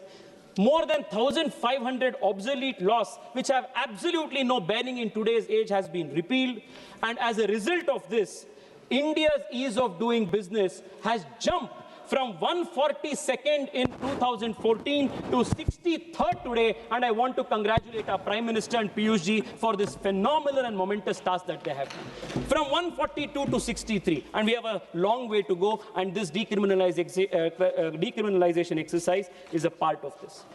T: more than 1,500 obsolete laws which have absolutely no bearing in today's age has been repealed. And as a result of this, India's ease of doing business has jumped from 142nd in 2014 to 63rd today, and I want to congratulate our Prime Minister and Piyush ji for this phenomenal and momentous task that they have done. From 142 to 63, and we have a long way to go, and this decriminalization exercise is a part of this.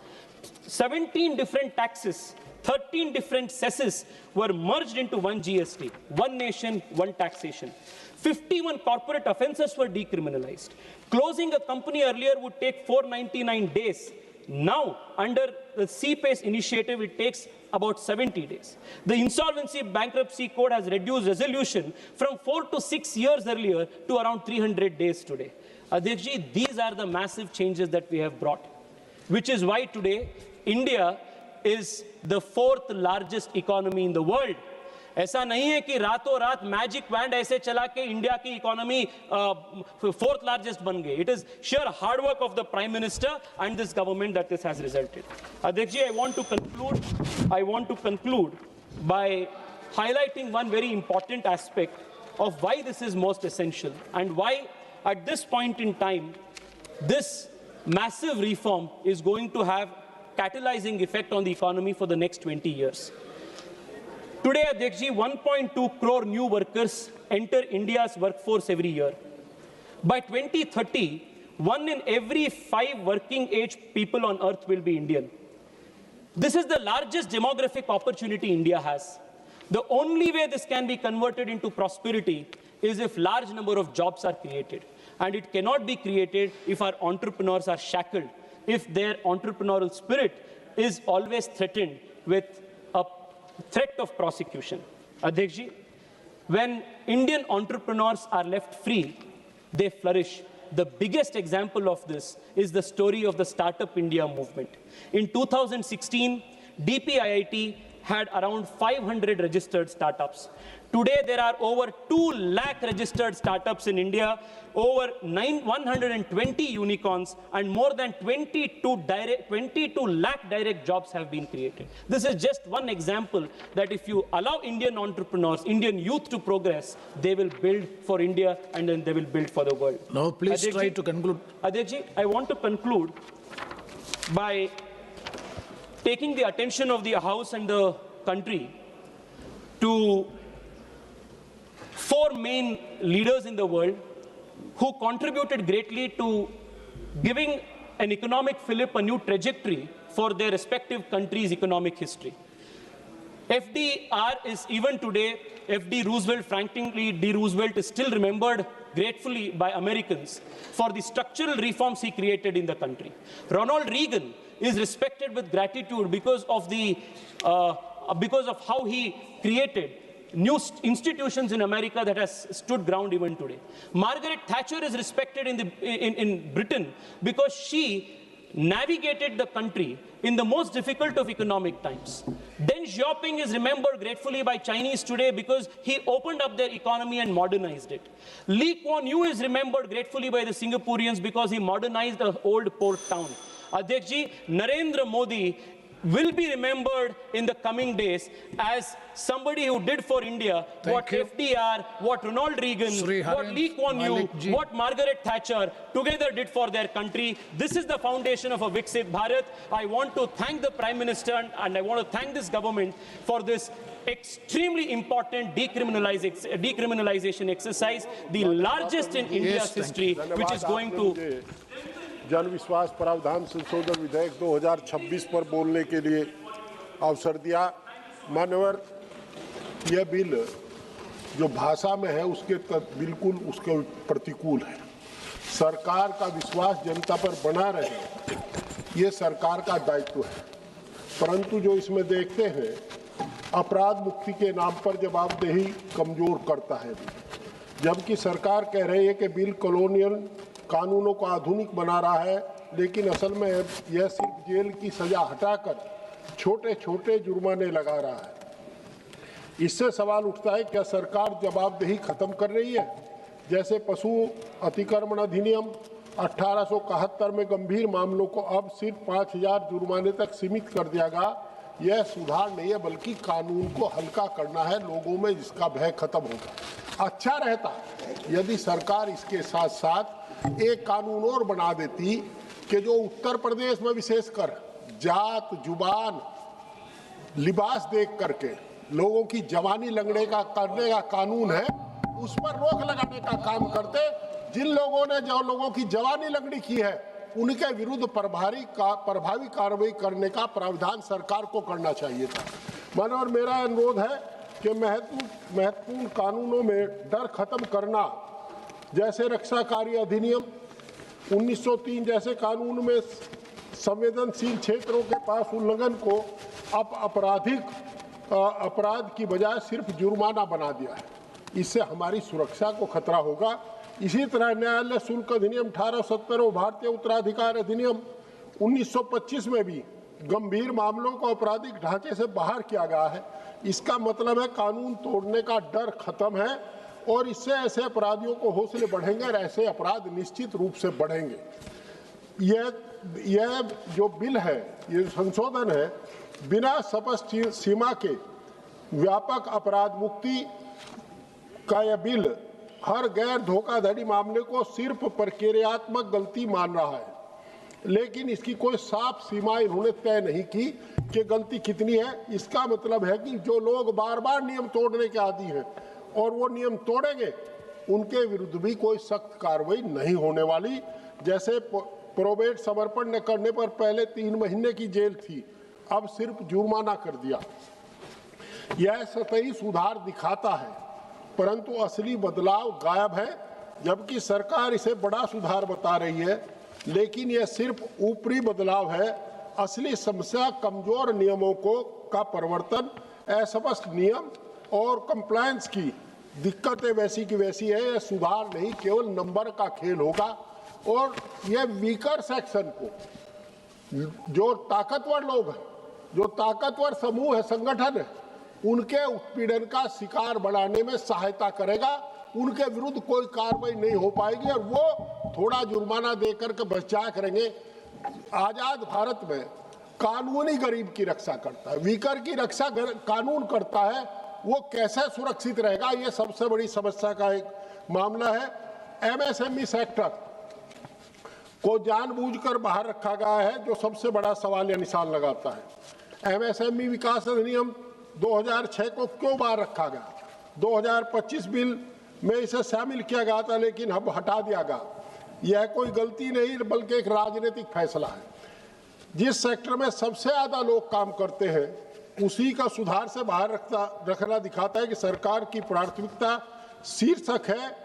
T: 17 different taxes, 13 different cesses were merged into one GST, one nation, one taxation. 51 corporate offenses were decriminalized. Closing a company earlier would take 499 days. Now, under the CPACE initiative, it takes about 70 days. The Insolvency Bankruptcy Code has reduced resolution from 4 to 6 years earlier to around 300 days today. Adhyakshji, these are the massive changes that we have brought, which is why today India is the 4th largest economy in the world. ऐसा नहीं है कि रातों रात magic wand ऐसे चला के India की इकोनॉमी 4th largest बन गई. It is sheer hard work of the Prime Minister and this government that this has resulted. Adhyakshji, I want to conclude by highlighting one very important aspect of why this is most essential and why at this point in time this massive reform is going to have catalyzing effect on the economy for the next 20 years. Today, Adhyakshji, 1.2 crore new workers enter India's workforce every year. By 2030, 1 in every 5 working age people on earth will be Indian. This is the largest demographic opportunity India has. The only way this can be converted into prosperity is if large number of jobs are created. And it cannot be created if our entrepreneurs are shackled, if their entrepreneurial spirit is always threatened with a threat of prosecution. Adhyakshji, when Indian entrepreneurs are left free, they flourish. The biggest example of this is the story of the Startup India movement. In 2016, DPIIT had around 500 registered startups. Today, there are over 2 lakh registered startups in India, over 120 unicorns, and more than 22 lakh direct jobs have been created. This is just one example that if you allow Indian entrepreneurs, Indian youth to progress, they will build for India and then they will build for the world.
B: Now, please
T: Adhyakshji,
B: try to conclude.
T: Adhyakshji, I want to conclude by taking the attention of the House and the country to 4 main leaders in the world who contributed greatly to giving an economic fillip, a new trajectory for their respective countries' economic history. FDR is even today, FD Roosevelt, Franklin D. Roosevelt is still remembered gratefully by Americans for the structural reforms he created in the country. Ronald Reagan is respected with gratitude because of how he created new institutions in America that has stood ground even today. Margaret Thatcher is respected in Britain because she navigated the country in the most difficult of economic times. Deng Xiaoping is remembered gratefully by Chinese today because he opened up their economy and modernized it. Lee Kuan Yew is remembered gratefully by the Singaporeans because he modernized an old port town. Adhyakshji, Narendra Modi will be remembered in the coming days as somebody who did for India what FDR, what Ronald Reagan, what Lee Kuan Yew, what Margaret Thatcher together did for their country. This is the foundation of a Viksit Bharat. I want to thank the Prime Minister and I want to thank this government for this extremely important decriminalization exercise, the largest in India's history, which is going to...
U: जन विश्वास प्रावधान संशोधन विधेयक 2026 पर बोलने के लिए अवसर दिया। माननीय, यह बिल जो भाषा में है उसके बिल्कुल उसके प्रतिकूल है। सरकार का विश्वास जनता पर बना रहे, ये सरकार का दायित्व है, परंतु जो इसमें देखते हैं अपराध मुक्ति के नाम पर जवाबदेही कमजोर करता है। जबकि सरकार कह रही है कि बिल कॉलोनियल कानूनों को आधुनिक बना रहा है, लेकिन असल में यह सिर्फ जेल की सजा हटाकर छोटे छोटे जुर्माने लगा रहा है। इससे सवाल उठता है, क्या सरकार जवाबदेही खत्म कर रही है? जैसे पशु अतिक्रमण अधिनियम 1871 में गंभीर मामलों को अब सिर्फ 5,000 जुर्माने तक सीमित कर दिया गया। यह सुधार नहीं है, बल्कि कानून को हल्का करना है, लोगों में इसका भय खत्म होगा। अच्छा रहता यदि सरकार इसके साथ साथ एक कानून और बना देती कि जो उत्तर प्रदेश में विशेषकर जात, जुबान, लिबास देख करके लोगों की जवानी करने का कानून है, उस पर रोक लगाने का काम करते। जिन लोगों ने जो लोगों की जवानी लंगड़ी की है, उनके विरुद्ध प्रभावी कार्रवाई करने का प्रावधान सरकार को करना चाहिए था। मानव मेरा अनुरोध है कि महत्वपूर्ण कानूनों में डर खत्म करना, जैसे रक्षा कार्य अधिनियम 1903 जैसे कानून में संवेदनशील क्षेत्रों के पास उल्लंघन को अपराध की बजाय सिर्फ जुर्माना बना दिया है। इससे हमारी सुरक्षा को खतरा होगा। इसी तरह न्यायालय शुल्क अधिनियम 1870 और भारतीय उत्तराधिकार अधिनियम 1925 में भी गंभीर मामलों को आपराधिक ढांचे से बाहर किया गया है। इसका मतलब है कानून तोड़ने का डर खत्म है और इससे ऐसे अपराधियों को हौसले बढ़ेंगे और ऐसे अपराध निश्चित रूप से बढ़ेंगे। यह जो बिल है, ये संशोधन है, बिना स्पष्ट सीमा के व्यापक अपराध मुक्ति का यह बिल हर गैर धोखाधड़ी मामले को सिर्फ प्रक्रियात्मक गलती मान रहा है, लेकिन इसकी कोई साफ सीमा इन्होंने तय नहीं की कि गलती कितनी है। इसका मतलब है कि जो लोग बार बार नियम तोड़ने के आदी हैं और वो नियम तोड़ेंगे, उनके विरुद्ध भी कोई सख्त कार्रवाई नहीं होने वाली। जैसे प्रोबेट समर्पण न करने पर पहले 3 महीने की जेल थी, अब सिर्फ जुर्माना कर दिया। यह सतही सुधार दिखाता है, परंतु असली बदलाव गायब है। जबकि सरकार इसे बड़ा सुधार बता रही है, लेकिन यह सिर्फ ऊपरी बदलाव है। असली समस्या कमजोर नियमों का परिवर्तन, अस्पष्ट नियम और कंप्लायंस की दिक्कतें वैसी की वैसी है। यह सुधार नहीं, केवल नंबर का खेल होगा और यह वीकर सेक्शन को, जो ताकतवर लोग हैं, जो ताकतवर समूह है, संगठन है, उनके उत्पीड़न का शिकार बनाने में सहायता करेगा। उनके विरुद्ध कोई कार्रवाई नहीं हो पाएगी और वो थोड़ा जुर्माना देकर के बचा करेंगे। आजाद भारत में कानूनी गरीब की रक्षा करता है, वीकर की रक्षा कानून करता है। वो कैसे सुरक्षित रहेगा, ये सबसे बड़ी समस्या का एक मामला है। एमएसएमई सेक्टर को जानबूझकर बाहर रखा गया है, जो सबसे बड़ा सवाल या निशान लगाता है। एमएसएमई विकास अधिनियम 2006 को क्यों बाहर रखा गया? 2025 बिल में इसे शामिल किया गया था, लेकिन अब हटा दिया गया। यह कोई गलती नहीं, बल्कि एक राजनीतिक फैसला है। जिस सेक्टर में सबसे ज्यादा लोग काम करते हैं, उसी का सुधार से बाहर रखना दिखाता है कि सरकार की प्राथमिकता शीर्षक है,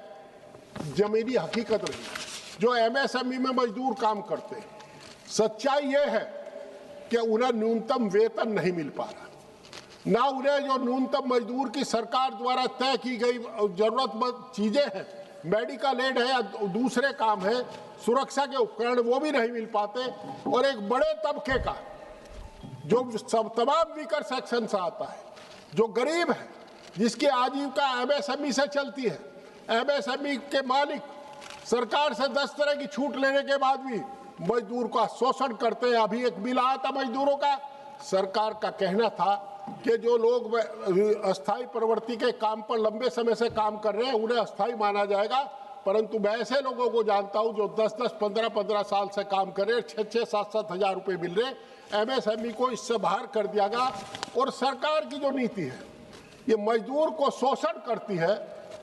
U: जमीनी हकीकत नहीं। जो एमएसएमई में मजदूर काम करते हैं, सच्चाई यह है कि उन्हें न्यूनतम वेतन नहीं मिल पा रहा, ना उन्हें जो न्यूनतम मजदूर की सरकार द्वारा तय की गई जरूरतमंद चीजें हैं, मेडिकल एड है या दूसरे काम है, सुरक्षा के उपकरण, वो भी नहीं मिल पाते। और एक बड़े तबके का जो सब तमाम वीकर सेक्शन से आता है, जो गरीब है, जिसकी आजीविका एमएसएमई से चलती है, एमएसएमई के मालिक सरकार से 10 तरह की छूट लेने के बाद भी मजदूर का शोषण करते हैं। अभी एक बिल आया था मजदूरों का, सरकार का कहना था कि जो लोग अस्थायी प्रवृत्ति के काम पर लंबे समय से काम कर रहे हैं, उन्हें अस्थायी माना जाएगा। परंतु मैं ऐसे लोगों को जानता हूं जो 10-10, 15-15 साल से काम कर रहे हैं, 6-6, 7-7 हजार रुपए मिल रहे। एमएसएमई को इससे बाहर कर दिया गया। और सरकार की जो नीति है, ये मजदूर को शोषण करती है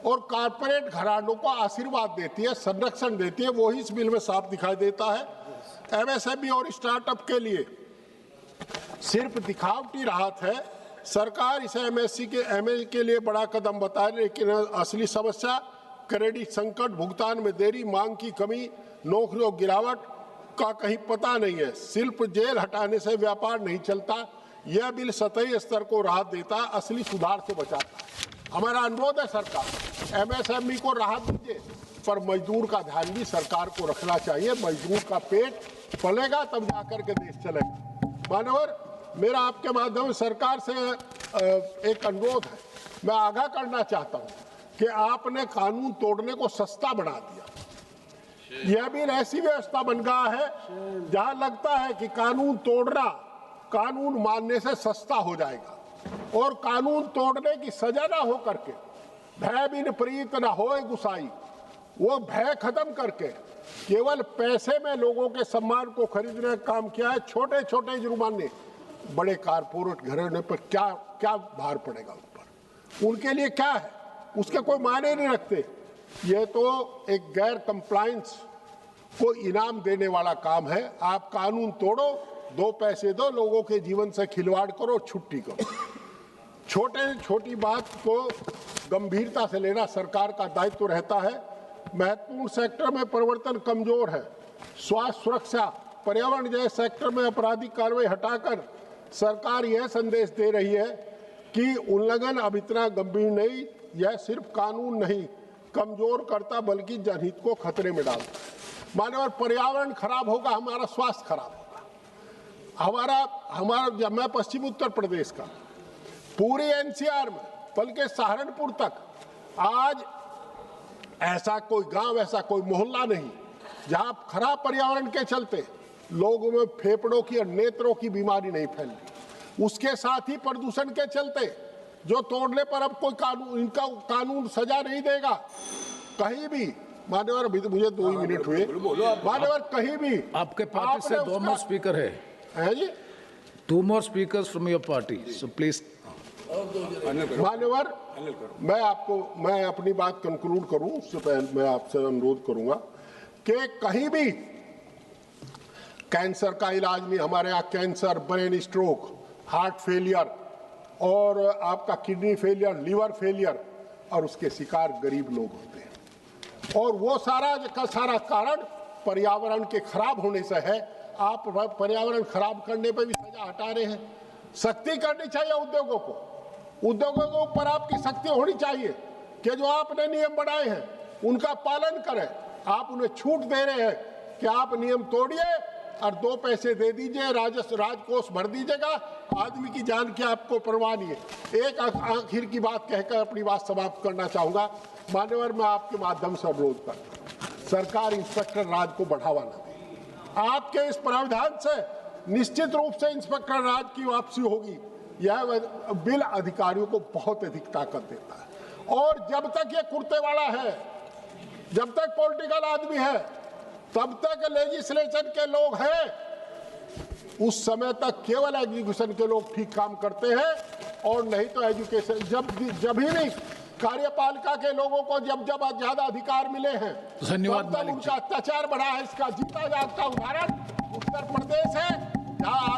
U: और कारपोरेट घरानों को आशीर्वाद देती है, संरक्षण देती है। वो ही इस बिल में साफ दिखाई देता है। एमएसएमई और स्टार्टअप के लिए सिर्फ दिखावटी राहत है। सरकार इसे एमएसएमई के लिए बड़ा कदम बताए, लेकिन असली समस्या क्रेडिट संकट, भुगतान में देरी, मांग की कमी, नौकरियों गिरावट का कहीं पता नहीं है। सिर्फ जेल हटाने से व्यापार नहीं चलता। यह बिल सतही स्तर को राहत देता, असली सुधार से बचाता है। हमारा अनुरोध है सरकार, एमएसएमई को राहत दीजिए, पर मजदूर का ध्यान भी सरकार को रखना चाहिए। मजदूर का पेट पलेगा तब जाकर के देश चलेगा। मानवर मेरा आपके माध्यम से सरकार से एक अनुरोध है, मैं आगाह करना चाहता हूं कि आपने कानून तोड़ने को सस्ता बना दिया। यह भी ऐसी व्यवस्था बन गया है जहां लगता है कि कानून तोड़ना कानून मानने से सस्ता हो जाएगा और कानून तोड़ने की सजा ना हो करके भय बिन प्रीत न होए गुसाई, वो भय खत्म करके केवल पैसे में लोगों के सम्मान को खरीदने का काम किया है। छोटे छोटे जुर्माने बड़े कारपोरेट घराने पर क्या क्या भार पड़ेगा उन पर, उनके लिए क्या है, उसके कोई मायने नहीं रखते। ये तो एक गैर कंप्लायंस को इनाम देने वाला काम है। आप कानून तोड़ो, 2 पैसे दो, लोगों के जीवन से खिलवाड़ करो, छुट्टी करो। छोटी बात को गंभीरता से लेना सरकार का दायित्व रहता है। महत्वपूर्ण सेक्टर में परिवर्तन कमजोर है। स्वास्थ्य सुरक्षा, पर्यावरण जैसे सेक्टर में आपराधिक कार्रवाई हटाकर सरकार यह संदेश दे रही है कि उल्लंघन अब इतना गंभीर नहीं, यह सिर्फ कानून नहीं कमजोर करता बल्कि जनहित को खतरे में डालता है। मानव पर्यावरण खराब होगा, हमारा स्वास्थ्य खराब होगा। हमारा मैं पश्चिमी उत्तर प्रदेश का, पूरी एनसीआर में बल्कि सहारनपुर तक आज ऐसा कोई गांव, ऐसा कोई मोहल्ला नहीं जहां खराब पर्यावरण के चलते लोगों में फेफड़ों की और नेत्रों की बीमारी नहीं फैल रही। उसके साथ ही प्रदूषण के चलते जो तोड़ने पर अब कोई इनका कानून सजा नहीं देगा। कहीं भी मान्यवर, मुझे 2 ही मिनट हुए मान्यवर, कहीं भी
B: आपके पार्टी से 2 more स्पीकर है
U: जी,
B: 2 more speakers from your party, so please.
U: मान्यवर, मैं अपनी बात कंक्लूड करूं उससे पहले मैं आपसे अनुरोध करूंगा कि कहीं भी कैंसर का इलाज में, हमारे यहाँ cancer, brain stroke, heart failure और आपका किडनी फेलियर, लिवर फेलियर, और उसके शिकार गरीब लोग होते हैं। और वो सारा का सारा कारण पर्यावरण के खराब होने से है। आप पर्यावरण खराब करने पर भी सजा हटा रहे हैं। सख्ती करनी चाहिए उद्योगों को, उद्योगों के ऊपर आपकी सख्ती होनी चाहिए कि जो आपने नियम बनाए हैं उनका पालन करें। आप उन्हें छूट दे रहे हैं कि आप नियम तोड़िए और 2 पैसे दे दीजिए, राजकोष भर दीजिएगा, आदमी की जान की आपको परवाह नहीं है। एक आखिर की बात कहकर अपनी बात समाप्त करना चाहूंगा। मान्यवर, मैं आपके माध्यम से अनुरोध करता हूं, सरकार इंस्पेक्टर राज को बढ़ावा न दे। आपके इस प्रावधान से निश्चित रूप से इंस्पेक्टर राज की वापसी होगी। यह बिल अधिकारियों को बहुत अधिक ताकत देता है। और जब तक ये कुर्ते वाला है, जब तक पॉलिटिकल आदमी है, तब तक लेजिस्लेचर के लोग हैं, उस समय तक केवल एजुकेशन के लोग ठीक काम करते हैं। और नहीं तो एजुकेशन जब भी कार्यपालिका के लोगों को जब ज्यादा अधिकार मिले हैं,
B: धन्यवाद,
U: तब उनका अत्याचार बढ़ा है। इसका जीता जागता उदाहरण उत्तर प्रदेश है, जहां